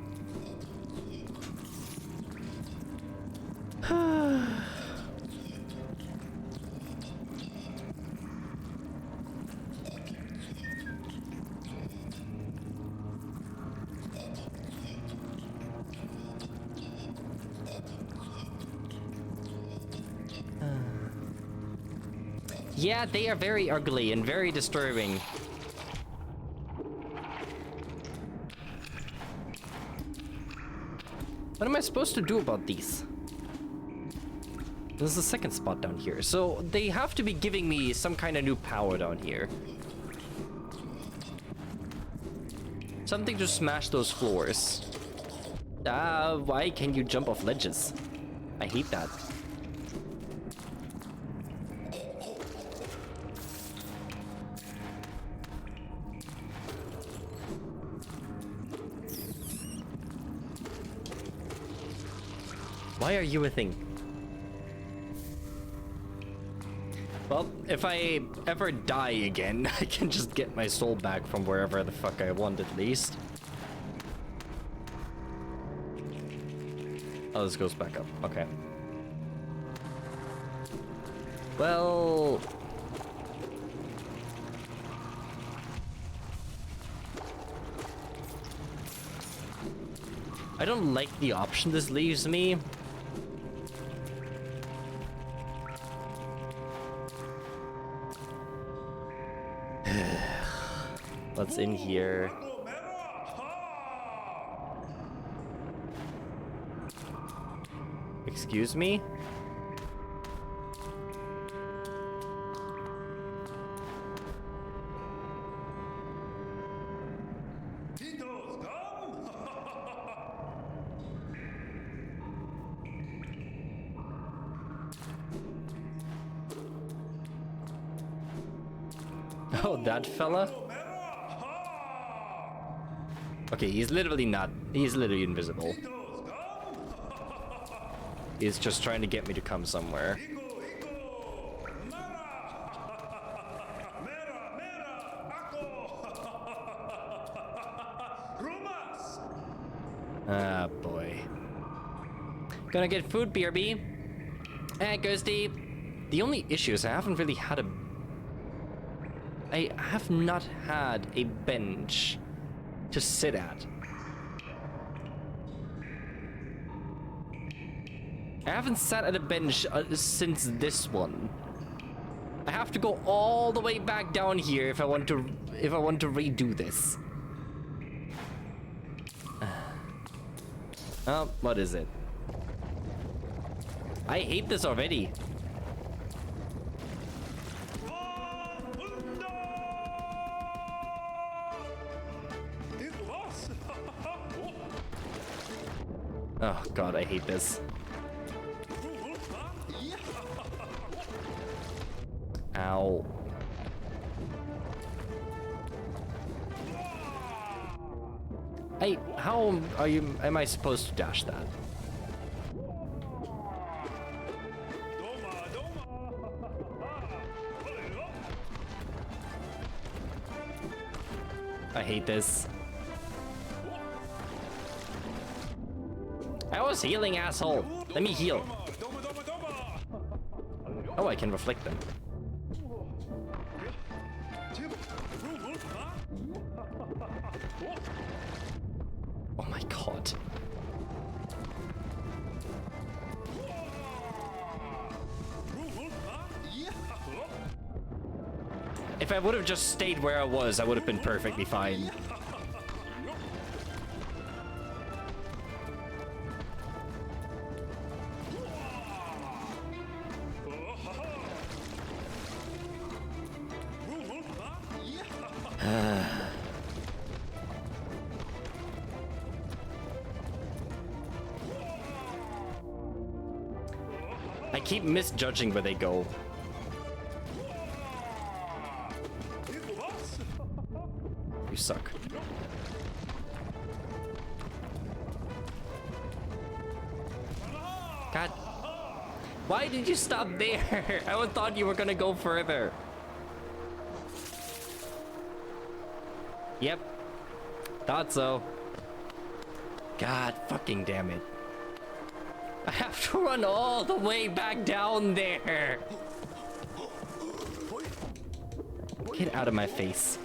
Yeah, they are very ugly and very disturbing. What am I supposed to do about these? There's a second spot down here, so they have to be giving me some kind of new power down here. Something to smash those floors. Why can you jump off ledges? I hate that. Why are you a thing? Well, if I ever die again, I can just get my soul back from wherever the fuck I want at least. Oh, this goes back up. Okay. Well... I don't like the option this leaves me. What's in here? Excuse me? Oh, that fella? Okay, he's literally invisible. He's just trying to get me to come somewhere. Ah, boy. Gonna get food, BRB. Hey, Ghosty. The only issue is I haven't really had a... I have not had a bench to sit at. I haven't sat at a bench since this one. I have to go all the way back down here if I want to redo this. Oh, what is it? I hate this already. Oh god, I hate this. Ow. Hey, how am I supposed to dash that? I hate this. I was healing, asshole. Let me heal. Oh, I can reflect them. Oh my god. If I would have just stayed where I was, I would have been perfectly fine. I keep misjudging where they go. You suck. God. Why did you stop there? I thought you were gonna go further. Yep. Thought so. God fucking damn it. I have to run all the way back down there. Get out of my face.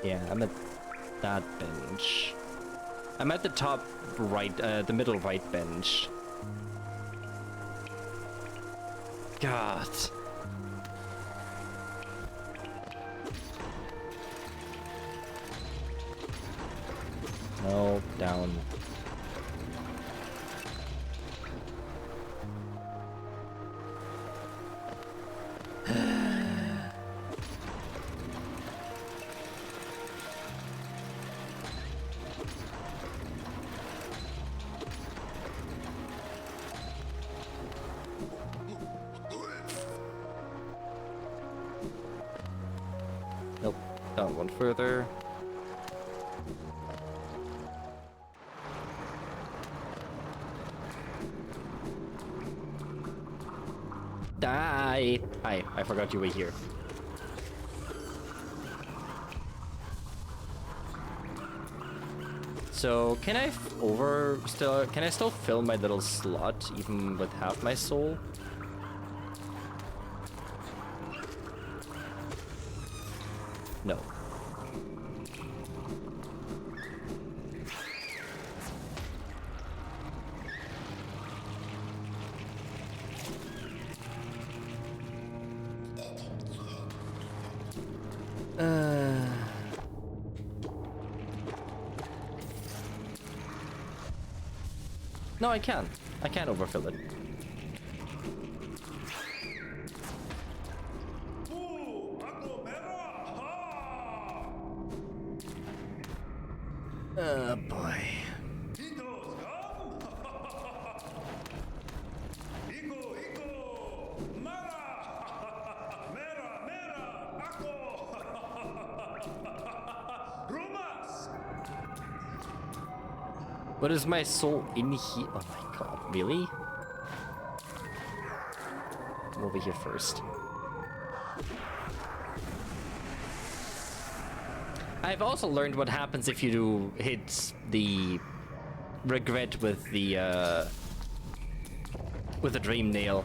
Yeah, I'm at that bench. I'm at the top right, the middle right bench. God. No, down. Nope. Down one further. Die! Hi, I forgot you were here. So, can I still fill my little slot even with half my soul? No. No, I can. I can't overfill it. Oh boy. What is my soul in here? Oh my god, really? I'm over here first. I've also learned what happens if you hit the regret with the dream nail.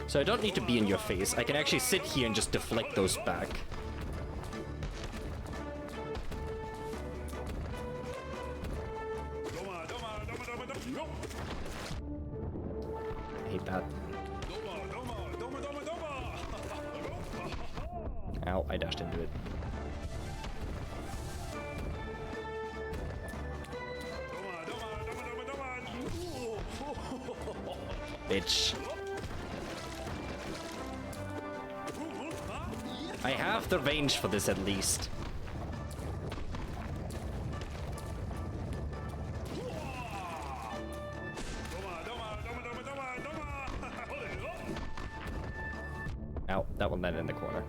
So I don't need to be in your face. I can actually sit here and just deflect those back. I hate that. Ow, I dashed into it. Bitch. I have the range for this at least. Ow, that one landed in the corner.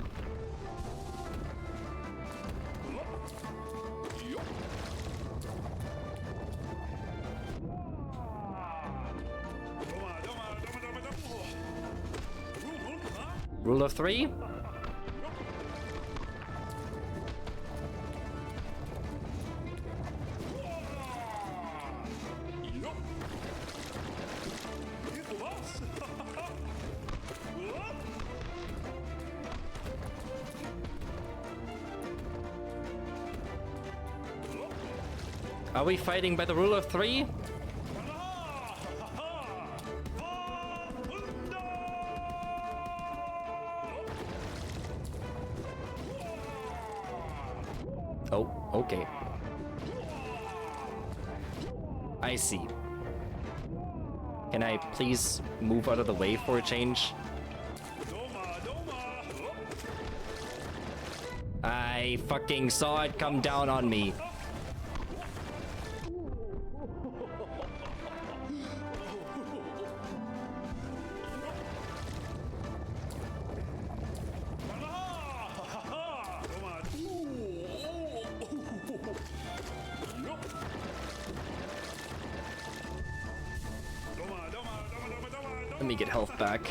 Rule of three? Are we fighting by the rule of three? Oh, okay. I see. Can I please move out of the way for a change? I fucking saw it come down on me. Let me get health back.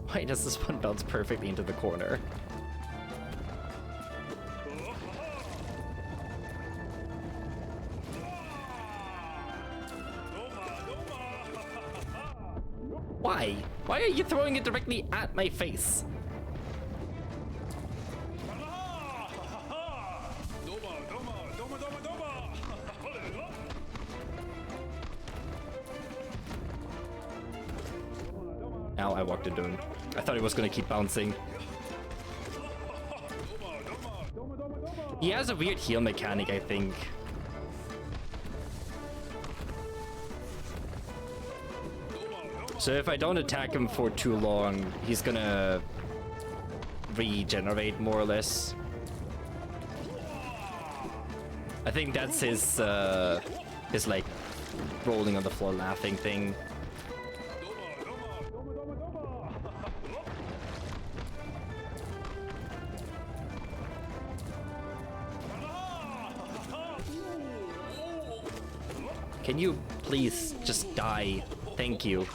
Why does this one bounce perfectly into the corner? Why? Why are you throwing it directly at my face? Ow, I walked into him. I thought he was gonna keep bouncing. He has a weird heal mechanic, I think. So if I don't attack him for too long, he's gonna regenerate more or less. I think that's his His like rolling on the floor laughing thing. Can you please just die? Thank you.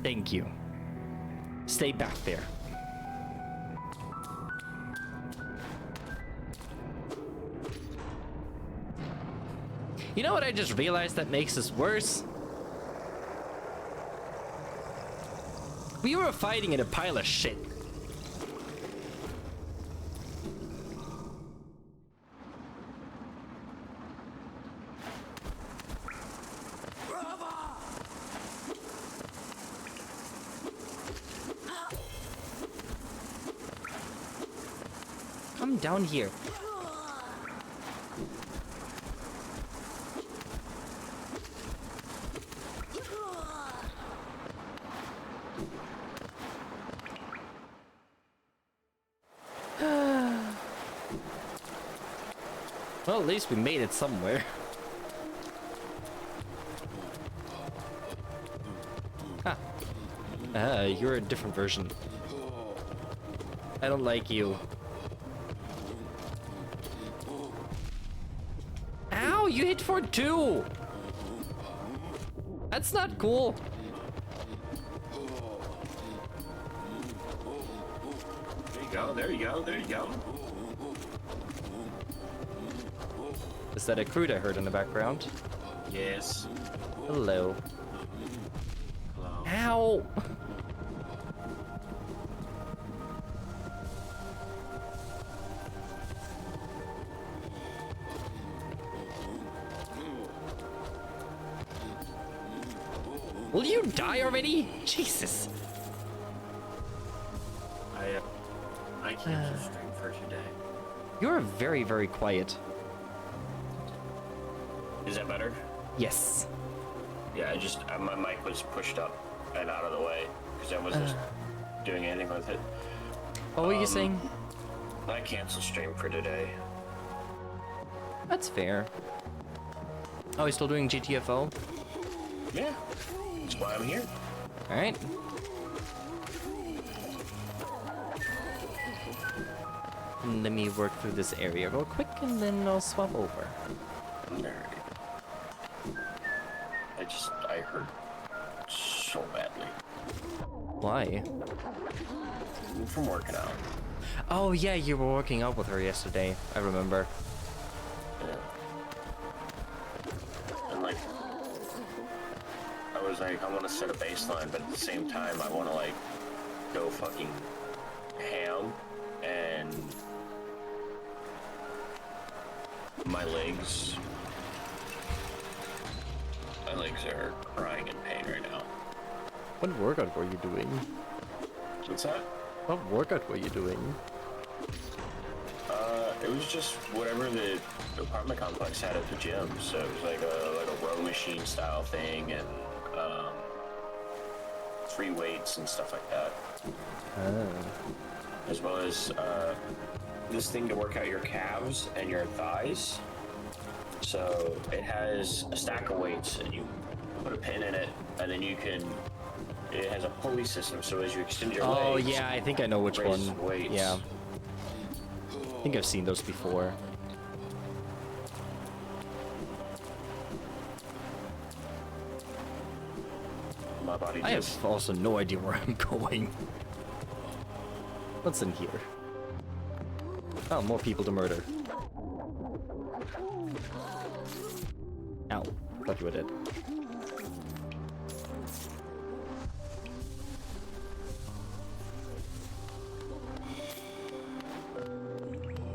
Thank you. Stay back there. You know what I just realized that makes this worse? We were fighting in a pile of shit. Come down here. Well, at least we made it somewhere. Ah, you're a different version. I don't like you. Ow, you hit for 2! That's not cool. There you go, there you go, there you go. Is that a crude I heard in the background? Yes. Hello. Hello. Ow! Will you die already? Jesus. I can't just stream for today. You're very, very quiet. Is that better? Yes. Yeah, I just my mic was pushed up and out of the way because I wasn't doing anything with it. What were you saying? I canceled stream for today. That's fair. Oh, he's still doing GTFO? Yeah, that's why I'm here. Alright. Let me work through this area real quick and then I'll swap over. Alright. I hurt so badly. Why? From working out. Oh yeah, you were working out with her yesterday. I remember. Yeah. And like, I was like, I want to set a baseline, but at the same time, I want to like go fucking ham, and my legs are crying in pain right now. What workout were you doing? What's that? What workout were you doing? It was just whatever the apartment complex had at the gym. So it was like a row machine style thing, and free weights and stuff like that. As well as this thing to work out your calves and your thighs. So it has a stack of weights, and you put a pin in it, and then you can. It has a pulley system, so as you extend your legs. Oh yeah, I think I know which raise one. weights. Yeah. I think I've seen those before. My body. I have also no idea where I'm going. What's in here? Oh, more people to murder. Ow. Thought you were dead.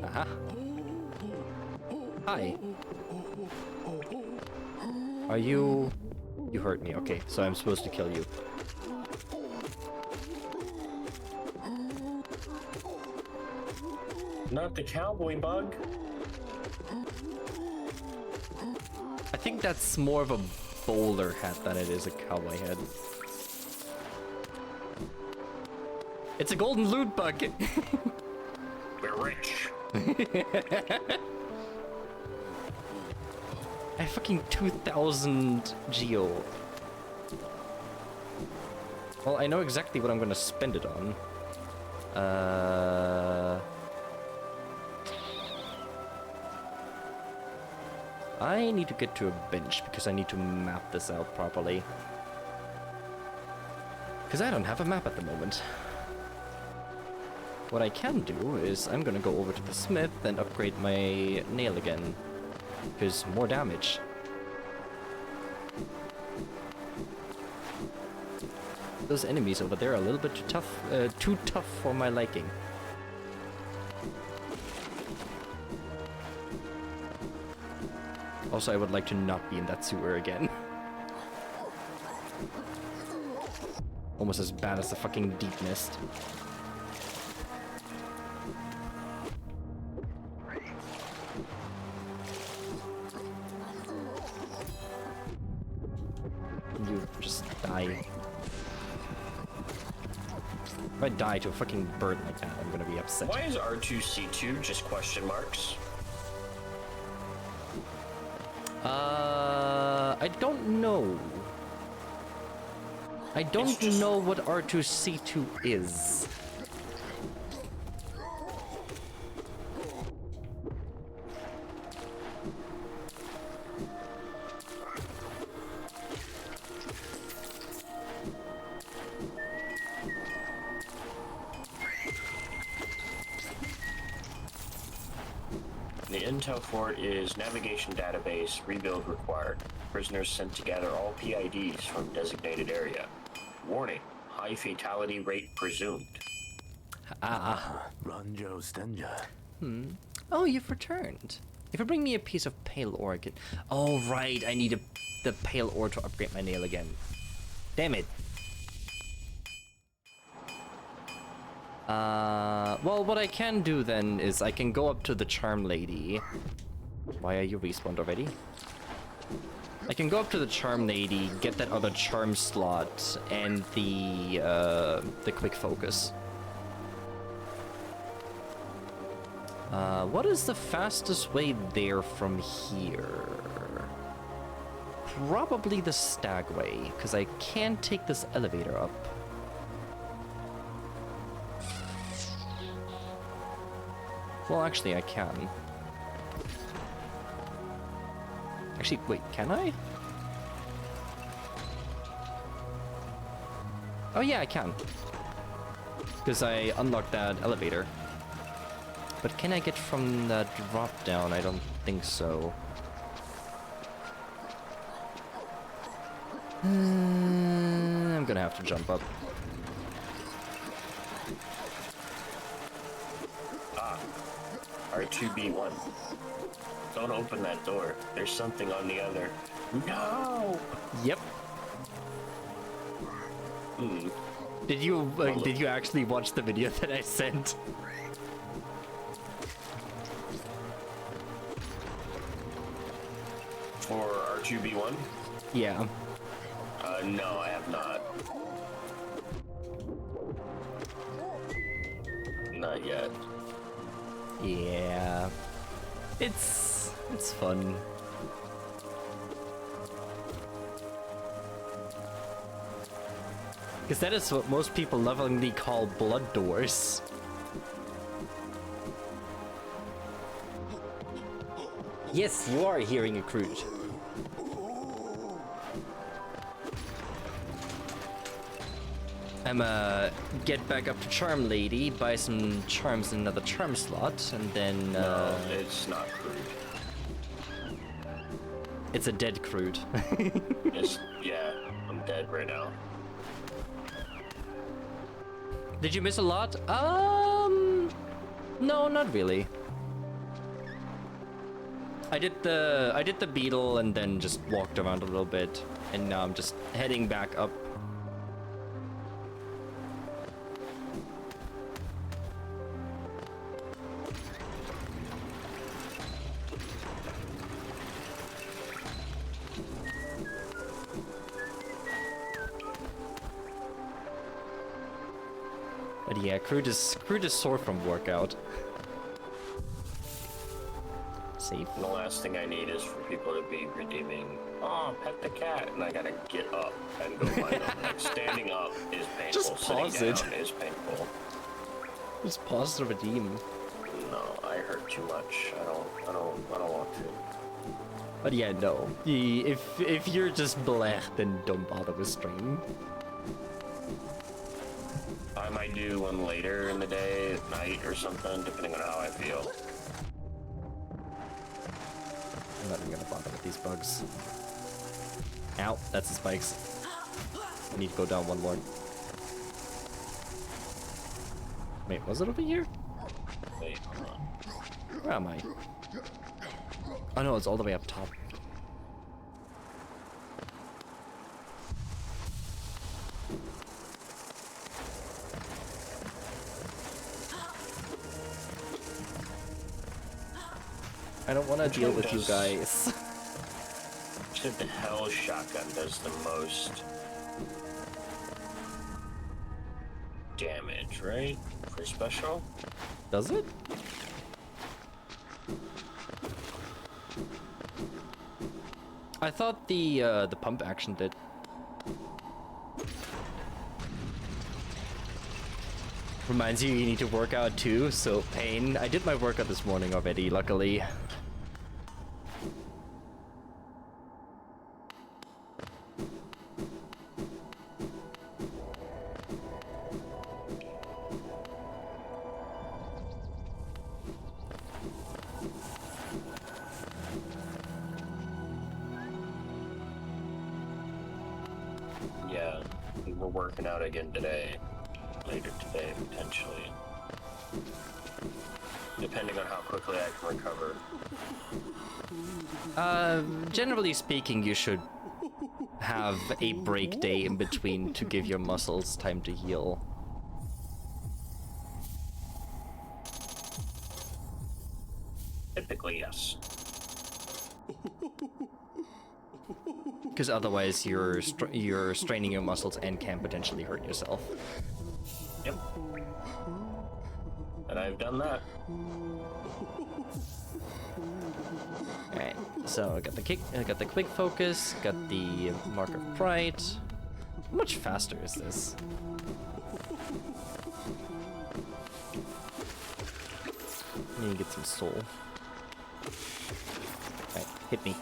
Aha. Hi. Are you... You hurt me. Okay, so I'm supposed to kill you. Not the cowboy bug. I think that's more of a bowler hat than it is a cowboy head. It's a golden loot bucket. We're rich. I have fucking 2,000 geo. Well, I know exactly what I'm gonna spend it on. I need to get to a bench because I need to map this out properly. Because I don't have a map at the moment. What I can do is I'm gonna go over to the smith and upgrade my nail again. Because more damage. Those enemies over there are a little bit too tough for my liking. Also, I would like to not be in that sewer again. Almost as bad as the fucking deep mist. You just die. If I die to a fucking bird like that, I'm gonna be upset. Why is R2C2 just question marks? I don't know. I don't just... know what R2C2 is. The intel fort is navigation database, rebuild required. Prisoners sent to gather all PIDs from designated area. Warning, high fatality rate presumed. Ranjo Stenja. Oh, you've returned. If you bring me a piece of pale ore, oh right, I need the pale ore to upgrade my nail again. Damn it. Well, what I can do then is I can go up to the charm lady. Why are you respawned already? I can go up to the charm lady, get that other charm slot, and the quick focus. What is the fastest way there from here? Probably the stagway, because I can take this elevator up. Well, actually, I can. Actually, wait, can I? Oh yeah, I can. Because I unlocked that elevator. But can I get from the drop down? I don't think so. I'm gonna have to jump up. R2B1. Don't open that door. There's something on the other. No! Yep. Did you actually watch the video that I sent? For R2B1? Yeah. No, I have not. Not yet. Yeah. It's fun. Because that is what most people lovingly call blood doors. Yes, you are hearing a crude. I'ma get back up to Charm Lady, buy some charms in another charm slot, and then No, it's not crude. it's a dead crude. Yeah, I'm dead right now. Did you miss a lot? No, not really. I did the beetle and then just walked around a little bit, and now I'm just heading back up. But yeah, crew just sore from workout. Safe. The last thing I need is for people to be redeeming, oh, pet the cat, and I gotta get up and go find them. Like, standing up is painful, Just pause sitting it. down is painful. Just pause to redeem. No, I hurt too much. I don't want to. But yeah, no. If you're just bleh, then don't bother with stream. I might do one later in the day, at night, or something, depending on how I feel. I'm not even gonna bother with these bugs. Ow, that's the spikes. I need to go down one more. Wait, was it over here? Wait, hold on. Where am I? Oh no, it's all the way up top. I don't want to deal with you guys. Except the Hell Shotgun does the most damage, right? For special? Does it? I thought the pump action did. Reminds you need to work out too, so pain. I did my workout this morning already, luckily. Yeah, we're working out again today. Later today, potentially. Depending on how quickly I can recover. Generally speaking, you should have a break day in between to give your muscles time to heal. Typically, yes. Because otherwise you're straining your muscles and can potentially hurt yourself. Yep. And I've done that. Alright, so I got the kick, I got the quick focus, got the mark of pride. How much faster is this? I need to get some soul. Alright, hit me.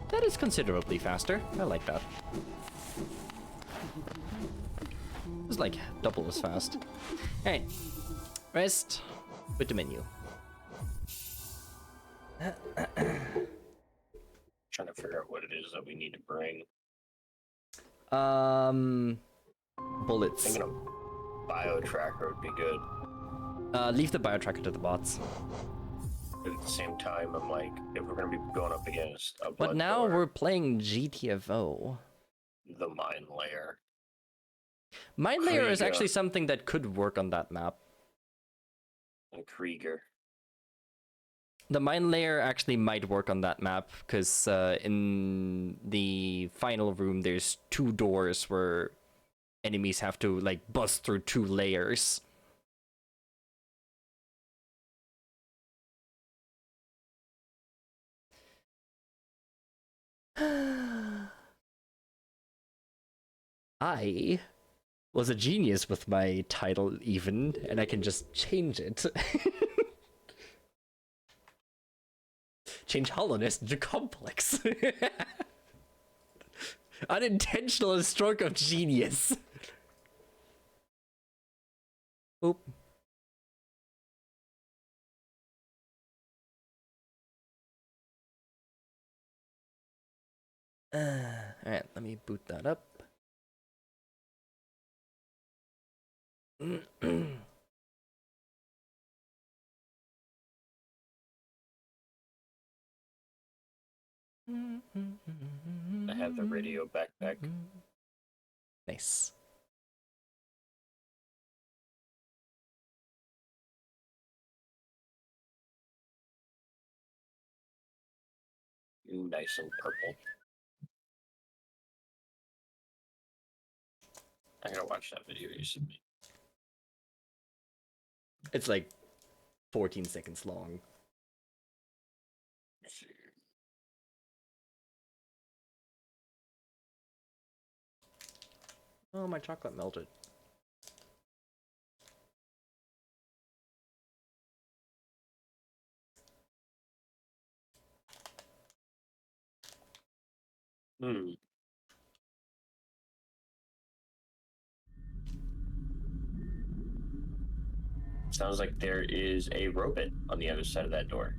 That is considerably faster. I like that. It's like double as fast. Alright. Rest with the menu. Trying to figure out what it is that we need to bring. Bullets. Thinking a bio tracker would be good. Leave the bio tracker to the bots. But at the same time, I'm like, if we're gonna be going up against a But blood now thrower, we're playing GTFO. the mine layer. Mine layer is Krieger. actually something that could work on that map. And Krieger. The mine layer actually might work on that map, because in the final room there's 2 doors where enemies have to like bust through 2 layers. I was a genius with my title even, and I can just change it. Change hollowness into complex. Unintentional stroke of genius. Oop. Alright, let me boot that up. I have the radio backpack. Nice. Nice and purple. I gotta watch that video you sent me. It's like 14 seconds long. Let's see. Oh, my chocolate melted. Hmm. Sounds like there is a robot on the other side of that door.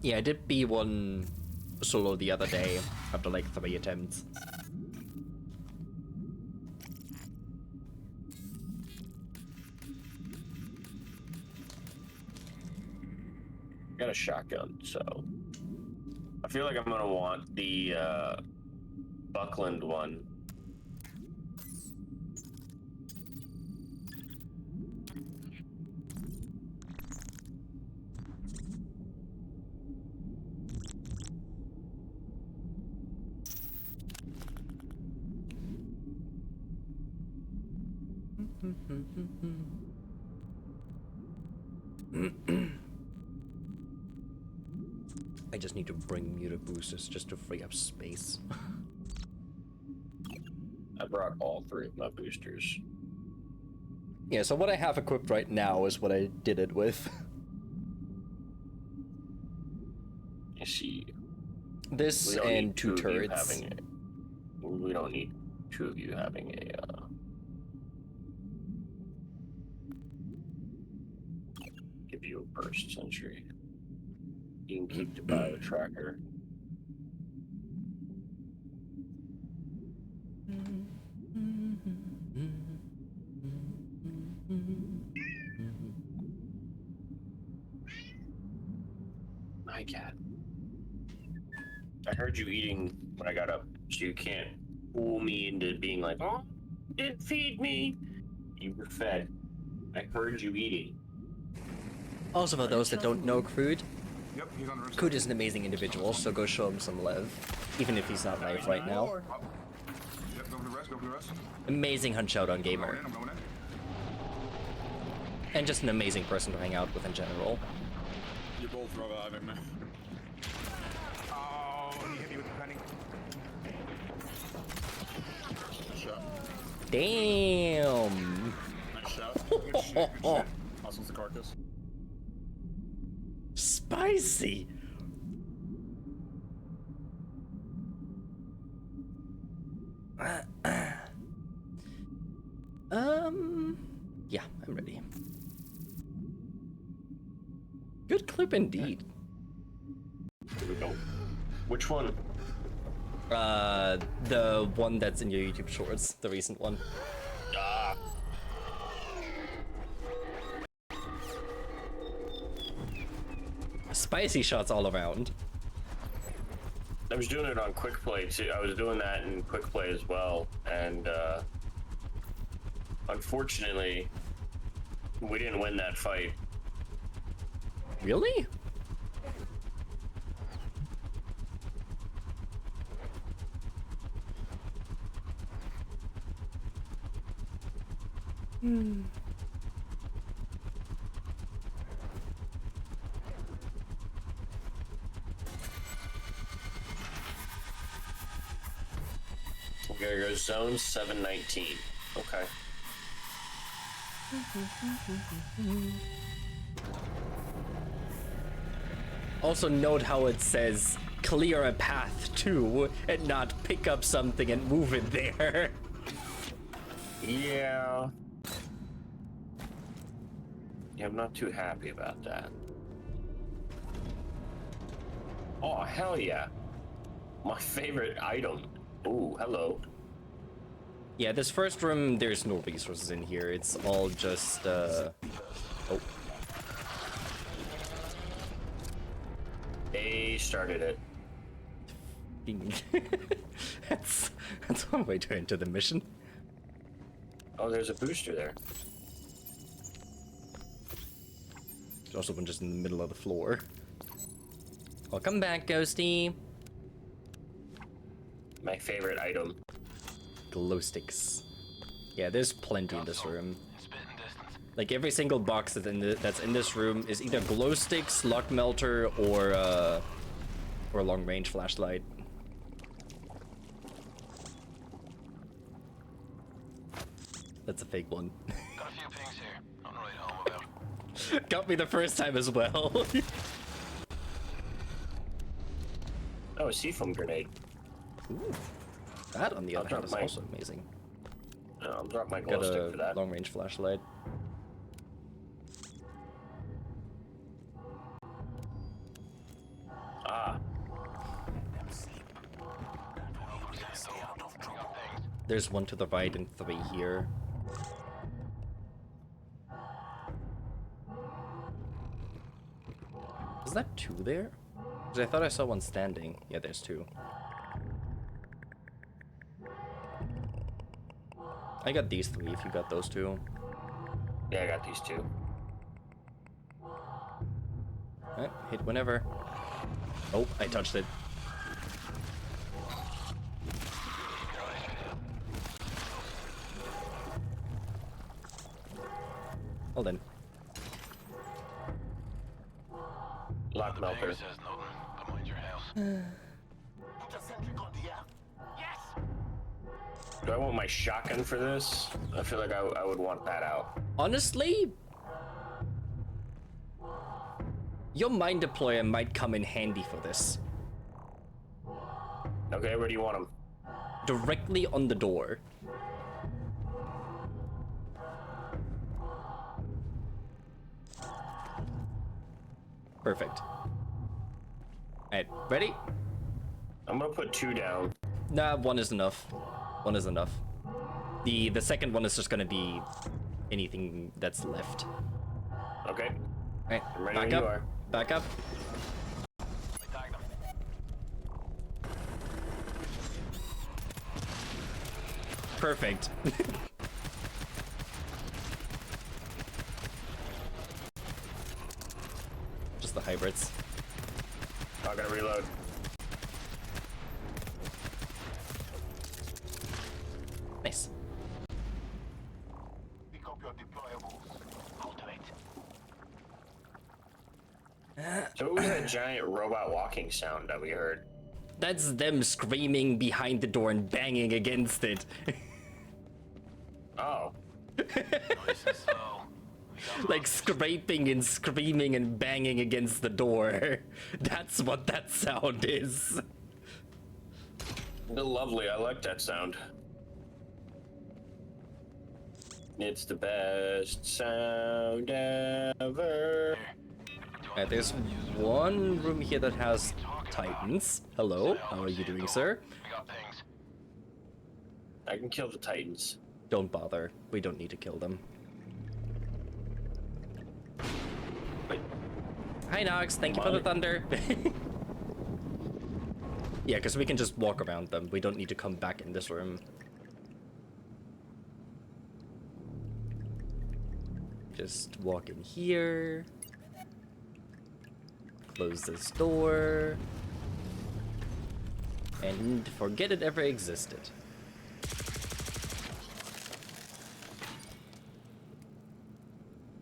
Yeah, I did B1 solo the other day after like 3 attempts. Got a shotgun, so I feel like I'm gonna want the Buckland one. I just need to bring muted boosters just to free up space. I brought all 3 of my boosters. Yeah, so what I have equipped right now is what I did it with. I see. This and 2 turrets. We don't need 2 of you having a give you a burst sentry. You can keep the bio tracker. My cat. I heard you eating when I got up, so you can't fool me into being like, oh, didn't feed me. You were fed. I heard you eating. Also, for those that don't know Crude, Yep, he's on the roof. Crude is an amazing individual, so go show him some love. Even if he's not live right now. Yep, go for the rest, go for the rest. Amazing hunch out on I'm going gamer. in, I'm going in. And just an amazing person to hang out with in general. You're both reviving me. Oh, he hit me with the penny. Nice shot. Damn! Nice shot. Good shit, good shit. Hustles the carcass. Spicy! Yeah, I'm ready. Good clip indeed. Here we go. Which one? The one that's in your YouTube shorts, the recent one. Ah. Spicy shots all around. I was doing it on quick play too. I was doing that in quick play as well, and unfortunately, we didn't win that fight. Really? There goes zone 719. Okay. Also note how it says clear a path to and not pick up something and move it there. Yeah. Yeah, I'm not too happy about that. Oh, hell yeah. My favorite item. Ooh, hello. Yeah, this first room, there's no resources in here. It's all just, oh. They started it. that's one way to enter the mission. Oh, there's a booster there. There's also one just in the middle of the floor. Welcome back, Ghosty. My favorite item. Glow sticks. Yeah, there's plenty in this room. Like every single box that's in this room is either glow sticks, luck melter, or a long range flashlight. That's a fake one. Got a few pings here. Nothing right home about. Got me the first time as well. Oh, a seafoam grenade. Ooh, that on the other hand drop is my- also amazing. I'll drop my glow Got stick for a that. long range flashlight. Ah, There's one to the right and 3 here. Is that 2 there? Because I thought I saw one standing. Yeah, there's 2. I got these 3 if you got those 2. yeah, I got these two. Alright, hit whenever. Oh, I touched it. Hold in. Lock melter. Ping says nothing, but mind your house. Do I want my shotgun for this? I feel like I would want that out. Honestly, your mine deployer might come in handy for this. Okay, where do you want them? Directly on the door. Perfect. Alright, ready? I'm gonna put 2 down. Nah, 1 is enough. 1 is enough. The second one is just gonna be anything that's left. Okay. Alright, I'm ready back when you up. are. Back up. I tagged him. Perfect. Just the hybrids. Oh, I gotta reload. Nice. Pick up your deployables. Cultivate. So what was that giant robot walking sound that we heard? That's them screaming behind the door and banging against it. Oh. Nice and slow. Like scraping and screaming and banging against the door. That's what that sound is. Lovely, I like that sound. It's the best sound ever. There's one room here that has titans. Hello, how are you doing, sir? We got pings. I can kill the titans. Don't bother. We don't need to kill them. Wait, Hi, Nox. Thank you for the thunder. Yeah, because we can just walk around them. We don't need to come back in this room. Just walk in here. Close this door. And forget it ever existed.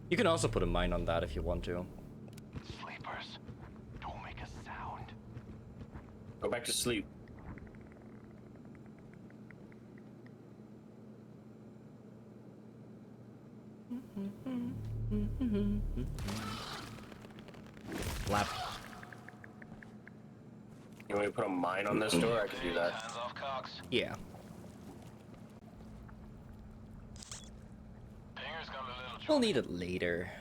You can also put a mine on that if you want to. Sleepers. Don't make a sound. go back to sleep. Lap. You want me to put a mine on this door? I can do that. Hands off Cox. Yeah. Pinger's got a little We'll need it later.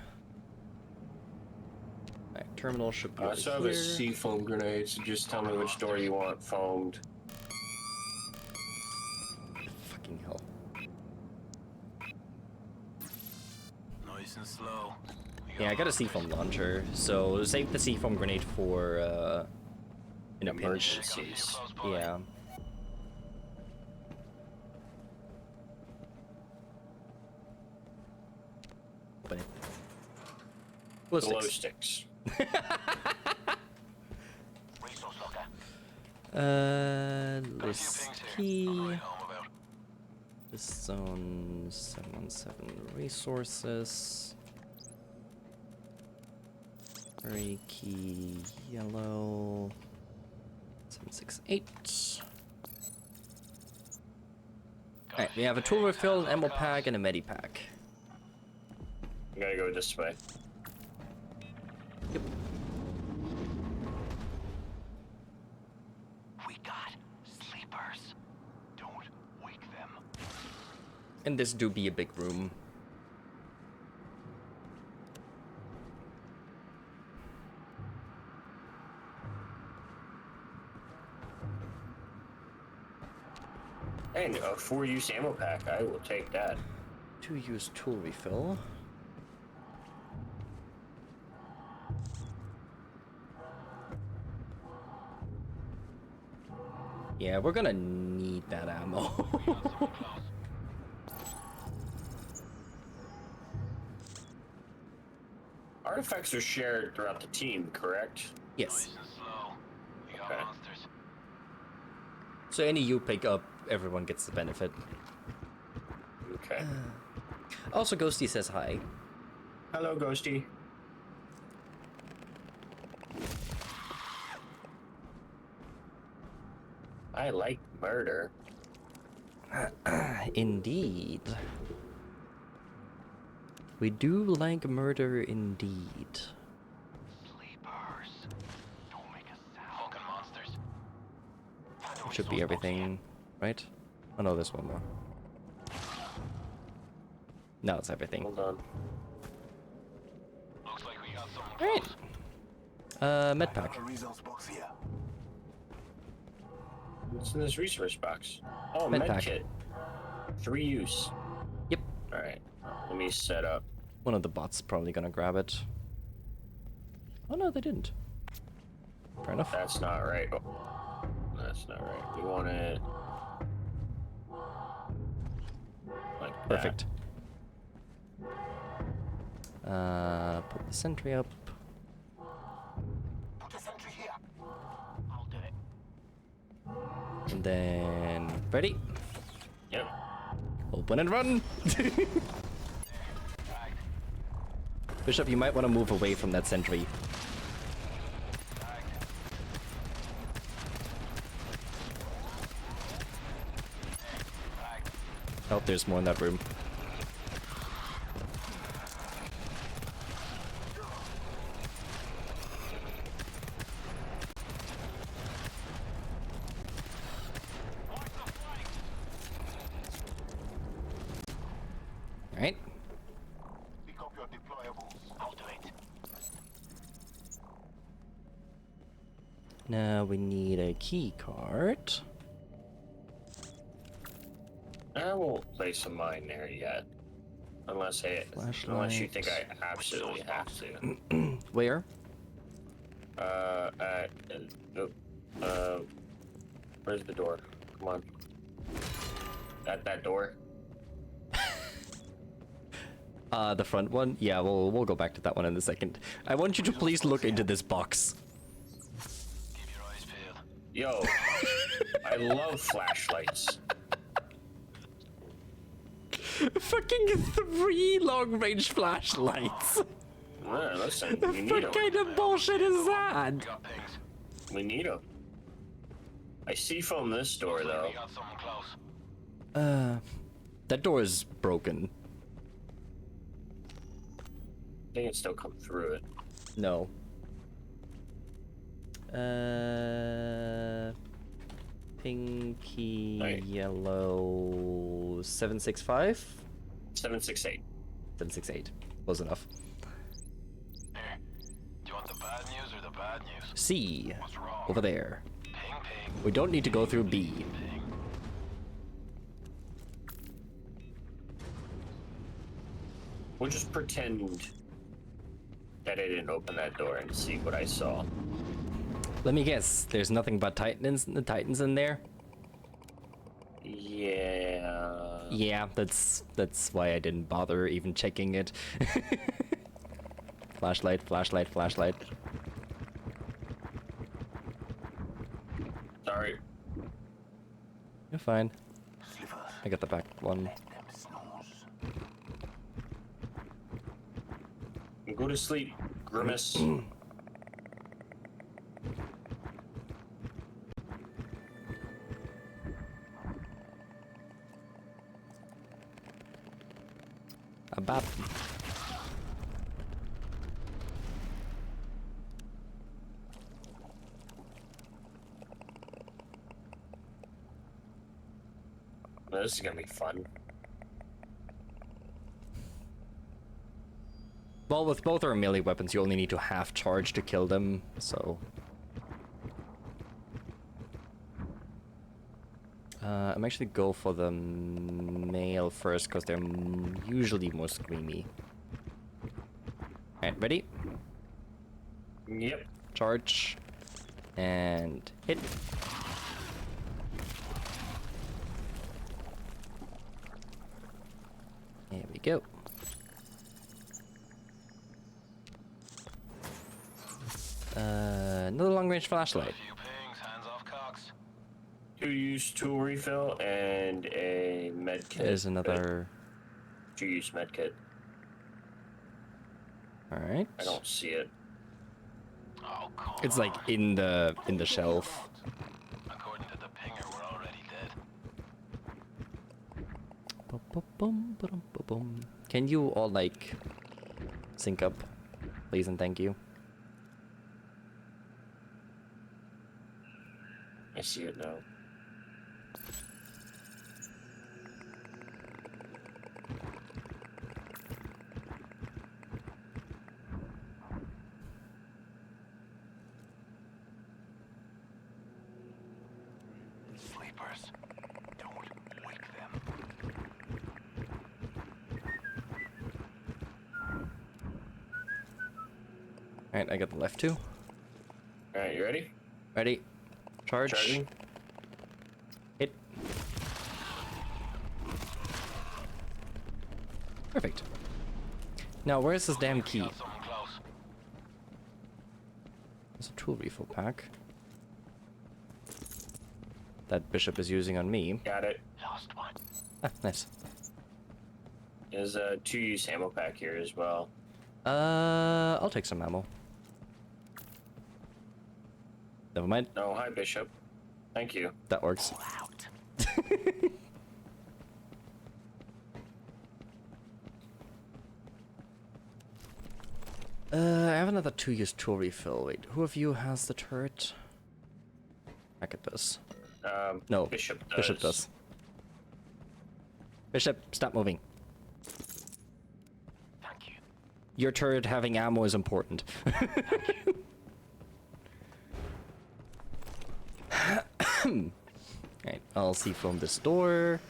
Alright, terminal should be I over also have here. a seafoam grenade, so just tell me which door you want foamed. Fucking hell. Nice and slow. Yeah, I got a seafoam launcher, so save the seafoam grenade for in a pinch. Emergencies. Yeah. But glow Glow sticks. sticks. Resource locker. List Pings here. key. On the way home about. This zone 717 resources. Very key yellow 768. Alright, we have a tool refill, an ammo pack, and a medi pack. I'm gonna go this way. Yep. We got sleepers. Don't wake them. And this do be a big room. And a 4-use ammo pack. I will take that. 2-use tool refill. Yeah, we're gonna need that ammo. Artifacts are shared throughout the team, correct? Yes. Nice and slow. We got Okay. monsters. So any you pick up, everyone gets the benefit. Okay. Also, Ghosty says hi. Hello, Ghosty. I like murder. Indeed. We do like murder indeed. Sleepers. Don't make a sound. Fucking monsters. It should be everything, right? Oh no, there's one more. No, it's everything. Hold on. Looks like we got something Right. close. Med pack. Resource box here. What's in this resource box? Oh, Med med pack. kit. 3-use. Yep. Alright. Let me set up. One of the bots probably gonna grab it. Oh no, they didn't. Fair enough. That's not right. Oh, that's not right. We want it like that. Perfect. Put the sentry up. Put a sentry here. I'll do it. And then ready? Yep. Open and run! Bishop, you might want to move away from that sentry. Oh, there's more in that room. Alright. Pick up your deployables. I'll do it. Now we need a key card. I won't place a mine there yet. Unless you think I absolutely have to. Where? Where's the door? Come on. At that door? The front one? Yeah, we'll go back to that one in a second. I want you to please look into this box. Keep your eyes peeled. Yo, I love flashlights. Fucking 3 long-range flashlights. Listen, The we need fuck them. kind of bullshit is that? We got pings. We need them. I see from this door though. We got something close. That door is broken. I think it still come through it. No. Pinky Right. yellow 765? 768. 768. Close enough. Here. Do you want the bad news or the bad news? C. What's wrong? Over there. Ping ping. We don't need to go through B. Ping. We'll just pretend that I didn't open that door and see what I saw. Let me guess. There's nothing but titans in there. Yeah. Yeah, that's why I didn't bother even checking it. Flashlight, flashlight, flashlight. Sorry. You're fine. I got the back one. Go to sleep, Grimace. A bap. This is gonna be fun. Well, with both our melee weapons, you only need to half charge to kill them, so... I'm actually go for the male first, because they're usually more screamy. Alright, ready? Yep. Charge. And hit. There we go. Another long-range flashlight. Few pings, hands off cocks. 2-use tool refill and a med kit. There's another... 2-use med kit. Alright. I don't see it. Oh, come It's like in the shelf. According to the pinger, we're already dead. Can you all like sync up, please and thank you? I see it now. Sleepers, don't wake them. Alright, I got the left two. Alright, you ready? Ready? Charge. Charging. Hit. Perfect. Now, where's this damn key? Got someone close. There's a tool refill pack that Bishop is using on me. Got it. Lost one. Ah, nice. There's a 2-use ammo pack here as well. I'll take some ammo. Never mind. Oh, hi, Bishop. Thank you. That works. Out. I have another 2-use tool refill. Wait, who of you has the turret? Back at this. No, Bishop does. Bishop does. Bishop, stop moving. Thank you. Your turret having ammo is important. Alright, I'll see from this door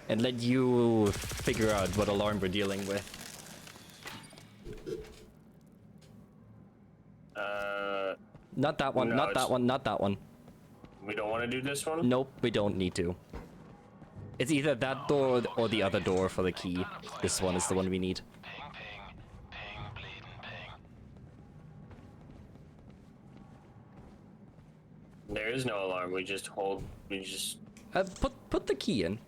and let you figure out what alarm we're dealing with. Not that one, no, not it's- that one, not that one. We don't want to do this one? Nope, we don't need to. It's either that door or the other door for the key. This one is the one we need. Ping, ping, ping, bleeding ping. There is no alarm. We just hold. We just. Put the key in.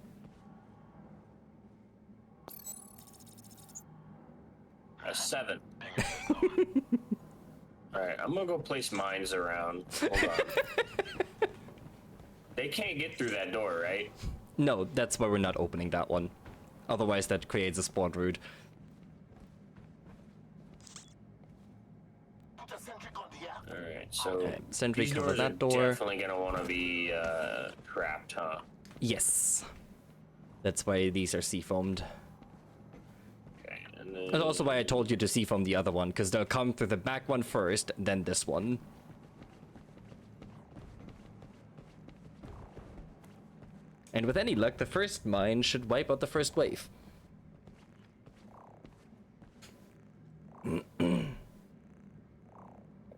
A 7. Alright, I'm gonna go place mines around. Hold on. They can't get through that door, right? No, that's why we're not opening that one. Otherwise, that creates a spawn route. Alright, so. Okay, sentry these cover doors that are door. definitely gonna want to be trapped, huh? Yes. That's why these are seafoamed. Okay, and then. That's also why I told you to seafoam the other one, because they'll come through the back one first, then this one. And with any luck, the first mine should wipe out the first wave.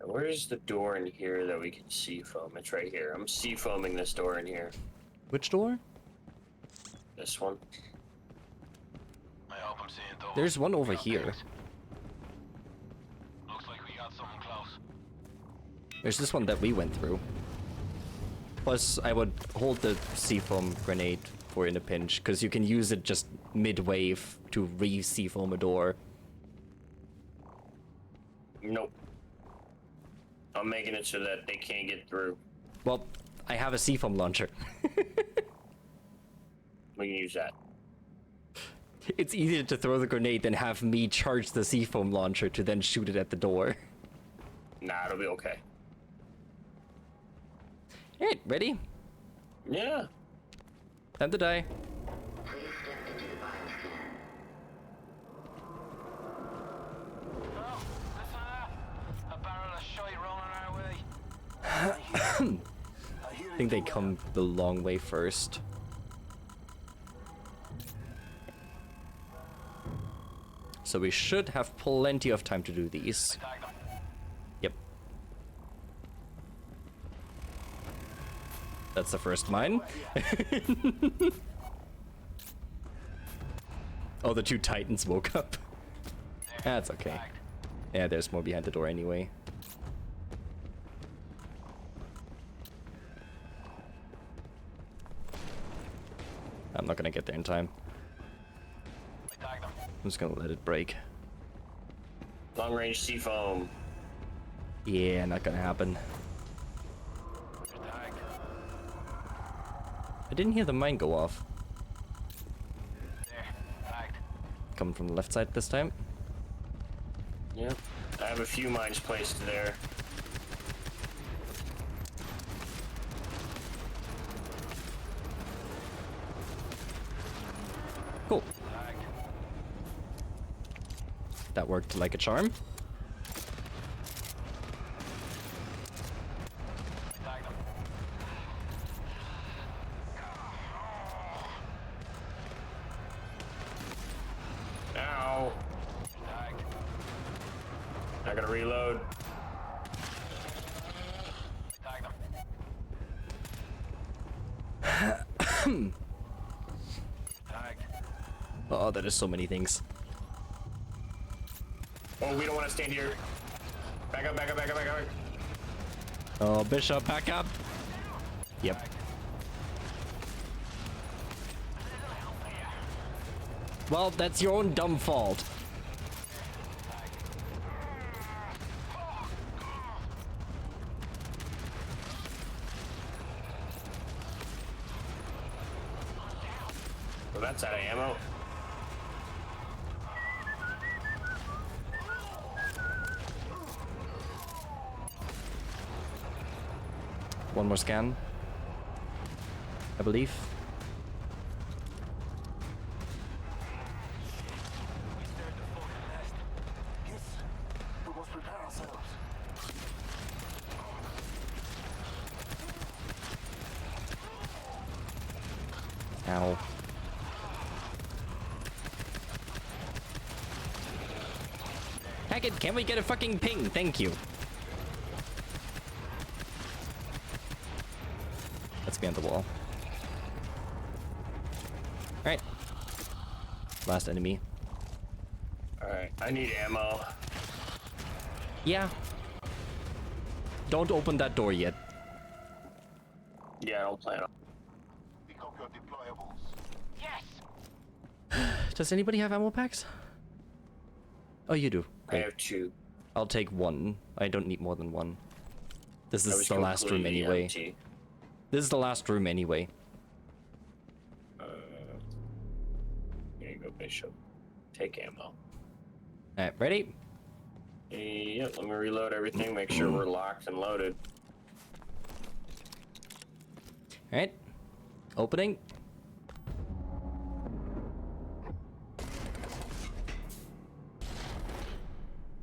Where's the door in here that we can sea foam? It's right here. I'm sea foaming this door in here. Which door? This one. I hope I'm seeing those. There's one over here. Looks like we got something close. There's this one that we went through. Plus, I would hold the seafoam grenade for in a pinch, because you can use it just mid-wave to re-seafoam a door. Nope. I'm making it so that they can't get through. Well, I have a seafoam launcher. We can use that. It's easier to throw the grenade than have me charge the seafoam launcher to then shoot it at the door. Nah, it'll be okay. Alright, ready? Yeah. Time to die. Oh, listen to that. A barrel of shite rolling our way. I think they come the long way first. So we should have plenty of time to do these. Tag them. Yep. That's the first mine. Oh, the two titans woke up. That's okay. Yeah, there's more behind the door anyway. I'm not gonna get there in time. I tagged them. I'm just gonna let it break. Long range sea foam. Yeah, not gonna happen. They're tagged. I didn't hear the mine go off. There. Tagged. Coming from the left side this time. Yep. I have a few mines placed there. Cool. Tagged. That worked like a charm. I tagged them. Ow. Tagged. I gotta reload. I tagged them. Tagged. Oh, that is so many things. Oh, we don't want to stand here. Back up, back up, back up, back up. Oh, Bishop, back up. Yep. Well, that's your own dumb fault. Well, that's out of ammo. One more scan, I believe. Ow. Hackett, can we get a fucking ping? Thank you. Let's be on the wall. Alright. Last enemy. Alright, I need ammo. Yeah. Don't open that door yet. Yeah, I don't plan on. Pick up your deployables. Yes! Does anybody have ammo packs? Oh, you do. I Great. have 2. I'll take one. I don't need more than one. This I is was the last room completely anyway. empty. This is the last room anyway. Here you go, Bishop. Take ammo. Alright, ready? Yep, let me reload everything, make sure we're locked and loaded. Alright. Opening.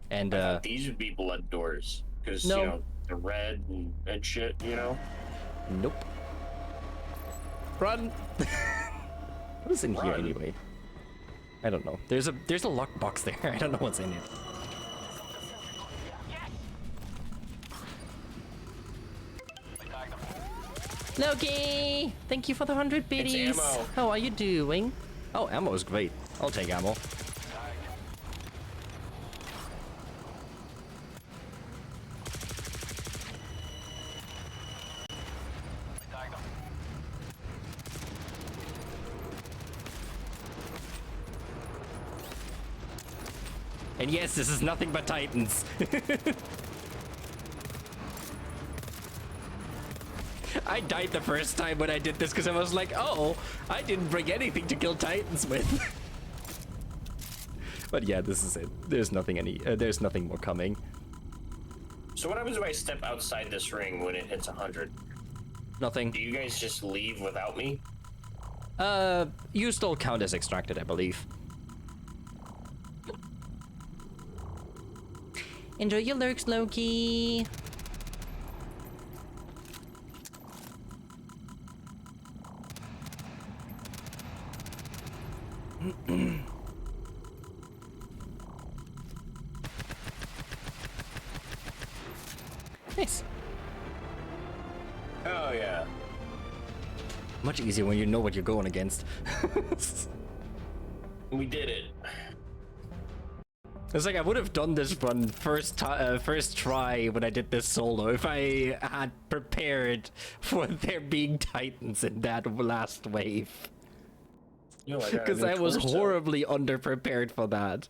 And, These would be blood doors, because, No. you know, the red and shit, you know? nope. Run! What is in here Run. anyway? I don't know. There's a lockbox there. I don't know what's in it. Loki! Thank you for the 100 biddies. ammo. How are you doing? Oh, ammo is great. I'll take ammo. And yes, this is nothing but Titans. I died the first time when I did this because I was like, oh, I didn't bring anything to kill Titans with. But yeah, this is it. There's nothing more coming. So what happens if I step outside this ring when it hits 100? Nothing. Do you guys just leave without me? You still count as extracted, I believe. Enjoy your lurks, Loki. Nice. Oh yeah. Much easier when you know what you're going against. We did it. It's like I would have done this run first try when I did this solo if I had prepared for there being Titans in that last wave. Because I was horribly underprepared for that.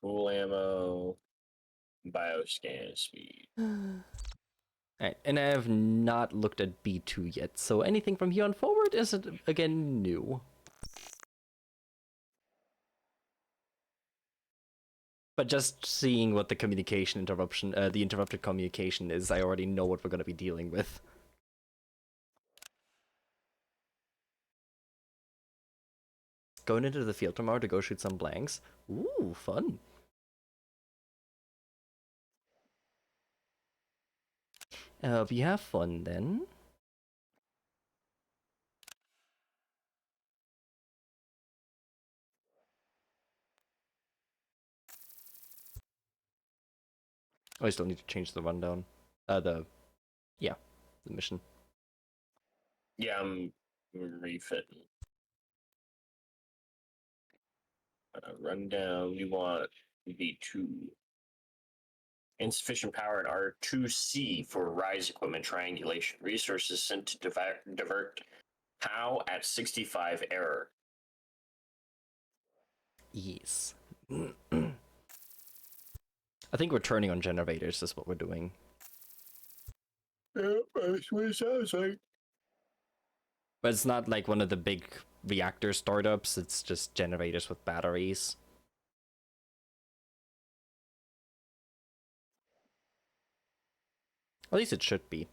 Full ammo. Bioscan speed. Alright, and I have not looked at B2 yet, so anything from here on forward is, again, new. But just seeing what the communication interruption, the interrupted communication is, I already know what we're going to be dealing with. Going into the field tomorrow to go shoot some blanks. Ooh, fun. We have fun then. Oh, I still need to change the rundown. The mission. Yeah, I'm refitting. Rundown. We want V2. Insufficient power in R2C for rise equipment triangulation. Resources sent to divert. How at 65 error. Yes. I think we're turning on generators is what we're doing. Yeah, that's what it sounds like. But it's not like one of the big reactor startups, it's just generators with batteries. At least it should be.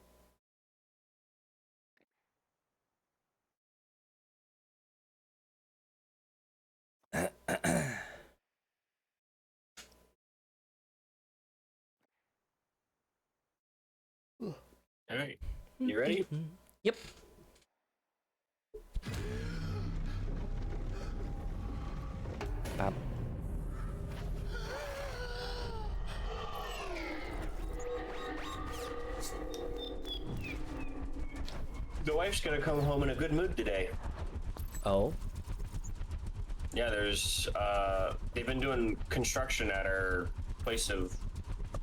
All right, you ready? Yep. Bam. The wife's gonna come home in a good mood today. Oh. Yeah, there's they've been doing construction at her place of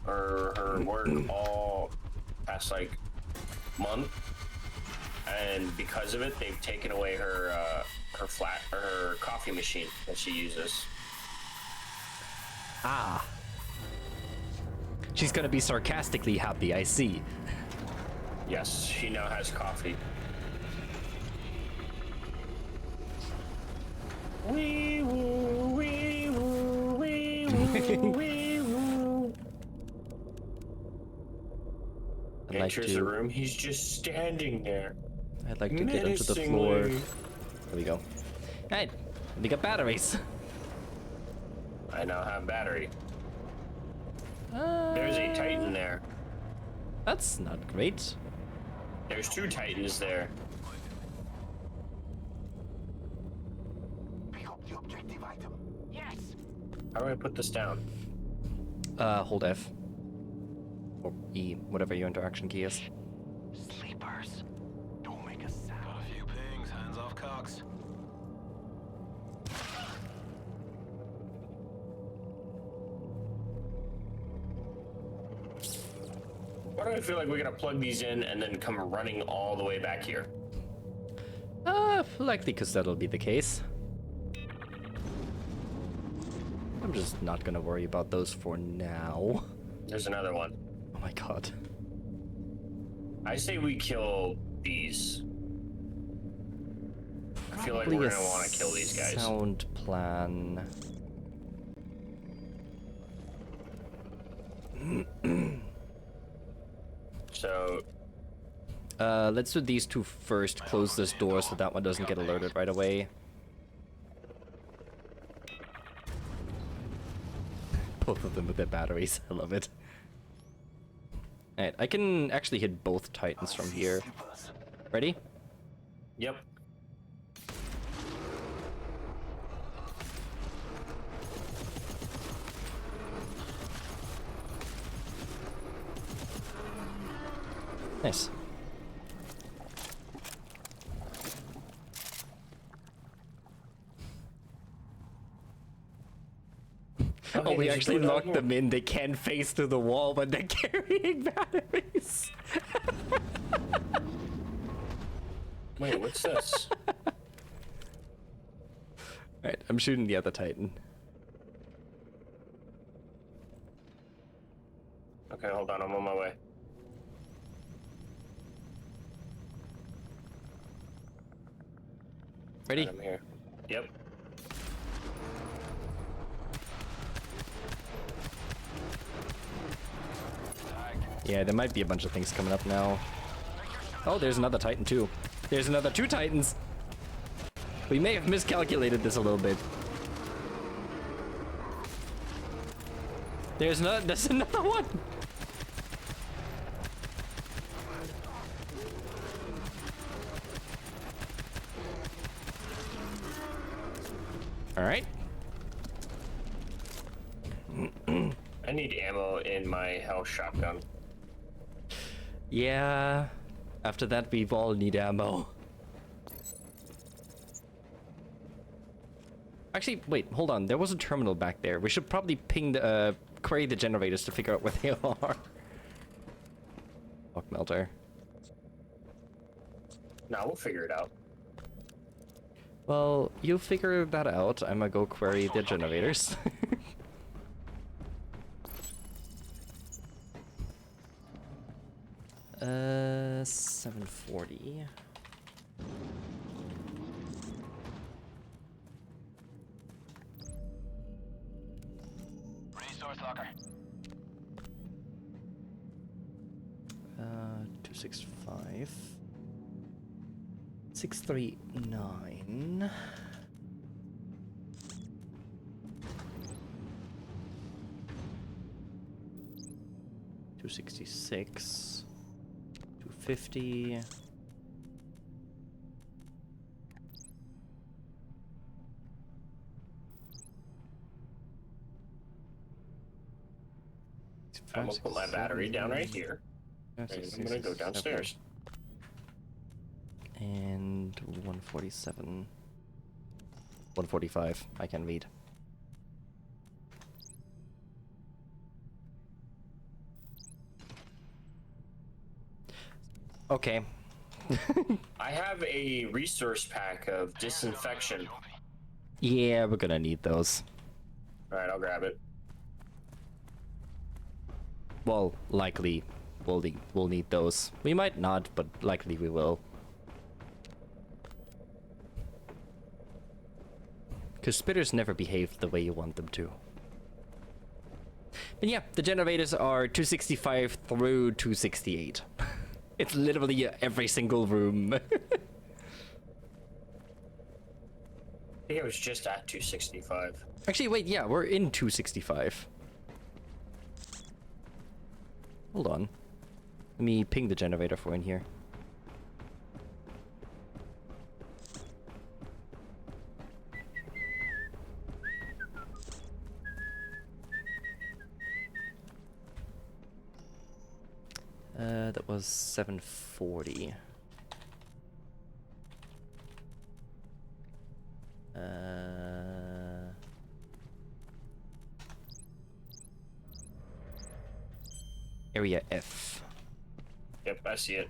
her work all past like month, and because of it, they've taken away her her coffee machine that she uses. Ah. She's gonna be sarcastically happy, I see. Yes, she now has coffee. Wee woo, wee woo, wee woo, wee woo. Enters the room. He's just standing there. I'd like to get onto the floor. There we go. Alright, we got batteries. I now have battery. There's a Titan there. That's not great. There's two Titans there. Pick up the objective item. Yeah. Yes. How do I put this down? Hold F. Or E, whatever your interaction key is. Sleepers. Don't make a sound. Got a few pings. Hands off cocks. Why do I feel like we gotta plug these in and then come running all the way back here? Likely because that'll be the case. I'm just not gonna worry about those for now. There's another one. Oh my god. I say we kill these. I feel like Probably we're a gonna want to kill these guys. Sound plan. So, Let's do these two first. Close this door so that one doesn't get alerted right away. Both of them with their batteries. I love it. Alright, I can actually hit both titans from here. Ready? yep. Nice. Oh, we there's a actually door down locked here. them in. They can't face through the wall when they're carrying batteries. Wait, what's this? Alright, I'm shooting the other titan. Okay, hold on, I'm on my way. Ready? I'm here. Yep. Yeah, there might be a bunch of things coming up now. Oh, there's another titan too. There's another 2 titans. We may have miscalculated this a little bit. There's another one. All right. I need ammo in my health shotgun. Yeah. After that, we all need ammo. Actually, wait, hold on. There was a terminal back there. We should probably ping the, query the generators to figure out where they are. Rock melter. Nah, we'll figure it out. Well, you figure that out. I'm gonna go query the generators. 740. Resource locker. 265. 639. $266. 250. I'm gonna put my battery down right here. And I'm gonna go downstairs. And 147. 145. I can read. Okay. I have a resource pack of disinfection. Yeah, we're gonna need those. Alright, I'll grab it. Well, likely we'll need those. We might not, but likely we will. Because spitters never behave the way you want them to. But yeah, the generators are 265 through 268. It's literally every single room. I think it was just at 265. Actually, wait, yeah, we're in 265. Hold on. Let me ping the generator for in here. That was 740. Area F. Yep, I see it.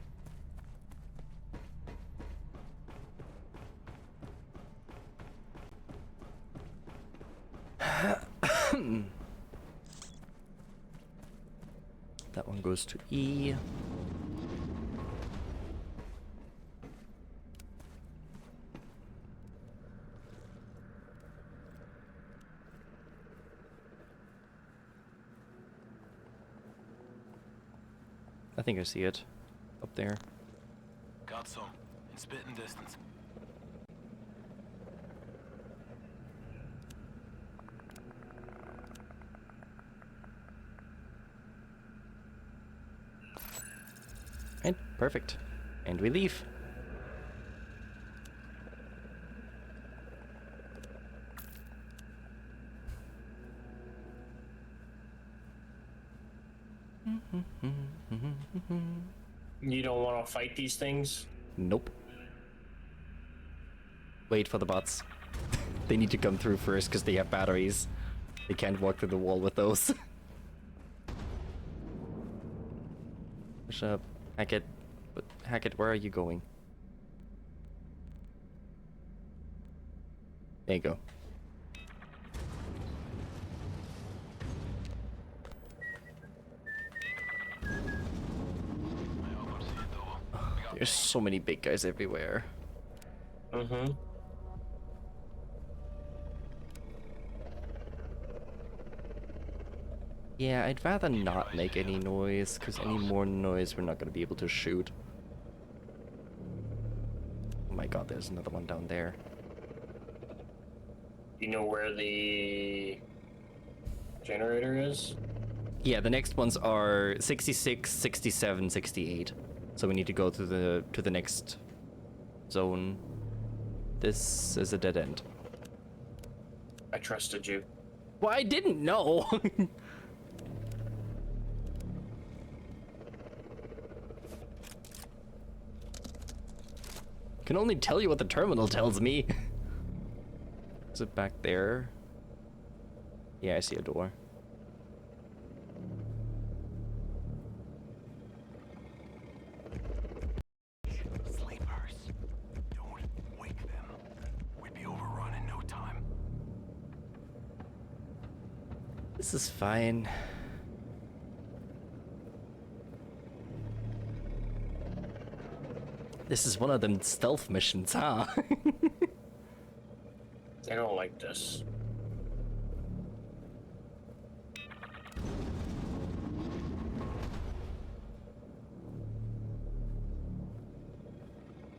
That one goes to E. I think I see it up there. Got some. In spitting distance. Right, perfect. And we leave. You don't want to fight these things? Nope. Wait for the bots. They need to come through first because they have batteries. They can't walk through the wall with those. Push up. Hackett. But Hackett, where are you going? There you go. There's so many big guys everywhere. Mm-hmm. Yeah, I'd rather not make any noise, because any more noise we're not going to be able to shoot. Oh my god, there's another one down there. You know where the generator is? Yeah, the next ones are 66, 67, 68. So we need to go to the next zone. This is a dead end. I trusted you. Well, I didn't know. Can only tell you what the terminal tells me. Is it back there? Yeah, I see a door. Sleepers. Don't wake them. We'd be overrun in no time. This is fine. This is one of them stealth missions, huh? I don't like this.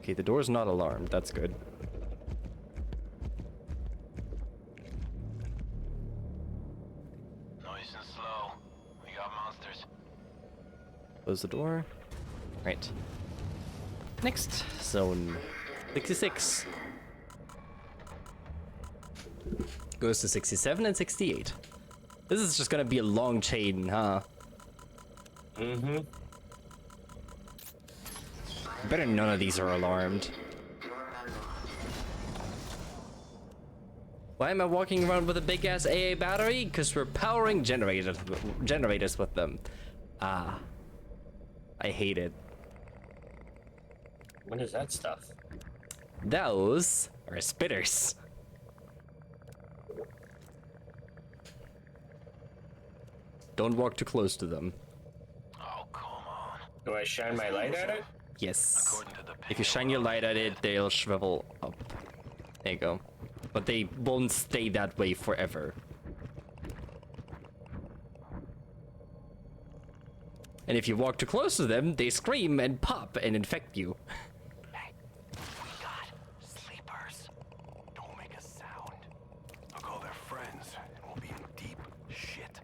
Okay, the door's not alarmed. That's good. Nice and slow. We got monsters. Close the door. Right. Next zone. 66. Goes to 67 and 68. This is just gonna be a long chain, huh? Mm-hmm. Better none of these are alarmed. Why am I walking around with a big ass AA battery? Because we're powering generators with them. Ah. I hate it. What is that stuff? Those are spitters. Don't walk too close to them. Oh, come on. Do I shine my light at it? Yes. According to the If you shine your light at it, they'll shrivel up. There you go. But they won't stay that way forever. And if you walk too close to them, they scream and pop and infect you. Hey, we got sleepers. Don't make a sound. I'll call their friends and we'll be in deep shit.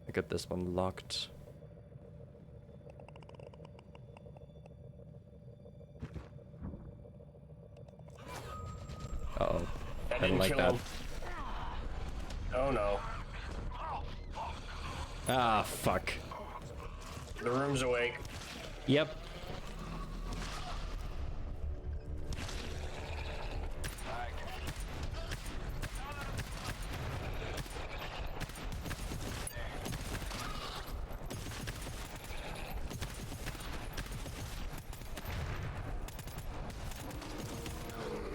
I got this one locked. Uh-oh. I don't like that. Him. Oh no. Ah, fuck. The room's awake. Yep.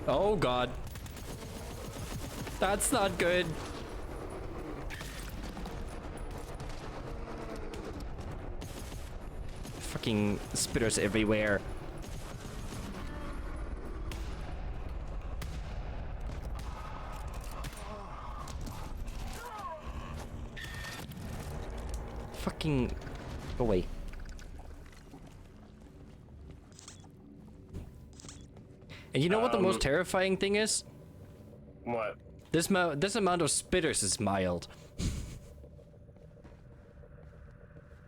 Oh god. That's not good. Fucking spitters everywhere. Fucking go away. And you know what the most terrifying thing is? What? This amount of spitters is mild.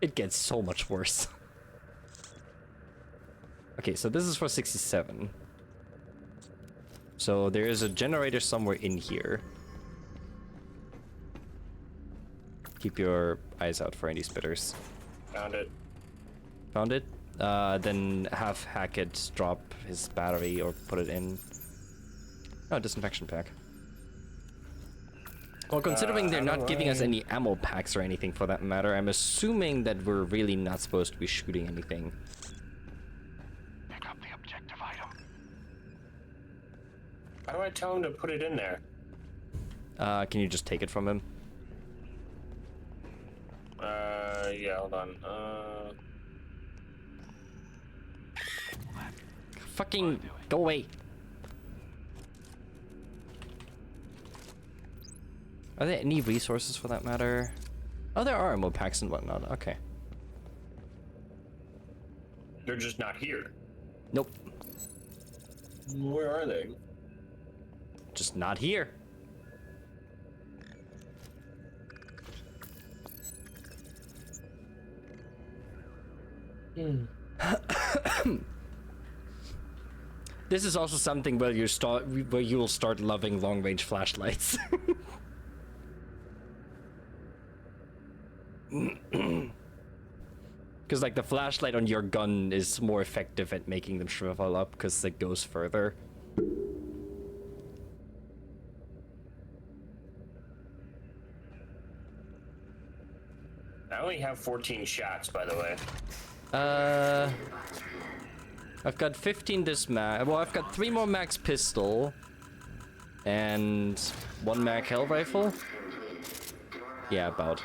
It gets so much worse. Okay, so this is for 67. So there is a generator somewhere in here. Keep your eyes out for any spitters. Found it. Found it? Then have Hackett drop his battery or put it in. Oh, disinfection pack. Well, considering they're not giving us any ammo packs or anything for that matter, I'm assuming that we're really not supposed to be shooting anything. Pick up the objective item. How do I tell him to put it in there? Can you just take it from him? Yeah, hold on. Fucking go away. Are there any resources for that matter? Oh, there are ammo packs and whatnot. Okay. They're just not here. Nope. Where are they? Just not here. This is also something where you will start loving long-range flashlights. Because like the flashlight on your gun is more effective at making them shrivel up because it goes further. I only have 14 shots, by the way. I've got 15 this mag. Well, I've got 3 more max pistol and 1 mag hell rifle. Yeah, about.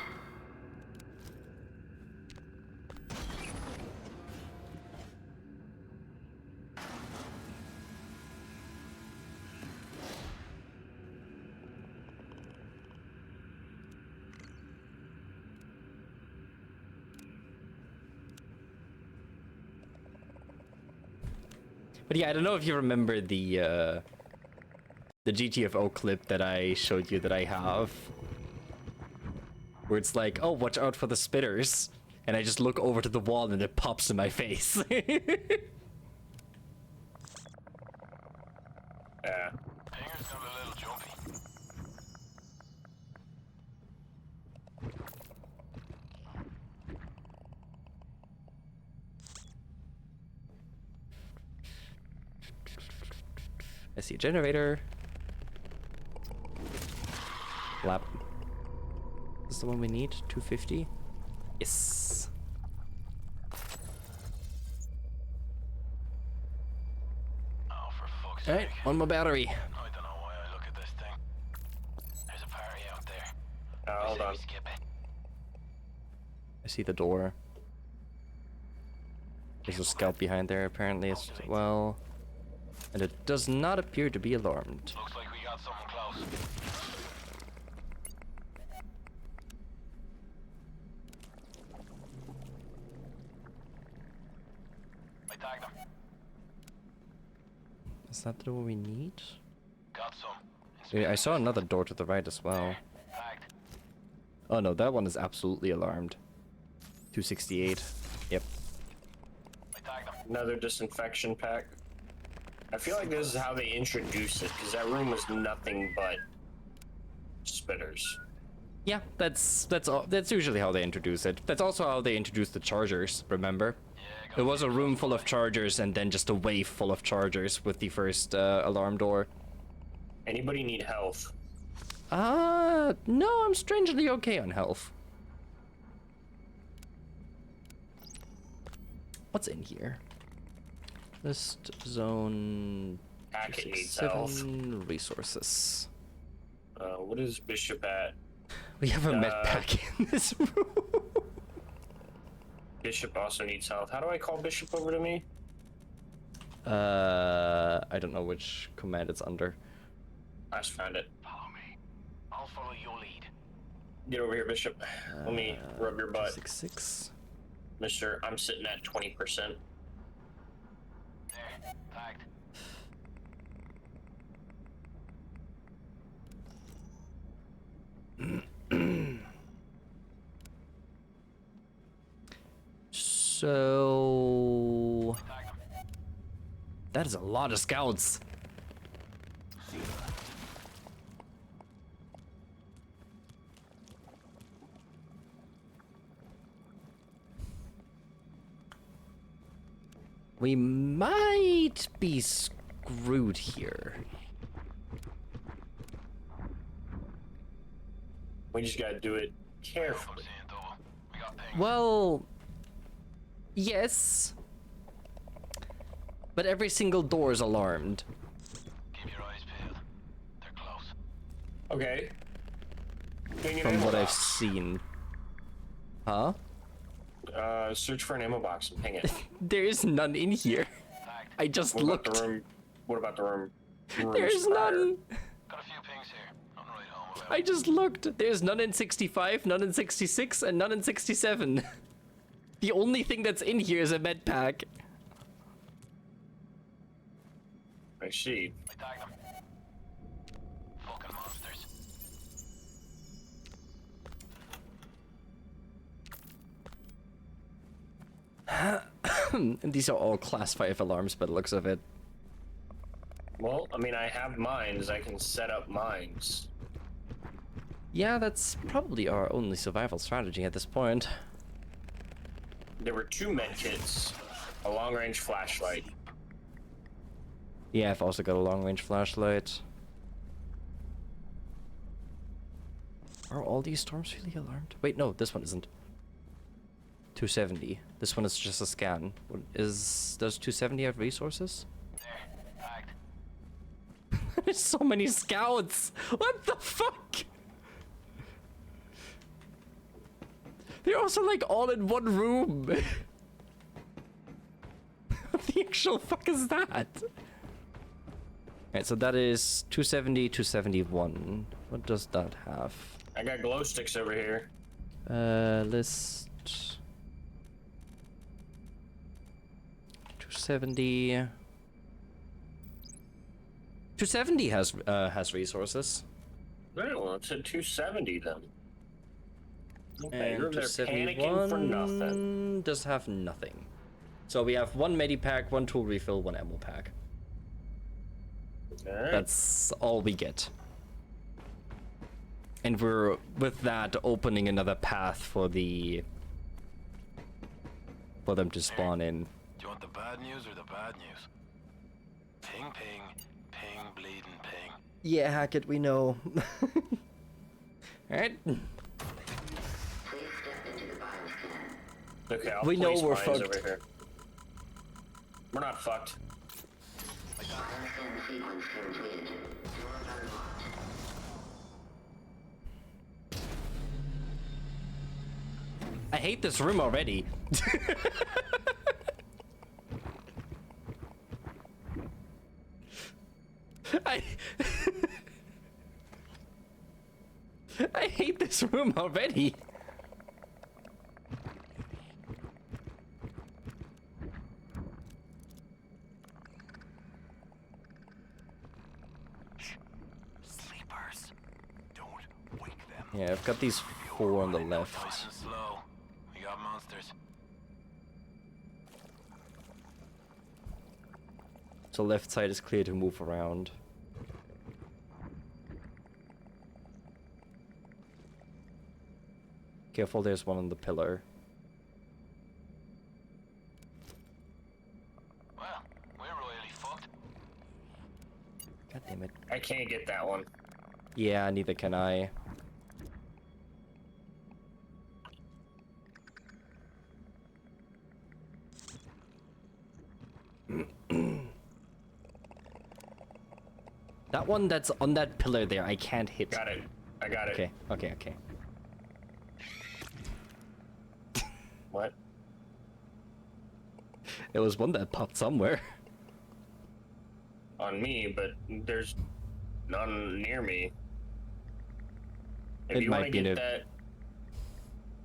But yeah, I don't know if you remember the GTFO clip that I showed you that I have. Where it's like, oh, watch out for the spitters. And I just look over to the wall and it pops in my face. Yeah. Hangar's got a little jumpy. I see a generator. Lap. This is the one we need? 250? Yes. Oh, for fuck's Alright, sake. one more battery. I don't know why I look at this thing. There's a party out there. Hold on. Skip it. I see the door. There's a scout behind there apparently as well. And it does not appear to be alarmed. Looks like we got someone close. I tagged him. Is that the door we need? Got some. Yeah, I saw another door to the right as well. Tagged. Oh no, that one is absolutely alarmed. 268. Yep. I tagged him. Another disinfection pack. I feel like this is how they introduce it, because that room was nothing but spitters. Yeah, that's usually how they introduce it. That's also how they introduce the chargers, remember? It was a room full of chargers and then just a wave full of chargers with the first alarm door. Anybody need health? No, I'm strangely okay on health. What's in here? List zone Packet needs health. 7 resources. What is Bishop at? We have a med pack in this room. Bishop also needs health. How do I call Bishop over to me? I don't know which command it's under. I just found it. Follow me. I'll follow your lead. Get over here, Bishop. Let me rub your butt. 6. Mister, I'm sitting at 20%. There. Tagged. So that is a lot of scouts. We might be screwed here. We just gotta do it carefully. We got ping. Well, yes, but every single door is alarmed. Keep your eyes peeled. They're close. Okay. From what I've seen. Huh? Search for an ammo box and ping it. There is none in here. Tagged. I just What about looked. the room? What about the room? There's none. Got a few pings here. I'm right home about I just looked. There's none in 65, none in 66, and none in 67. The only thing that's in here is a med pack. I see. I tagged them. Fucking monsters. And these are all class 5 alarms by the looks of it. Well, I mean, I have mines. I can set up mines. Yeah, that's probably our only survival strategy at this point. There were 2 med kits, a long-range flashlight. Yeah, I've also got a long-range flashlight. Are all these storms really alarmed? Wait, no, this one isn't. 270. This one is just a scan. Does 270 have resources? There. Tagged. There's so many scouts! What the fuck? They're also like all in one room. What the actual fuck is that? Alright, so that is 270, 271. What does that have? I got glow sticks over here. List 270. 270 has resources. Right, well, it's a 270 then. Okay, And they're panicking for nothing. 271 does have nothing. So we have 1 medipack, 1 tool refill, 1 ammo pack. Alright. That's all we get. And we're, with that, opening another path for them to spawn in. Do you want the bad news or the bad news? Ping, ping, ping, bleeding, ping. Yeah, Hackett, we know. Alright. Okay, I'll We know place we're mines fucked. over here. We're not fucked. I hate this room already. I hate this room already. Sleepers. Don't wake them. Yeah, I've got these 4 on the left. Nice and slow. We got monsters. So left side is clear to move around. Careful, there's one on the pillar. Well, we're royally fucked. God damn it. I can't get that one. Yeah, neither can I. That one that's on that pillar there, I can't hit. Got it. I got it. Okay, okay, okay. What? There was one that popped somewhere. On me, but there's none near me. If It you want might to be in get a that,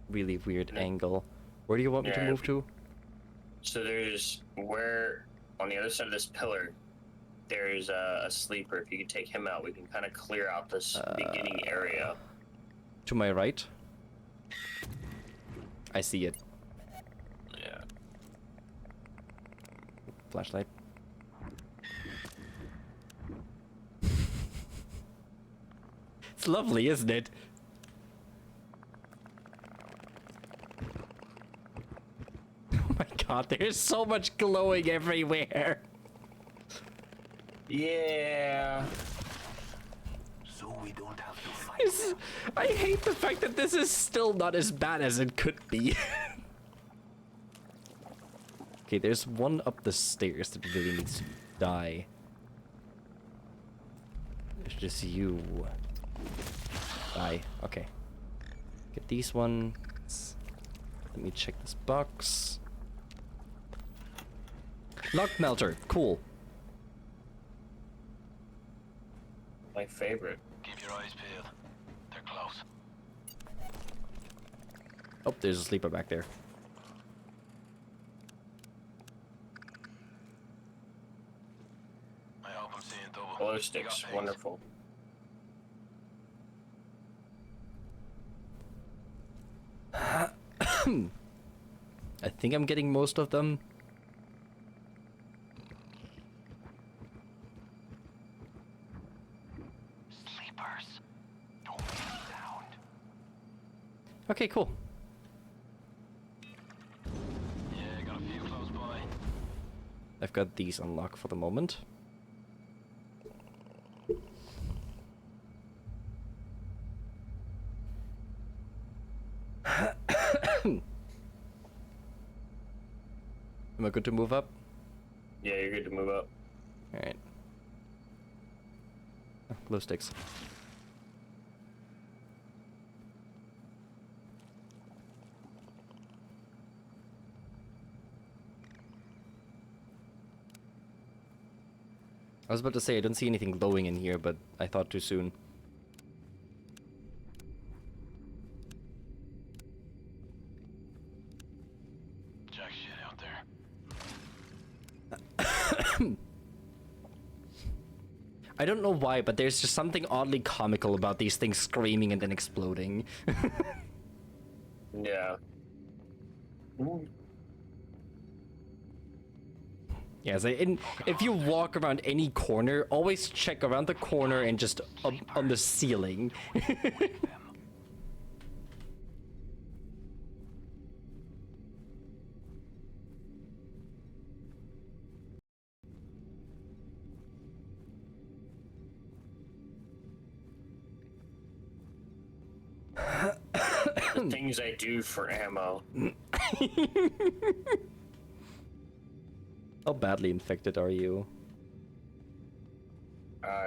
really weird angle. Where do you want me to Yeah. move to? so there's where on the other side of this pillar, there's a sleeper. If you could take him out, we can kind of clear out this beginning area. To my right? I see it. Yeah. Flashlight. It's lovely, isn't it? Oh my god, there's so much glowing everywhere. Yeah. So we don't have to fight. I hate the fact that this is still not as bad as it could be. Okay, there's one up the stairs that really needs to die. It's just you. Die. Okay. Get these ones. Let me check this box. Lock melter. Cool. My favorite. Keep your eyes peeled. They're close. Oh, there's a sleeper back there. I hope I'm seeing double. Glow You sticks. got pace. Wonderful. I think I'm getting most of them. Sleepers. Don't make a sound. Okay, cool. Yeah, got a few close by. I've got these unlocked for the moment. Am I good to move up? Yeah, you're good to move up. Alright. Glow sticks. I was about to say I don't see anything glowing in here, but I thought too soon. Jack shit out there. I don't know why, but there's just something oddly comical about these things screaming and then exploding. Yeah. Ooh. Yeah, so if you walk around any corner, always check around the corner and just up on the ceiling. The things I do for ammo. How badly infected are you?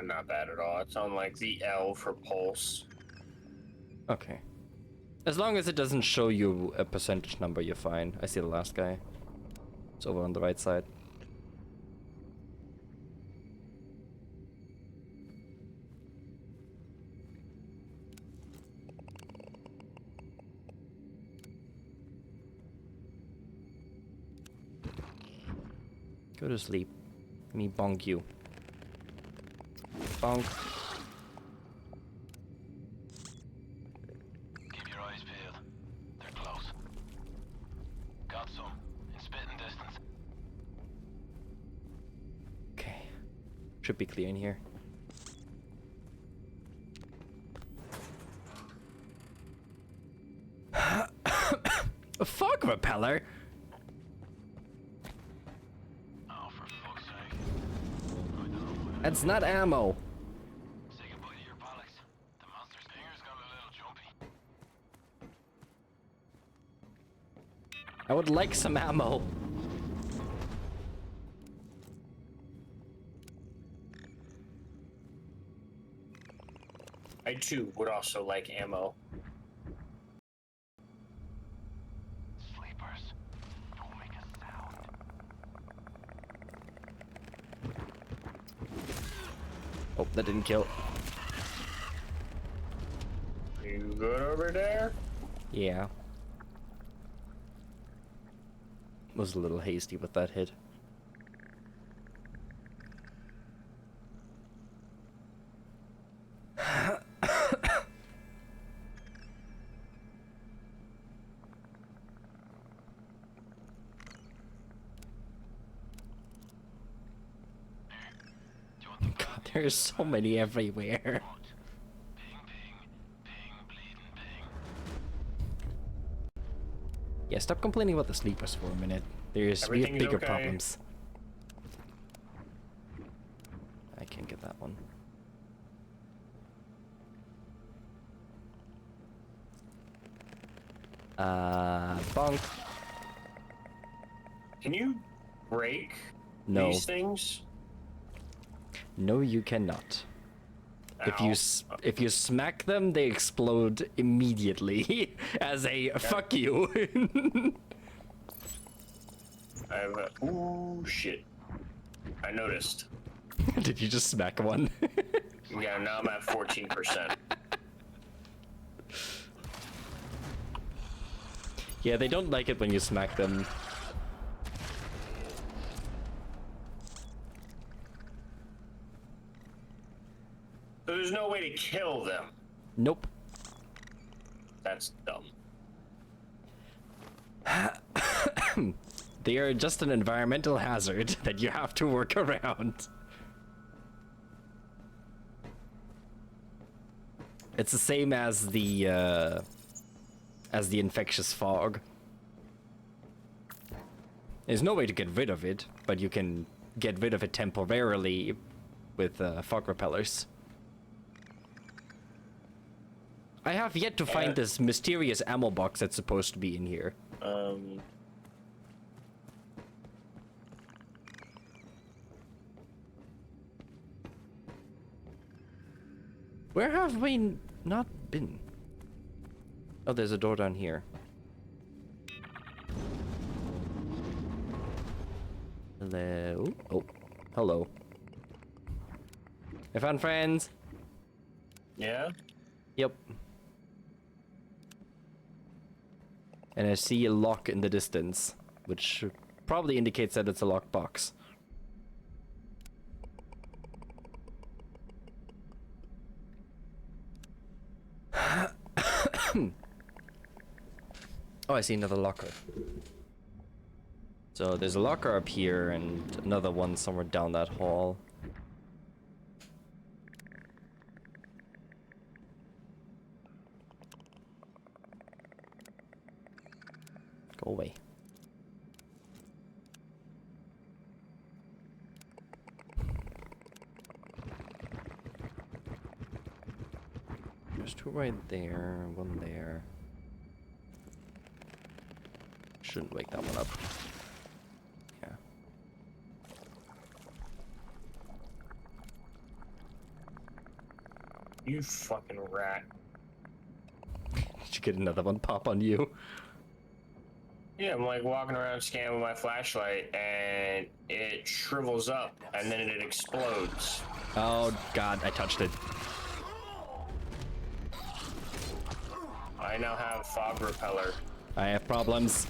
Not bad at all. It's on like the L for pulse. Okay. As long as it doesn't show you a percentage number, you're fine. I see the last guy. It's over on the right side. Go to sleep. Let me bonk you. Bonk. Keep your eyes peeled. They're close. Got some. In spitting distance. Okay. Should be clear in here. A fog repeller? Oh, for fuck's sake. I don't know what. That's not ammo. Say goodbye to your palace. The monster's finger's got a little jumpy. I would like some ammo. I too would also like ammo. Sleepers, don't make a sound. Oh, that didn't kill. You good over there? Yeah. Was a little hasty with that hit. God, there's so many everywhere. Ping, ping, ping, bleeding ping. Yeah, stop complaining about the sleepers for a minute. We have Everything's bigger okay. problems. I can't get that one. Bonk. Can you break No. these things? No, you cannot. Ow. If you smack them, they explode immediately as a fuck you. I have a... Ooh, shit. I noticed. Did you just smack one? Yeah, now I'm at 14%. Yeah, they don't like it when you smack them. So there's no way to kill them. Nope. That's dumb. They are just an environmental hazard that you have to work around. It's the same as the infectious fog. There's no way to get rid of it, but you can get rid of it temporarily with fog repellers. I have yet to find this mysterious ammo box that's supposed to be in here. Where have we not been? Oh, there's a door down here. Hello? Oh, hello. I found friends. Yeah? Yep. And I see a lock in the distance, which probably indicates that it's a locked box. Oh, I see another locker. So there's a locker up here and another one somewhere down that hall. Go away. There's two right there, one there. Shouldn't wake that one up. Yeah. You fucking rat. Did you get another one pop on you? Yeah, I'm like walking around scanning with my flashlight and it shrivels up and then it explodes. Oh god, I touched it. I now have fog repeller. I have problems.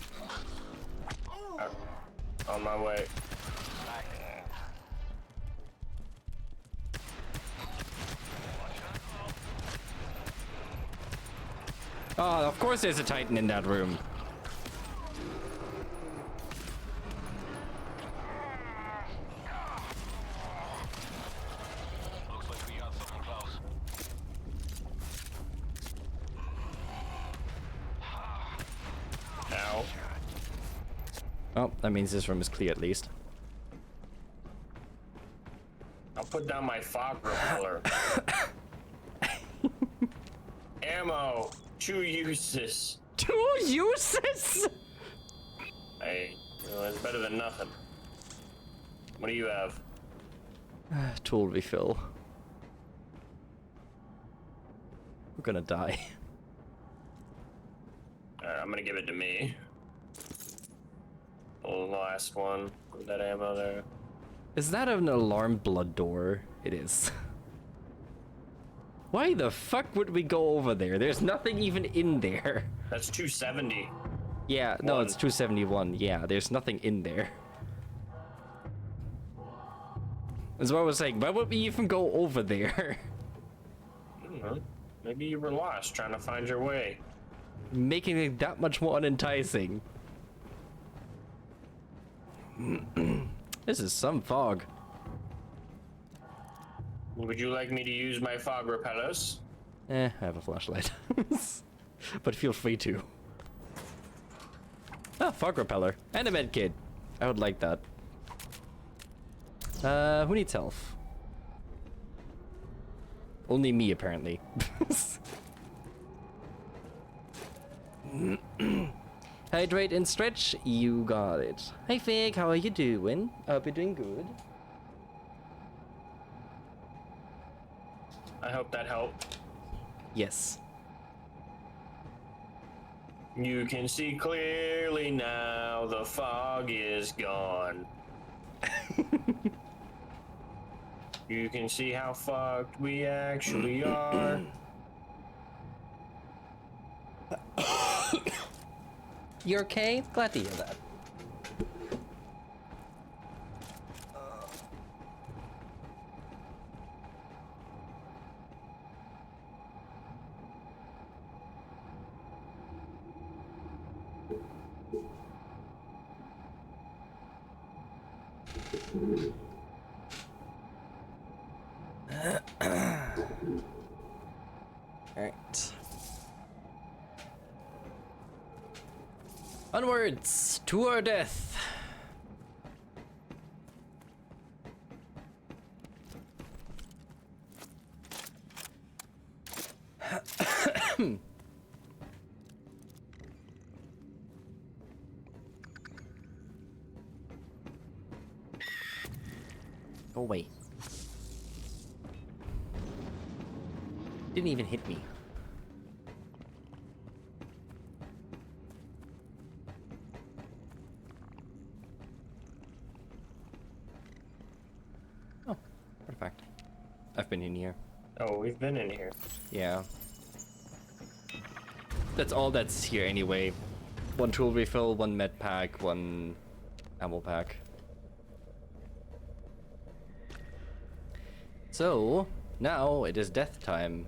On my way. Oh, of course there's a Titan in that room. Looks like we got something close. Ow. Oh, that means this room is clear at least. I'll put down my fog repeller. Ammo. 2 uses. 2 uses? Hey, well, it's better than nothing. What do you have? Tool refill. We're gonna die. Alright, I'm gonna give it to me. The last one. Put that ammo there. Is that an alarm blood door? It is. Why the fuck would we go over there? There's nothing even in there. That's 270. Yeah, no, One. it's 271. Yeah, there's nothing in there. That's what I was saying. Why would we even go over there? I don't know. Maybe you were lost trying to find your way. Making it that much more unenticing. This is some fog. Would you like me to use my fog repellers? I have a flashlight. But feel free to. Ah, fog repeller. And a med kit. I would like that. Who needs health? Only me, apparently. Hydrate and stretch. You got it. Hey, Fig, how are you doing? I hope you're doing good. I hope that helped. Yes. You can see clearly now the fog is gone. You can see how fucked we actually are. You okay? Glad to hear that. Alright. Onwards to our death. Go away. Didn't even hit me. Oh, artifact. I've been in here. Oh, we've been in here. Yeah. That's all that's here anyway. 1 tool refill, 1 med pack, 1 ammo pack. So, now it is death time.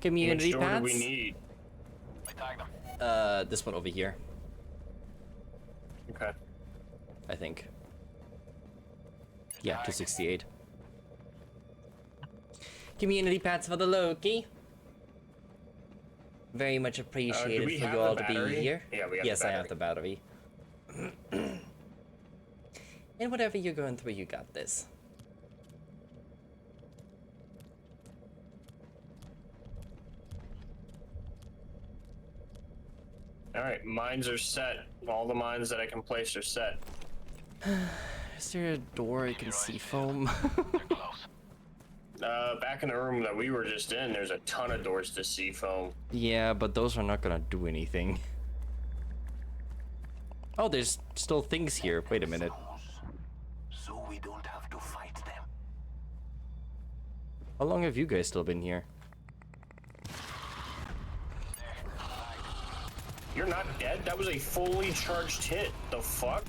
Community Which door do pads? we need? This one over here, Okay. I think. Yeah, 268. Community pads for the Loki. Very much appreciated we for have you the all to be battery? here. Yeah, we have yes, the I have the battery. And whatever you're going through, you got this. Alright, mines are set. All the mines that I can place are set. Is there a door I can see foam? Back in the room that we were just in, there's a ton of doors to see foam. Yeah, but those are not gonna do anything. Oh, there's still things here. Wait a minute. So we don't have to fight them. How long have you guys still been here? You're not dead? That was a fully charged hit. The fuck?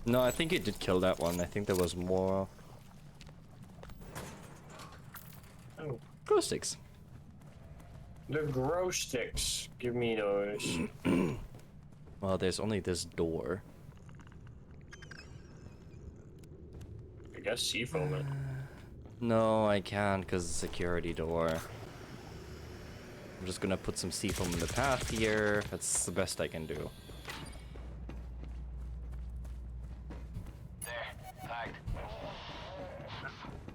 No, I think it did kill that one. I think there was more. Oh. Glow sticks. The grow sticks. Give me those. Well, there's only this door. I guess seafoam it. No, I can't because the security door. I'm just gonna put some seafoam in the path here. That's the best I can do. There, tagged.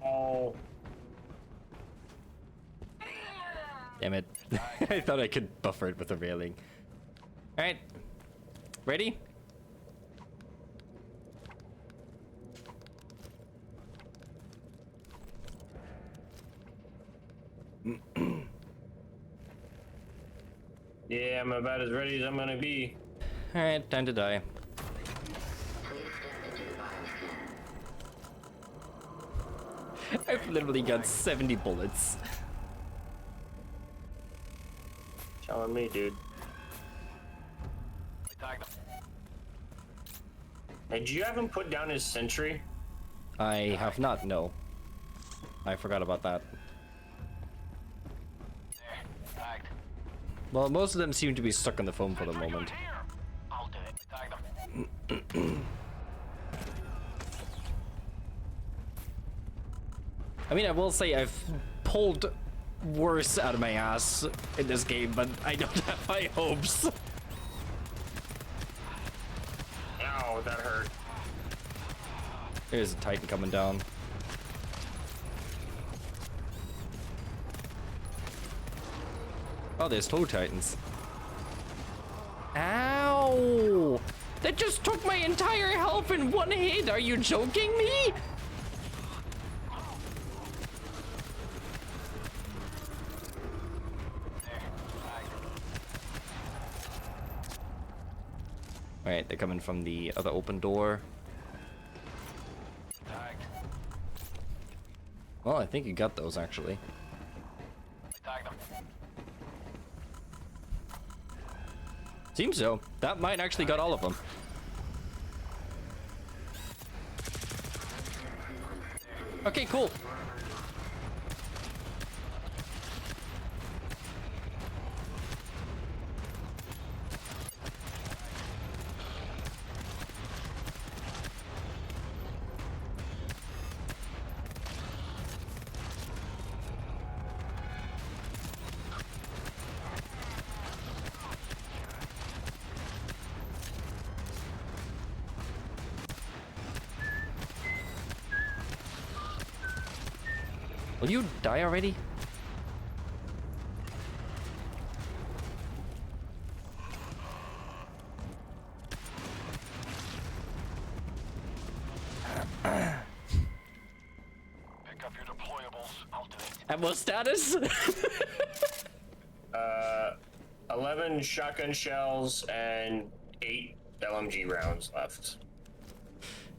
Oh. Damn it. I thought I could buffer it with a railing. Alright. Ready? Yeah, I'm about as ready as I'm gonna be. Alright, time to die. I've literally got 70 bullets. Telling me, dude. I tagged him. Hey, did you have him put down his sentry? I have not, no. I forgot about that. There, tagged. Well, most of them seem to be stuck on the phone for the moment. Here. I'll do it. I tagged him. I mean, I will say I've pulled worse out of my ass in this game, but I don't have high hopes. Ow, that hurt. There's a Titan coming down. Oh, there's two Titans. Ow! That just took my entire health in one hit. Are you joking me? Alright, they're coming from the other open door. Tagged. Well, I think you got those actually. I tagged him. Seems so. That might actually got all of them. Okay, cool. Will you die already? Pick up your deployables. I'll do it. Ammo status? 11 shotgun shells and 8 LMG rounds left.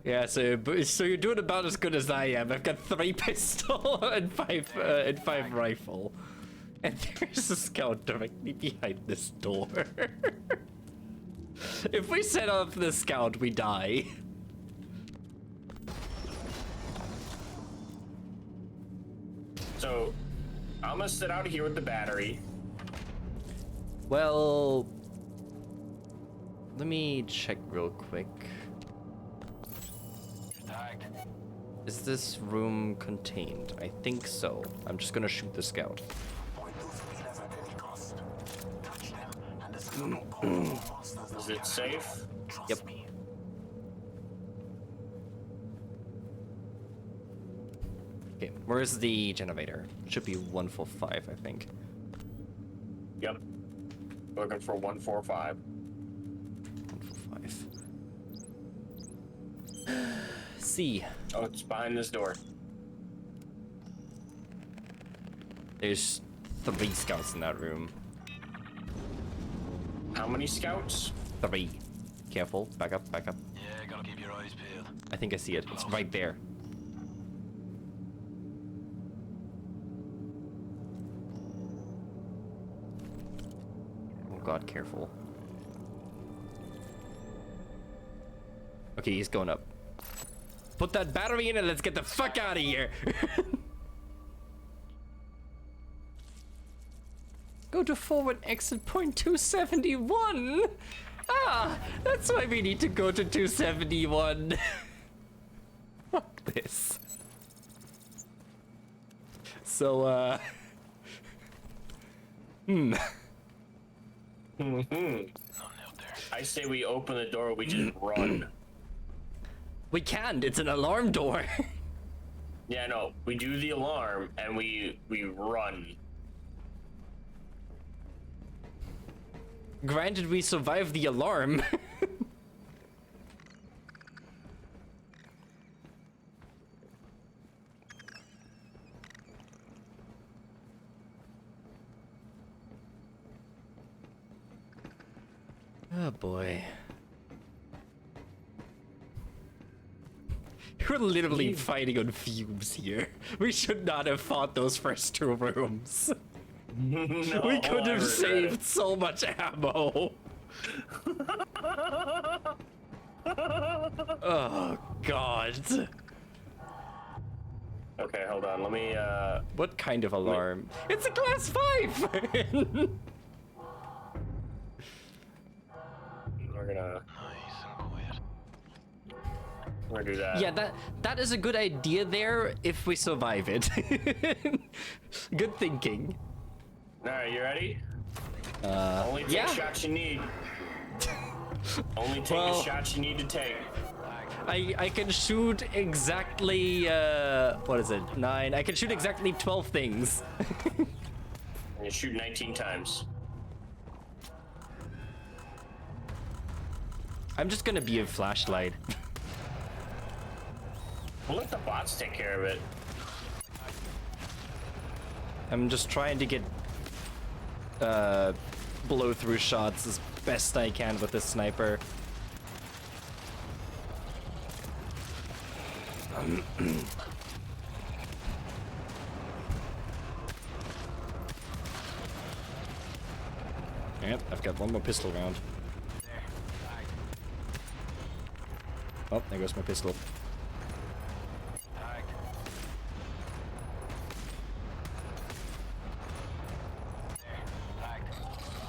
Yeah, so you're doing about as good as I am. I've got 3 pistol and 5 rifle, and there's a scout directly behind this door. If we set up the scout, we die. So, I'm gonna sit out here with the battery. Well, let me check real quick. Tagged. Is this room contained? I think so. I'm just gonna shoot the scout. Is it safe? Yep. Okay, where's the generator? Should be 145, I think. Yep. Looking for 145. 145. C. Oh, it's behind this door. There's 3 scouts in that room. How many scouts? 3. Careful. Back up, back up. Yeah, gotta keep your eyes peeled. I think I see it. It's right there. Oh god, careful. Okay, he's going up. Put that battery in and let's get the fuck out of here. Go to forward exit point 271. Ah, that's why we need to go to 271. Fuck this. So, I say we open the door, we just run. We can't. It's an alarm door. Yeah, no, we do the alarm and we run. Granted, we survived the alarm. Oh boy. We're literally fighting on fumes here. We should not have fought those first two rooms. No, We could I have regret saved it. so much ammo. Oh god. Okay, hold on. Let me. What kind of alarm? It's a class 5! We're gonna. Nice and quiet. We're gonna do that. Yeah, that is a good idea there if we survive it. Good thinking. All right, you ready? Only take yeah. shots you need. Only take Well- the shots you need to take. I can shoot exactly, what is it? 9. I can shoot exactly 12 things. And you shoot 19 times. I'm just gonna be a flashlight. We'll let the bots take care of it. I'm just trying to get, blow through shots as best I can with this sniper. Yep, I've got one more pistol round. Oh, there goes my pistol.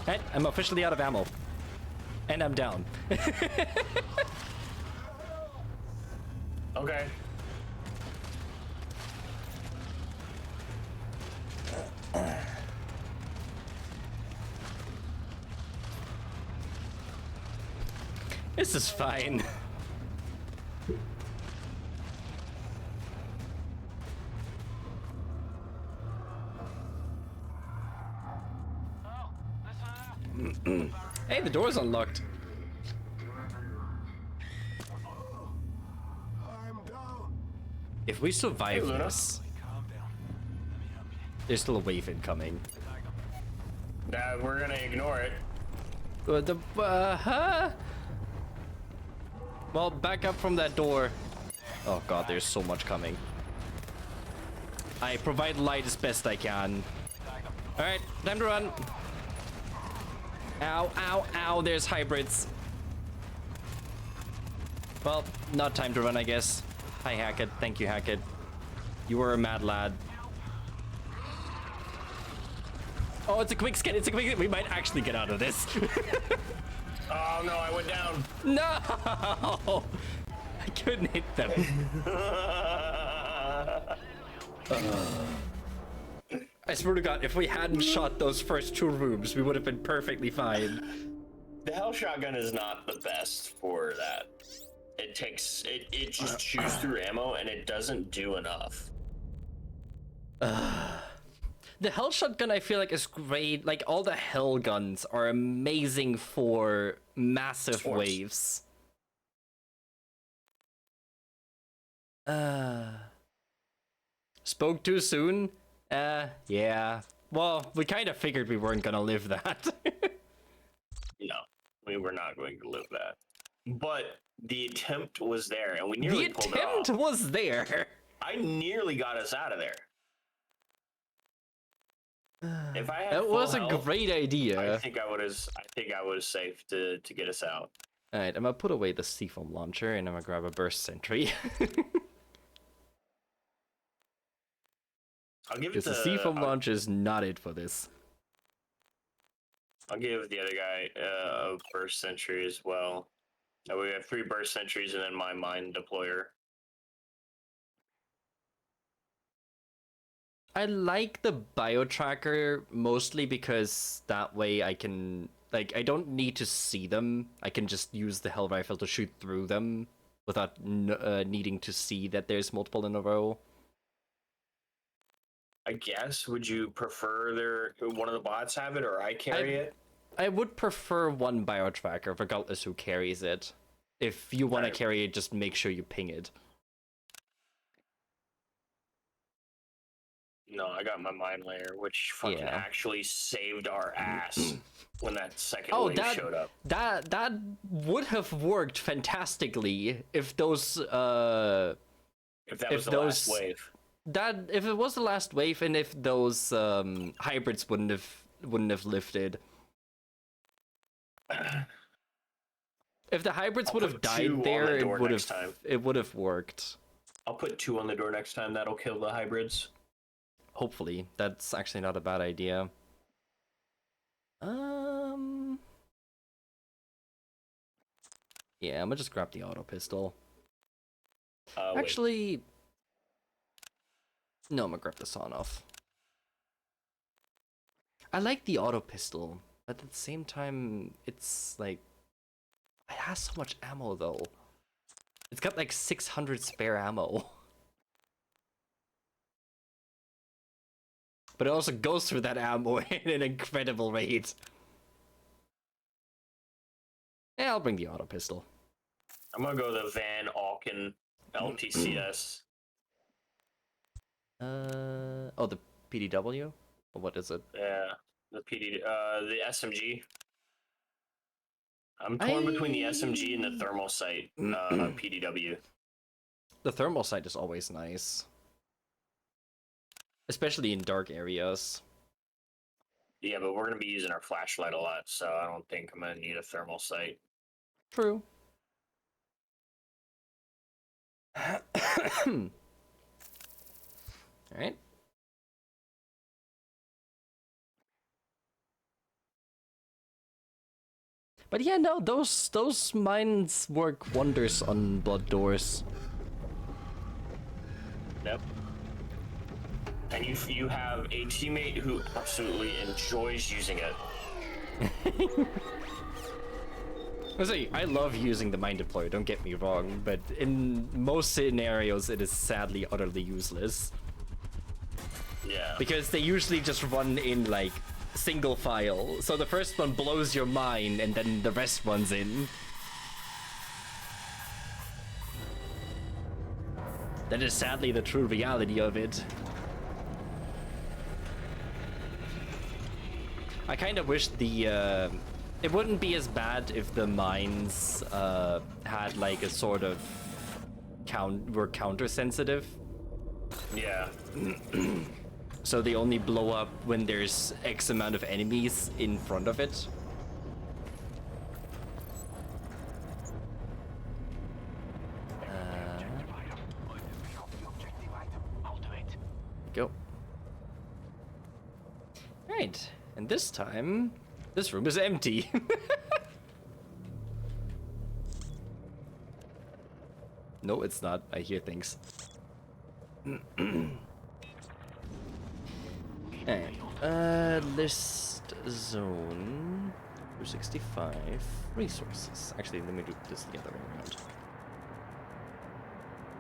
Hey, I'm officially out of ammo. And I'm down. Okay. This is fine. Hey, the door's unlocked. I'm down. If we survive Hey, Luna. this, Calm down. Let me help you. there's still a wave incoming. We're gonna ignore it. Huh? Well, back up from that door. Oh god, there's so much coming. I provide light as best I can. Alright, time to run. Ow, ow, ow, there's hybrids. Well, not time to run, I guess. Hi, Hackett. Thank you, Hackett. You were a mad lad. Oh, it's a quick scan. It's a quick. We might actually get out of this. Oh no, I went down. No! I couldn't hit them. I swear to God, if we hadn't shot those first two rooms, we would have been perfectly fine. The Hell Shotgun is not the best for that. It just chews through ammo and it doesn't do enough. The Hell Shotgun, I feel like, is great. Like, all the Hell Guns are amazing for massive Sports. waves. Spoke too soon? Yeah. Well, we kind of figured we weren't gonna live that. No, we were not going to live that. But the attempt was there, and we nearly The pulled attempt it off. was there. I nearly got us out of there. If I had That full was a health, great I idea. think I was safe to get us out. Alright, I'm gonna put away the C-foam launcher and I'm gonna grab a burst sentry. I'll give it Because to the C-foam launcher is not it for this. I'll give the other guy a burst sentry as well. Now we have 3 burst sentries and then my mine deployer. I like the bio tracker mostly because that way I can, like, I don't need to see them. I can just use the hell rifle to shoot through them without needing to see that there's multiple in a row. I guess. Would you prefer one of the bots have it or I carry it? I would prefer one bio tracker, regardless who carries it. If you want to carry it, just make sure you ping it. No, I got my mine layer, which fucking Yeah. actually saved our ass when that second Oh, wave showed up. that would have worked fantastically if those If that was the last wave. That if it was the last wave and if those hybrids wouldn't have lifted. If the hybrids would have died there, it would have worked. I'll put 2 on the door next time. That'll kill the hybrids. Hopefully, that's actually not a bad idea. Yeah, I'm gonna just grab the auto pistol. Actually, no, I'm gonna grab the sawn off. I like the auto pistol, but at the same time, it's like it has so much ammo though. It's got like 600 spare ammo. But it also goes through that ammo at an incredible rate. Yeah, I'll bring the auto pistol. I'm gonna go the Van Alken LTCS. Oh, the PDW? Or what is it? Yeah, the the SMG. I'm torn between the SMG and the thermal sight PDW. The thermal sight is always nice. Especially in dark areas. Yeah, but we're gonna be using our flashlight a lot, so I don't think I'm gonna need a thermal sight. True. Alright. But yeah, no, those mines work wonders on blood doors. Yep. And you have a teammate who absolutely enjoys using it. I love using the mine deployer, don't get me wrong, but in most scenarios it is sadly utterly useless. Yeah. Because they usually just run in like single file, so the first one blows your mine and then the rest runs in. That is sadly the true reality of it. I kind of wish the it wouldn't be as bad if the mines had like a sort of were counter sensitive. Yeah. So they only blow up when there's X amount of enemies in front of it. Go. Right, and this time, this room is empty. No, it's not. I hear things. Alright, list zone 265 resources. Actually, let me do this the other way around.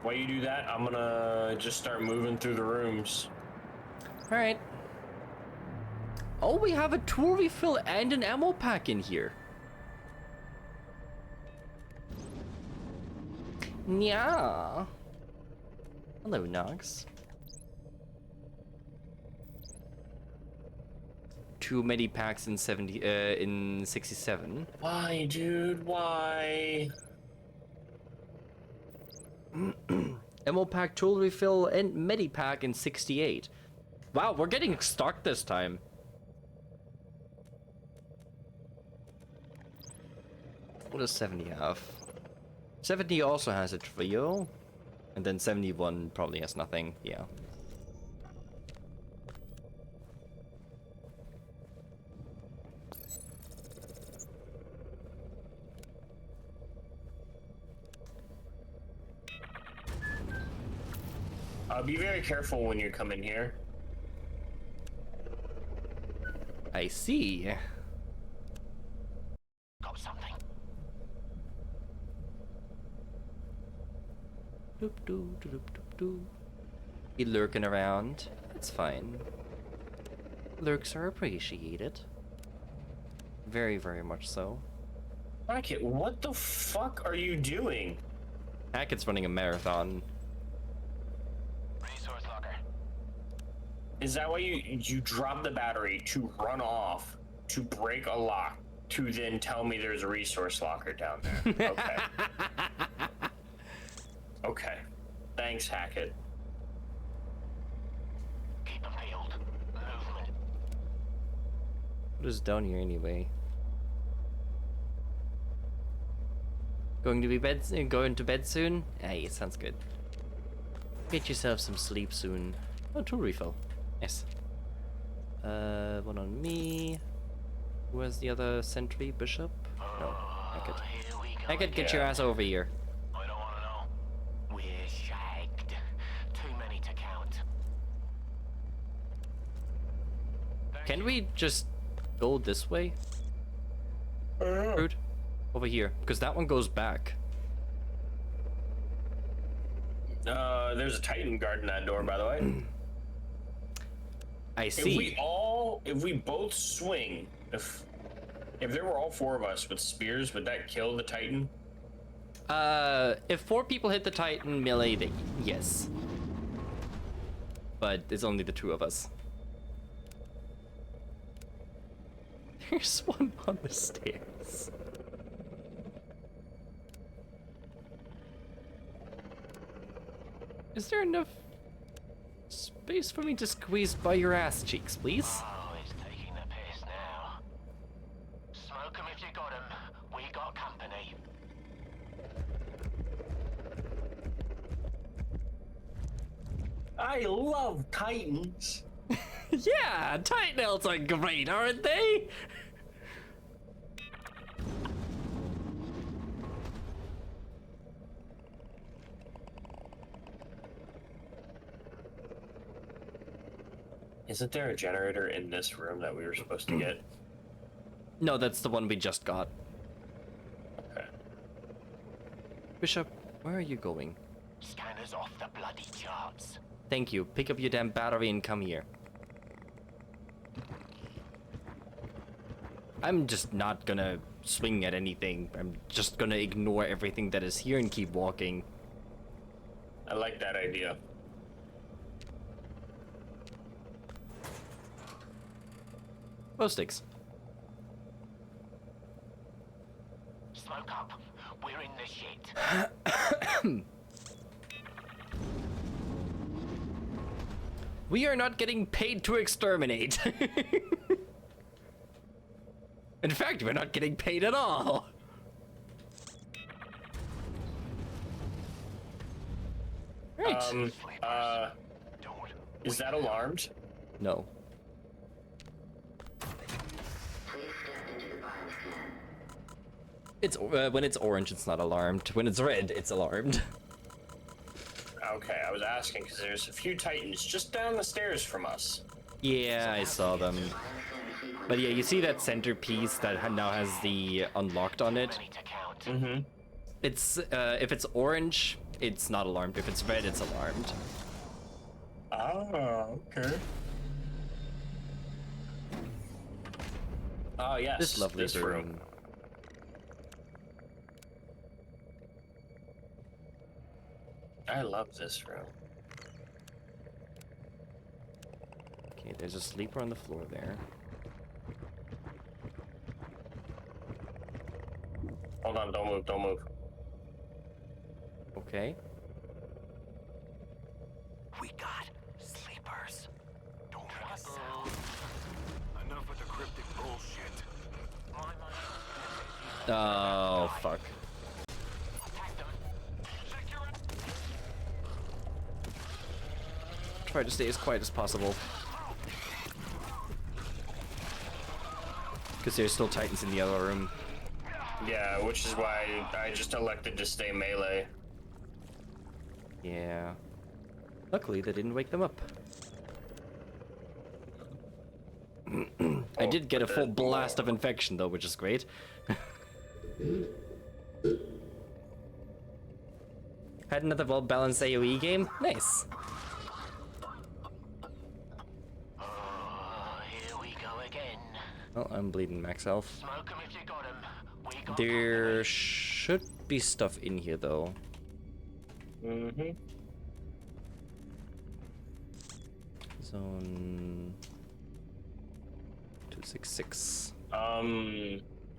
While you do that, I'm gonna just start moving through the rooms. Alright. Oh, we have a tool refill and an ammo pack in here. Yeah. Hello, Nox. Too many packs in 67. Why, dude? Why? Ammo pack, tool refill, and medipack in 68. Wow, we're getting stuck this time. What does 70 have? 70 also has a trio, and then 71 probably has nothing. Yeah. Be very careful when you come in here. I see. Got something. Doop doo doop doop doo. Be lurking around. It's fine. Lurks are appreciated. Very, very much so. Hackett, what the fuck are you doing? Hackett's running a marathon. Resource locker. Is that why you drop the battery to run off, to break a lock, to then tell me there's a resource locker down there? Okay. Okay. Thanks, Hackett. Keep them peeled. Movement. What is down here anyway? Going to bed soon? Hey, sounds good. Get yourself some sleep soon. Oh, tool refill. Nice. One on me. Where's the other sentry? Bishop? No. Hackett. Here we go. Hackett, get your ass over here. I don't want to know. We're shagged. Too many to count. Can we just go this way? Rude. Over here, because that one goes back. There's a Titan guarding that door, by the way. I see. If we both swing, if there were all four of us with spears, would that kill the Titan? If 4 people hit the Titan melee, they, yes. But it's only the 2 of us. There's one on the stairs. Is there enough space for me to squeeze by your ass cheeks, please? Oh, it's taking the piss now. Smoke 'em if you got 'em. We got company. I love Titans. Yeah, Titan elves are great, aren't they? Isn't there a generator in this room that we were supposed to get? No, that's the one we just got. Okay. Bishop, where are you going? Scanners off the bloody charts. Thank you. Pick up your damn battery and come here. I'm just not gonna swing at anything. I'm just gonna ignore everything that is here and keep walking. I like that idea. Bow sticks. Smoke up. We're in the shit. We are not getting paid to exterminate. In fact, we're not getting paid at all. Right. Is that alarmed? No. It's when it's orange, it's not alarmed. When it's red, it's alarmed. Okay, I was asking because there's a few Titans just down the stairs from us. Yeah, I saw them. But yeah, you see that centerpiece that now has the unlocked on it? Many to count. Mm-hmm. It's, if it's orange, it's not alarmed. If it's red, it's alarmed. Oh, okay. Oh, yes. This lovely this room. I love this room. Okay, there's a sleeper on the floor there. Hold on, don't move, don't move. Okay. We got sleepers. Don't make a sound. Enough with the cryptic bullshit. Oh, fuck. Attack them. Secure it. Try to stay as quiet as possible. Because there's still Titans in the other room. Yeah, which is why I just elected to stay melee. Yeah. Luckily, they didn't wake them up. I did get a but full the- blast of infection though, which is great. Had another well-balanced AoE game. Nice. Here we go again. Well, I'm bleeding max health. Smoke 'em if you got 'em. We got There should be stuff in here though. Mm-hmm. Zone 266.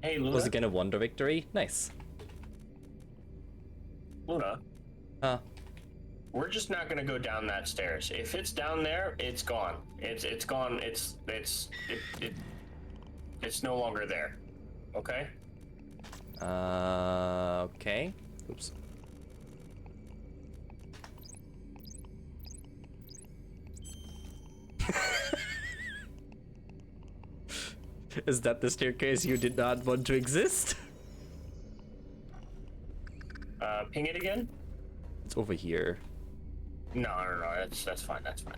Hey Luna. Was again a wonder victory. Nice. Luna. Huh. We're just not gonna go down that stairs. If it's down there, it's gone. It's gone. It's no longer there. Okay. Okay. Oops. Is that the staircase you did not want to exist? Ping it again. It's over here. No. That's fine. That's fine.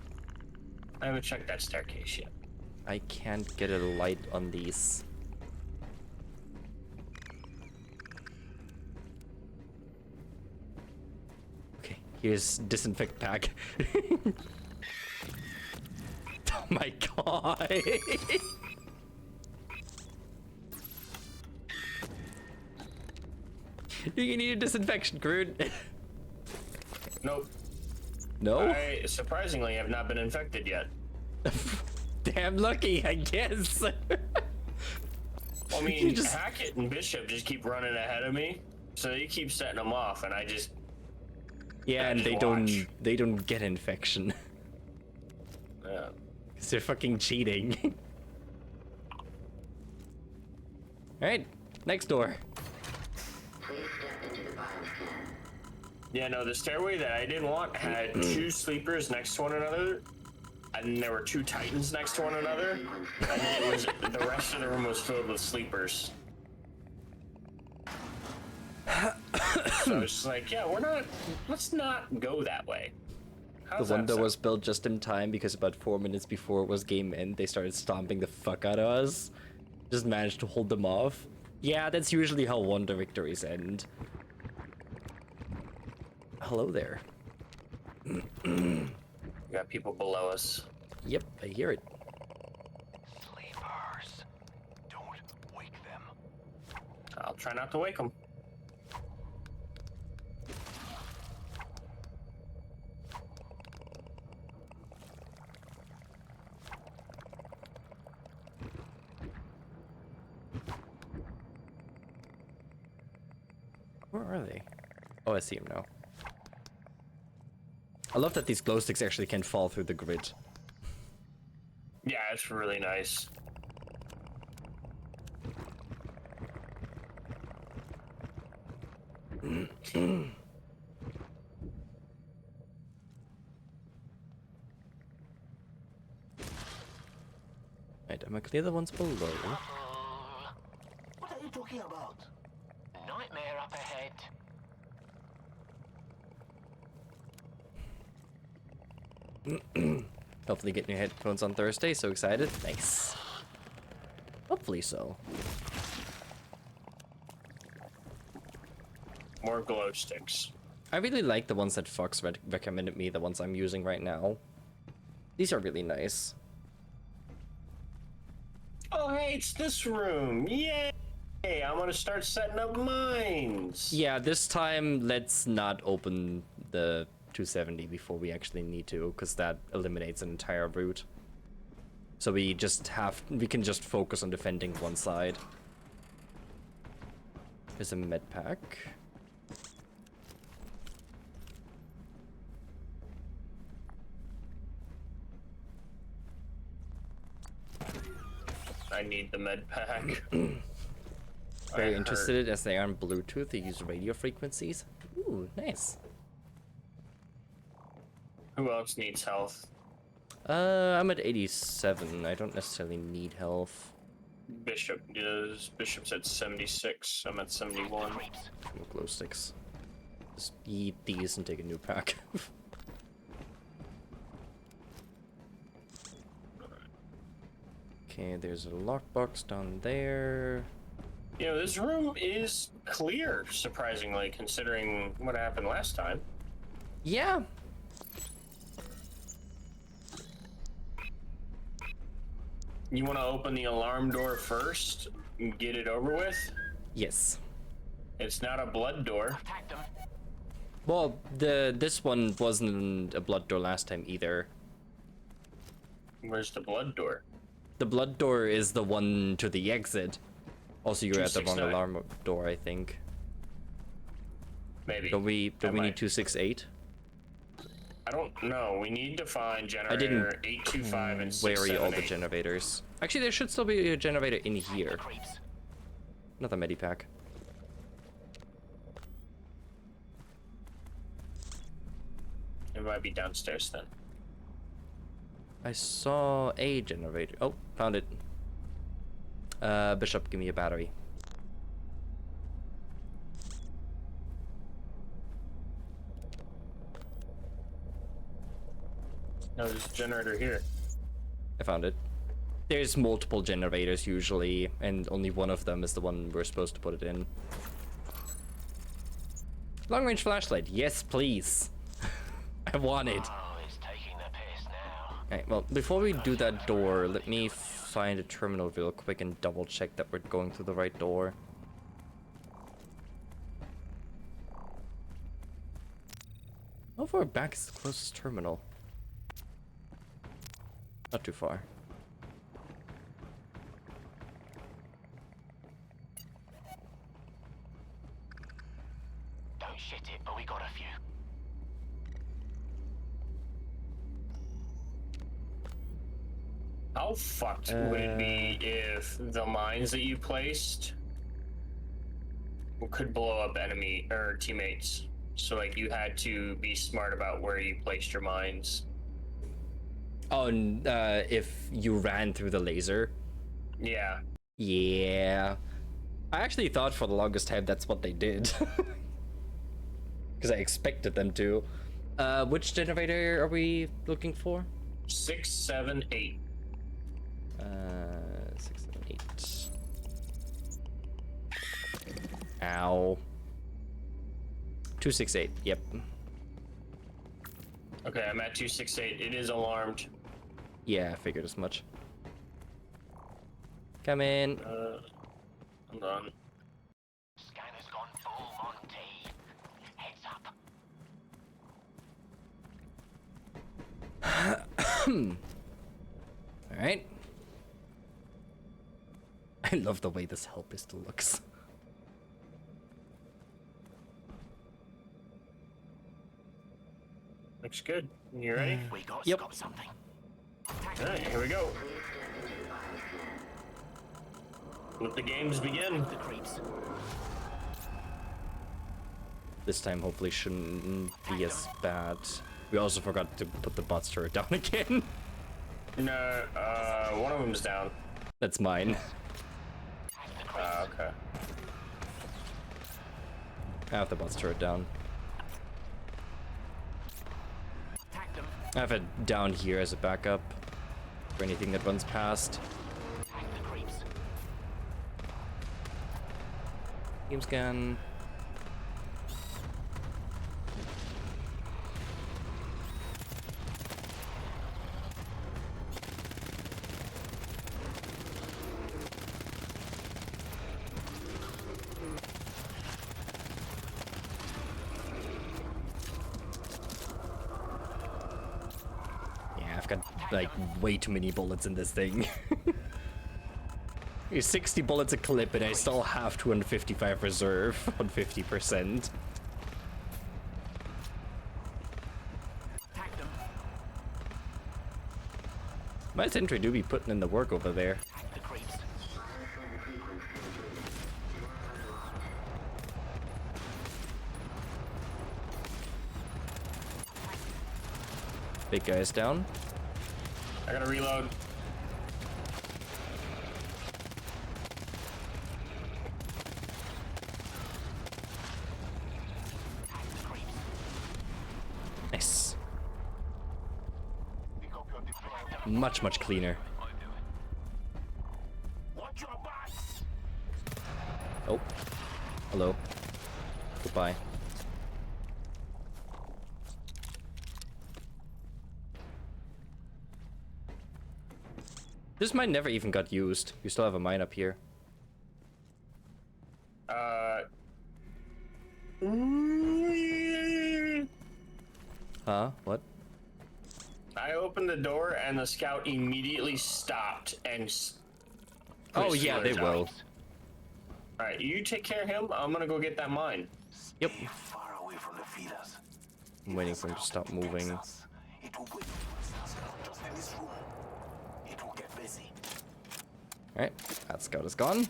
I haven't checked that staircase yet. I can't get a light on these. Okay, here's disinfect pack. Oh my god. You need a disinfection, Groot. Nope. No? I surprisingly have not been infected yet. Damn lucky, I guess. I mean, You just- Hackett and Bishop just keep running ahead of me, so they keep setting them off, and I just Yeah, and just they watch. don't get infection. yeah. Cause they're fucking cheating. Alright, next door. Yeah, no, the stairway that I didn't want had two sleepers next to one another, and then there were two titans next to one another, and then it was the rest of the room was filled with sleepers. So I was just like, yeah, let's not go that way. How's The that wonder sound? was built just in time because about 4 minutes before it was game end, they started stomping the fuck out of us. Just managed to hold them off. Yeah, that's usually how wonder victories end. Hello there. We got people below us. Yep, I hear it. Sleepers. Don't wake them. I'll try not to wake them. Where are they? Oh, I see them now. I love that these glow sticks actually can fall through the grid. Yeah, it's really nice. Right, I'm gonna clear the ones below. What are you talking about? Nightmare up ahead. Hopefully get new headphones on Thursday, so excited. Nice. Hopefully so. More glow sticks. I really like the ones that Fox recommended me, the ones I'm using right now. These are really nice. Oh, hey, it's this room. Yay! I'm gonna start setting up mines. Yeah, this time let's not open the 270 before we actually need to, because that eliminates an entire route. So we can just focus on defending one side. There's a med pack. I need the med pack. Very I interested as they are on Bluetooth. They use radio frequencies. Ooh, nice. Who else needs health? I'm at 87. I don't necessarily need health. Bishop is. Bishop's at 76. I'm at 71. No glow sticks. Just eat these and take a new pack. Okay, there's a lockbox down there. You know, this room is clear, surprisingly, considering what happened last time. Yeah. You want to open the alarm door first and get it over with? Yes. It's not a blood door. Well, this one wasn't a blood door last time either. Where's the blood door? The blood door is the one to the exit. Also, you're at the wrong 269. alarm door, I think. Maybe. Don't we I need might. 268? I don't know. We need to find I didn't generator 825 and Wary all the 678. generators. Actually, there should still be a generator in here. Another medipack. It might be downstairs then. I saw a generator. Oh, found it. Bishop, give me a battery. No, there's a generator here. I found it. There's multiple generators usually, and only one of them is the one we're supposed to put it in. Long range flashlight, yes please. I want it. Alright, well, before we do that door, let me find a terminal real quick and double check that we're going through the right door. How far back is the closest terminal? Not too far. Don't shit it, but we got a few. How fucked would it be if the mines that you placed could blow up enemy or teammates? So like you had to be smart about where you placed your mines. Oh, and if you ran through the laser. Yeah. Yeah. I actually thought for the longest time that's what they did. Because I expected them to. Which generator are we looking for? 6, 7, 8. 6, 7, 8. Ow. 268, yep. Okay, I'm at 268. It is alarmed. Yeah, I figured as much. Come in. Hold on. Scanner's gone full Monty. Heads up. Alright. I love the way this hell pistol looks. Looks good. You ready? We got Yep. got something. Alright, here we go. Let the games begin. The creeps. This time hopefully shouldn't be as bad. We also forgot to put the bots turret down again. No, one of them's down. That's mine. Okay. I have the bots turret down. Attack them. I have it down here as a backup for anything that runs past. Attack the creeps. Team scan. Yeah, I've got like way too many bullets in this thing. There's 60 bullets a clip and I still have 255 reserve on 50%. Attack them. My sentry do be putting in the work over there. Attack the creeps. Big guy's down. I gotta reload. Nice. Much, much cleaner. Hello. Goodbye. This mine never even got used. You still have a mine up here. Huh? What? I opened the door and the scout immediately stopped and. Put Oh his yeah, they feelers will. out. All right, you take care of him. I'm gonna go get that mine. Yep. Far away from the feeders. I'm waiting for him to stop moving. It will wait for us just in this room. It will get busy. Alright, that scout is gone.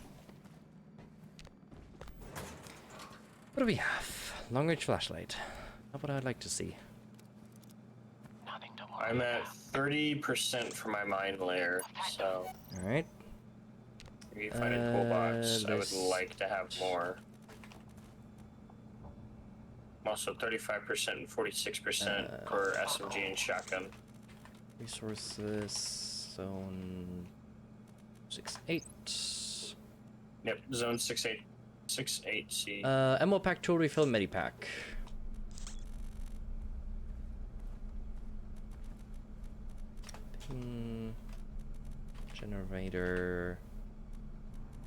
What do we have? Long range flashlight. Not what I'd like to see. Nothing to worry I'm at 30% for my mine layer, so Alright. if you find a toolbox, I would there's- like to have more. I'm also 35% and 46% for SMG and shotgun. Resources, zone 6-8. Yep, zone 6-8, 6-8C. Ammo pack, tool refill, medipack. Ping. Generator.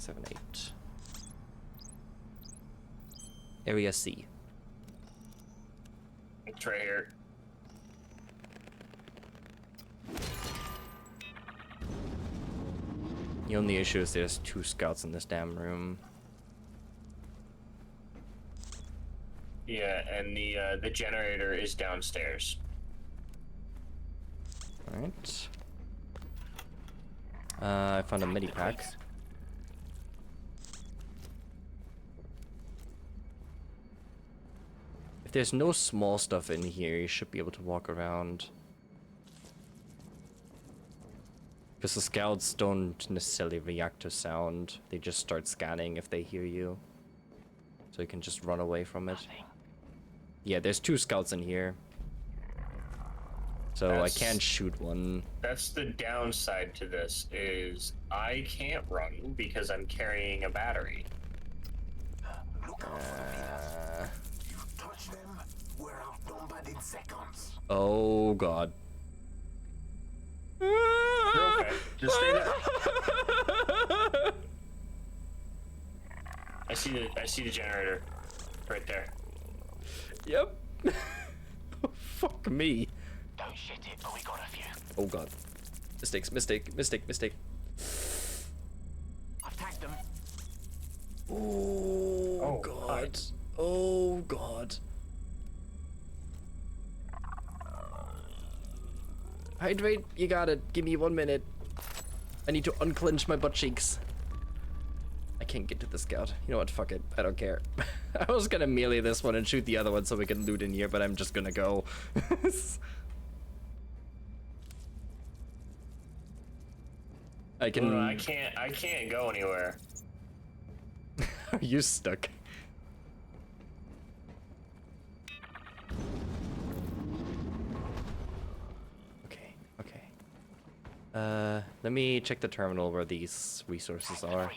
7-8. Area C. It's right here. The only issue is there's 2 scouts in this damn room. Yeah, and the generator is downstairs. Alright. I found a medipack. If there's no small stuff in here, you should be able to walk around. Because the scouts don't necessarily react to sound. They just start scanning if they hear you. So you can just run away from it. Yeah, there's 2 scouts in here. So I can't shoot one. That's the downside to this, is I can't run because I'm carrying a battery. Look out for the feeders. You touch them, we're outnumbered in seconds. Oh god. You're okay. Just stay there. I see the generator. Right there. Yep. Fuck me. Don't shit it, but we got a few. Oh god. Mistake. I've tagged them. Oh god. Oh god. Hydrate, you got it. Give me 1 minute. I need to unclench my butt cheeks. I can't get to the scout. You know what? Fuck it. I don't care. I was gonna melee this one and shoot the other one so we can loot in here, but I'm just gonna go. I can. No, I can't go anywhere. Are you stuck? Okay. Let me check the terminal where these resources are.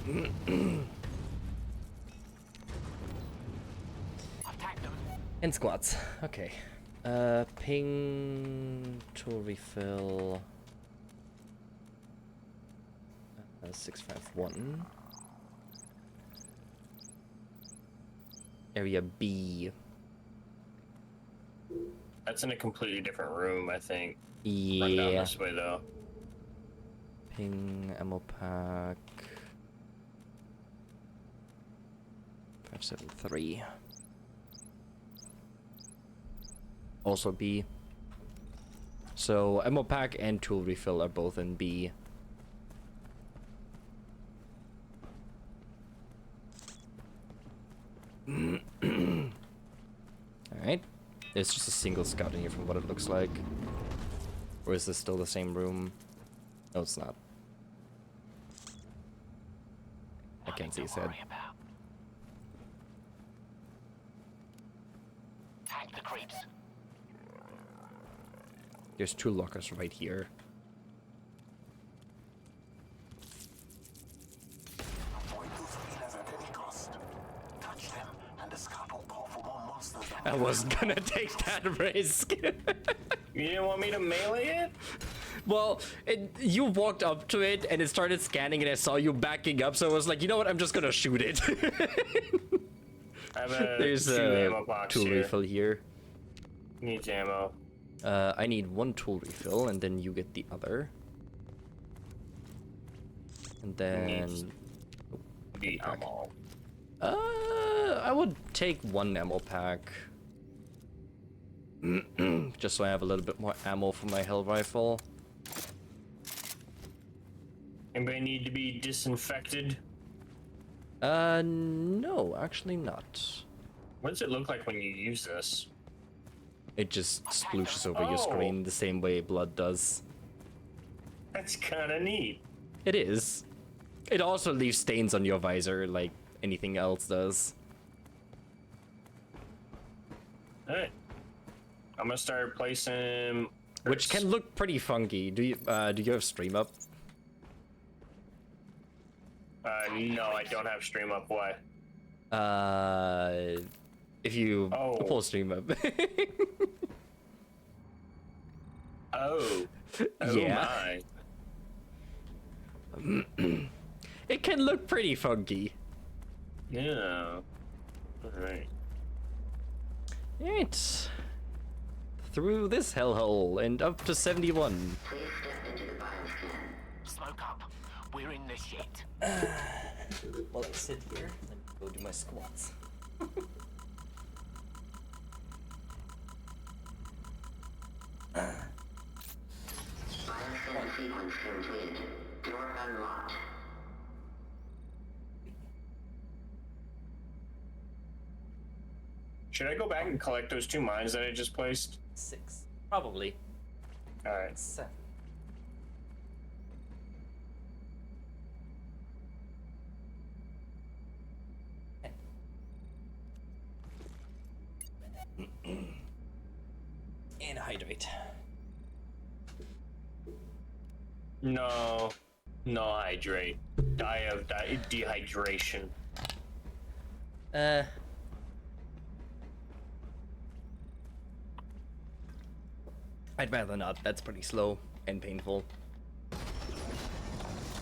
I've tagged them. And squats. Okay. Ping tool refill. 651. Area B. That's in a completely different room, I think. Run down Yeah. this way though. Ping ammo pack. 573. Also B. So ammo pack and tool refill are both in B. Alright. There's just a single scout in here from what it looks like. Or is this still the same room? No, it's not. I can't see his head. Tag the creeps. There's 2 lockers right here. I was gonna take that risk. You didn't want me to melee it? Well, you walked up to it and it started scanning and I saw you backing up, so I was like, you know what, I'm just gonna shoot it. I have a There's 2 a ammo box tool here. refill here. Needs ammo. I need 1 tool refill and then you get the other. And Needs then... the ammo. I would take 1 ammo pack. Just so I have a little bit more ammo for my hell rifle. Anybody need to be disinfected? No, actually not. What does it look like when you use this? It just splooshes over your Oh. screen the same way blood does. That's kind of neat. It is. It also leaves stains on your visor like anything else does. Alright. I'm gonna start placing... Which can look pretty funky. Do you have stream up? No, I don't have stream up. What? If you pull stream up. Oh. Oh Yeah. my. It can look pretty funky. Yeah. Alright. Right. Through this hellhole and up to 71. Smoke up. We're in this shit. While I sit here, let me go do my squats. Biosensor sequence complete. Door unlocked. Should I go back and collect those 2 mines that I just placed? 6. Probably. Alright. 7. And hydrate. No. No hydrate. Die of dehydration. I'd rather not. That's pretty slow and painful.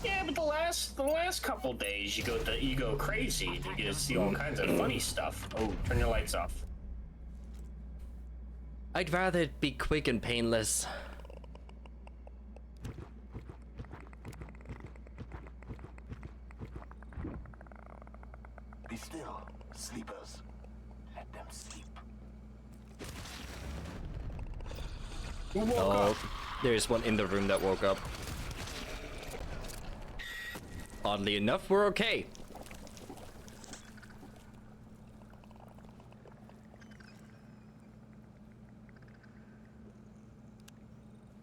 Yeah, but the last couple days you go crazy and you get to see all kinds of funny stuff. Oh, turn your lights off. I'd rather it be quick and painless. Be still, sleepers. Let them sleep. Who woke Oh, up? there's one in the room that woke up. Oddly enough, we're okay.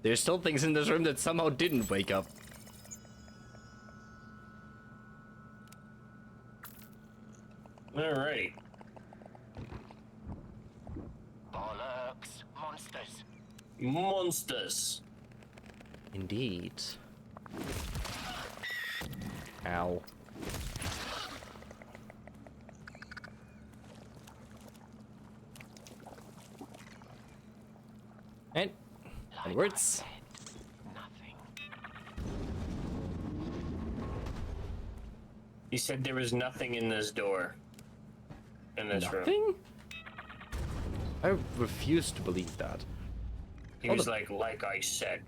There's still things in this room that somehow didn't wake up. Alright. Bollocks. Monsters. Monsters. Indeed. Ow. And onwards. Nothing. You said there was nothing in this door. In this room. Nothing? I refuse to believe that. He was like I said,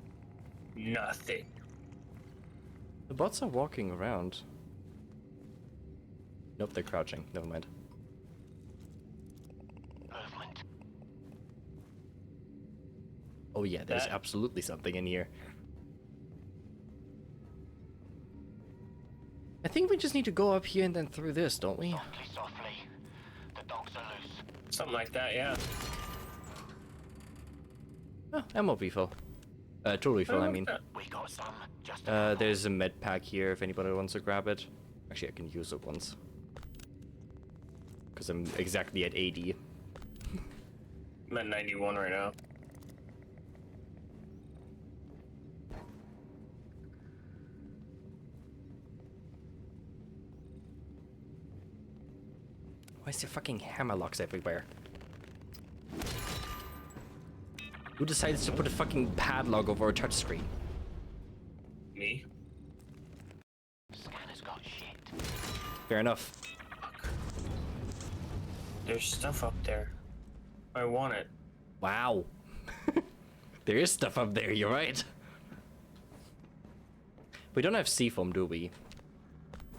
nothing. The bots are walking around. Nope, they're crouching. Never mind. Movement. Oh yeah, there's That- absolutely something in here. I think we just need to go up here and then through this, don't we? Softly, softly. The dogs are loose. Something like that, yeah. Oh, ammo refill. Tool refill, I mean. We got some. Just There's a med pack here if anybody wants to grab it. Actually, I can use it once. Because I'm exactly at 80. I'm at 91 right now. Why is there fucking hammerlocks everywhere? Who decides to put a fucking padlock over a touchscreen? Me? Scanner's got shit. Fair enough. There's stuff up there. I want it. Wow. There is stuff up there, you're right. We don't have seafoam, do we?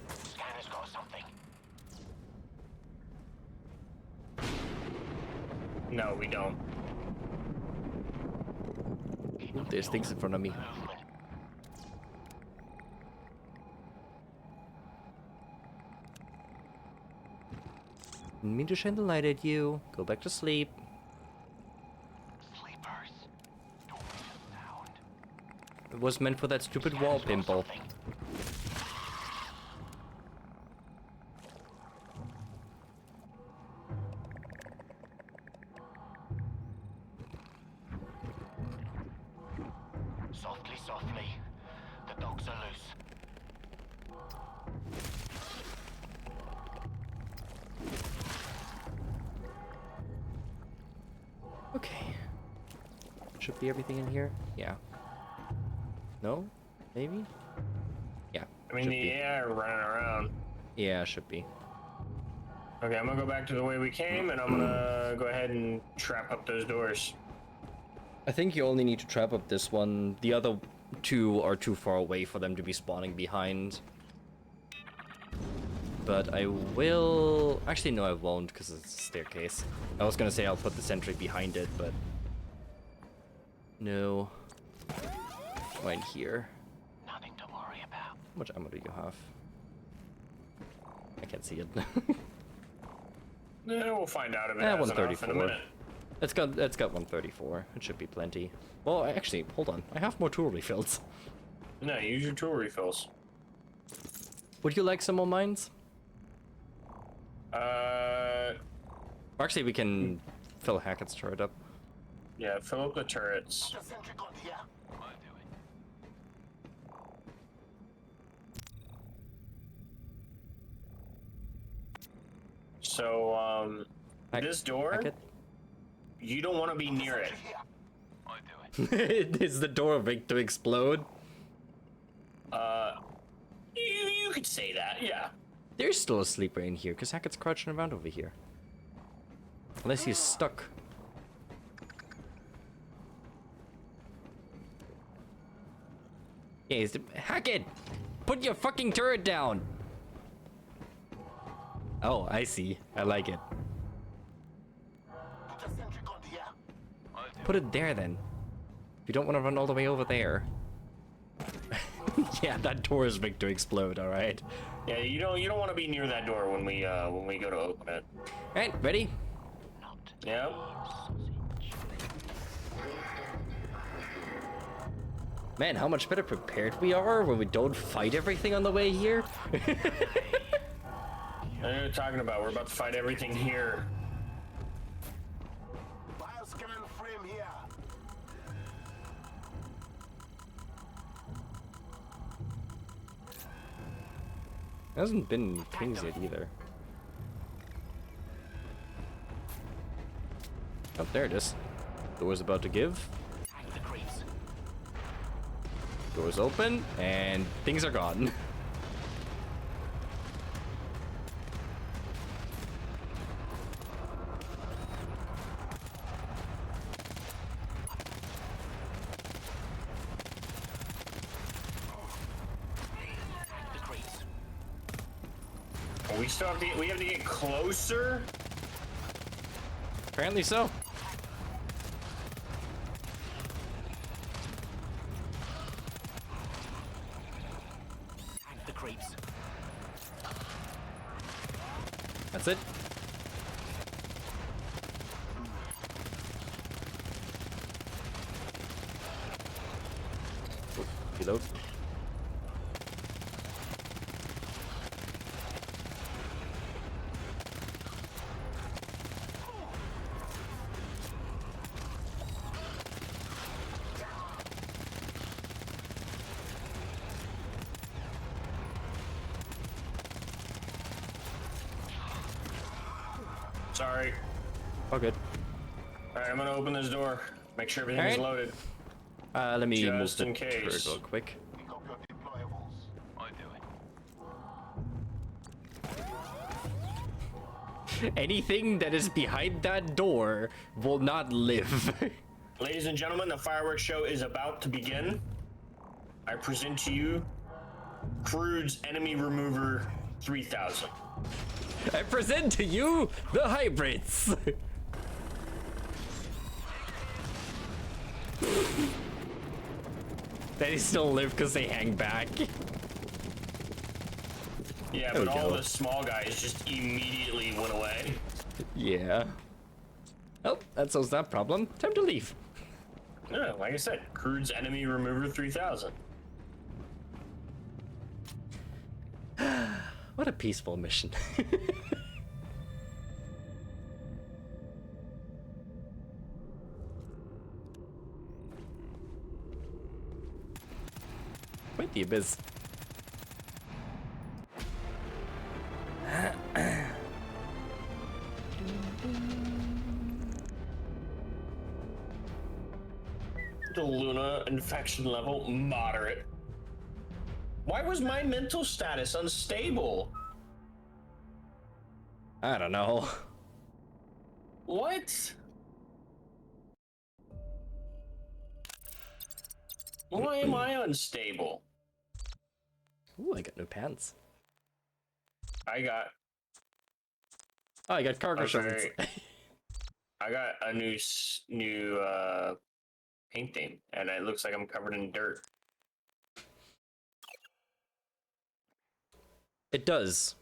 Scanner's got something. No, we don't. Ooh, there's things in front of me. Movement. Didn't mean to shine the light at you. Go back to sleep. Sleepers. Don't make a sound. It was meant for that stupid wall Scanner's got pimple. something. Softly, softly. The dogs are loose. Okay. Should be everything in here? Yeah. No? Maybe? Yeah. I mean, should the be. AI are running around. Yeah, should be. Okay, I'm gonna go back to the way we came, and I'm gonna go ahead and trap up those doors. I think you only need to trap up this one. The other two are too far away for them to be spawning behind. But I will... Actually, no, I won't, because it's a staircase. I was gonna say I'll put the sentry behind it, but... No. Right here. Nothing to worry about. How much ammo do you have? I can't see it. Yeah, we'll find out if it Eh, has enough in a 134. minute. It's got 134. It should be plenty. Well, actually, hold on. I have more tool refills. No, use your tool refills. Would you like some more mines? Actually, We can fill Hackett's turret up. Yeah, fill up the turrets. The sentry got here. I'll do it. So, this door, Hackett? you don't want to be near it. Here. I'll do it. Is the door big to explode? You could say that, yeah. There's still a sleeper in here, because Hackett's crouching around over here. Unless he's stuck. Yeah, Hackett! Put your fucking turret down! Oh, I see. I like it. The sentry got here. I'll do Put it there then. If you don't want to run all the way over there. Yeah, that door is big to explode, alright. Yeah, you don't want to be near that door when we go to open it. Alright, ready? not. Yep. Man, how much better prepared we are when we don't fight everything on the way here. I know what you're talking about. We're about to fight everything here. Bioscan frame here. Hasn't been pings yet either. Oh, there it is. Door's about to give. The creeps. Door's open, and things are gone. The creeps. We still have to get closer. Apparently so. The creeps. That's it. Oh, reload. Sorry. All good. All right, I'm gonna open this door. Make sure everything is Alright. loaded. Let me move Just the in case. turret real quick. Pick up your deployables. I do it. Anything that is behind that door will not live. Ladies and gentlemen, the fireworks show is about to begin. I present to you Crude's Enemy Remover 3000. I present to you the hybrids. They still live because they hang back. Yeah, There but we all go. the small guys just immediately went away. Yeah. Oh, that solves that problem. Time to leave. No, like I said, Crude's Enemy Remover 3000. What a peaceful mission. Wait, the abyss. The Luna infection level, moderate. Why was my mental status unstable? I don't know. What? Why am I unstable? Ooh, I got new pants. I got Oh, I got cargo Okay. shorts. I got a new paint theme, and it looks like I'm covered in dirt. It does.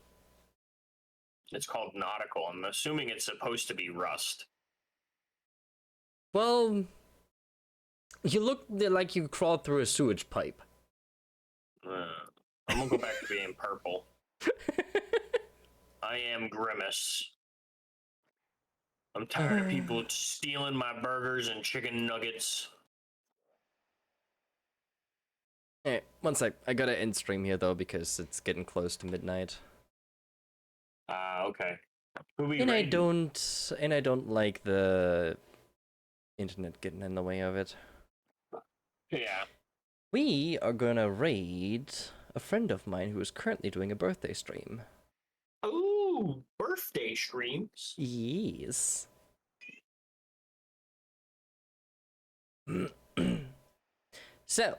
It's called nautical. I'm assuming it's supposed to be rust. Well, you look like you crawled through a sewage pipe. I'm gonna go back to being purple. I am Grimace. I'm tired of people stealing my burgers and chicken nuggets. Hey, one sec. I gotta end stream here though because it's getting close to midnight. Okay. Who we And I raiding? don't like the internet getting in the way of it. Yeah. We are gonna raid a friend of mine who is currently doing a birthday stream. Ooh, birthday streams. Yes. So,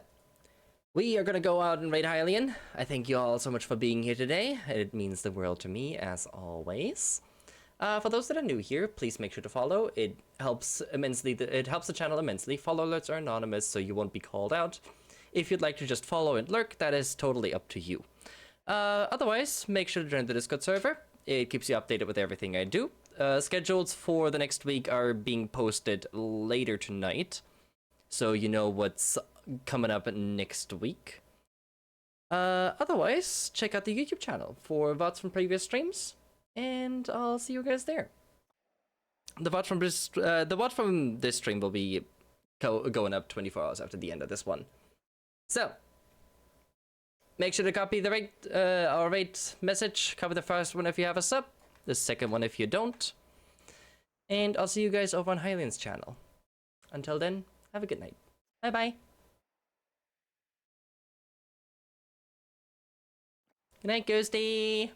we are gonna go out and raid Hylian. I thank you all so much for being here today. It means the world to me, as always. For those that are new here, please make sure to follow. It helps immensely. It helps the channel immensely. Follow alerts are anonymous, so you won't be called out. If you'd like to just follow and lurk, that is totally up to you. Otherwise, make sure to join the Discord server. It keeps you updated with everything I do. Schedules for the next week are being posted later tonight, so you know what's coming up next week. Otherwise, check out the YouTube channel for VODs from previous streams, and I'll see you guys there. The VOD from this stream will be going up 24 hours after the end of this one. So, make sure to copy the rate message. Cover the first one if you have a sub, the second one if you don't. And I'll see you guys over on Hylian's channel. Until then, have a good night. Bye bye. Good night, Ghosty.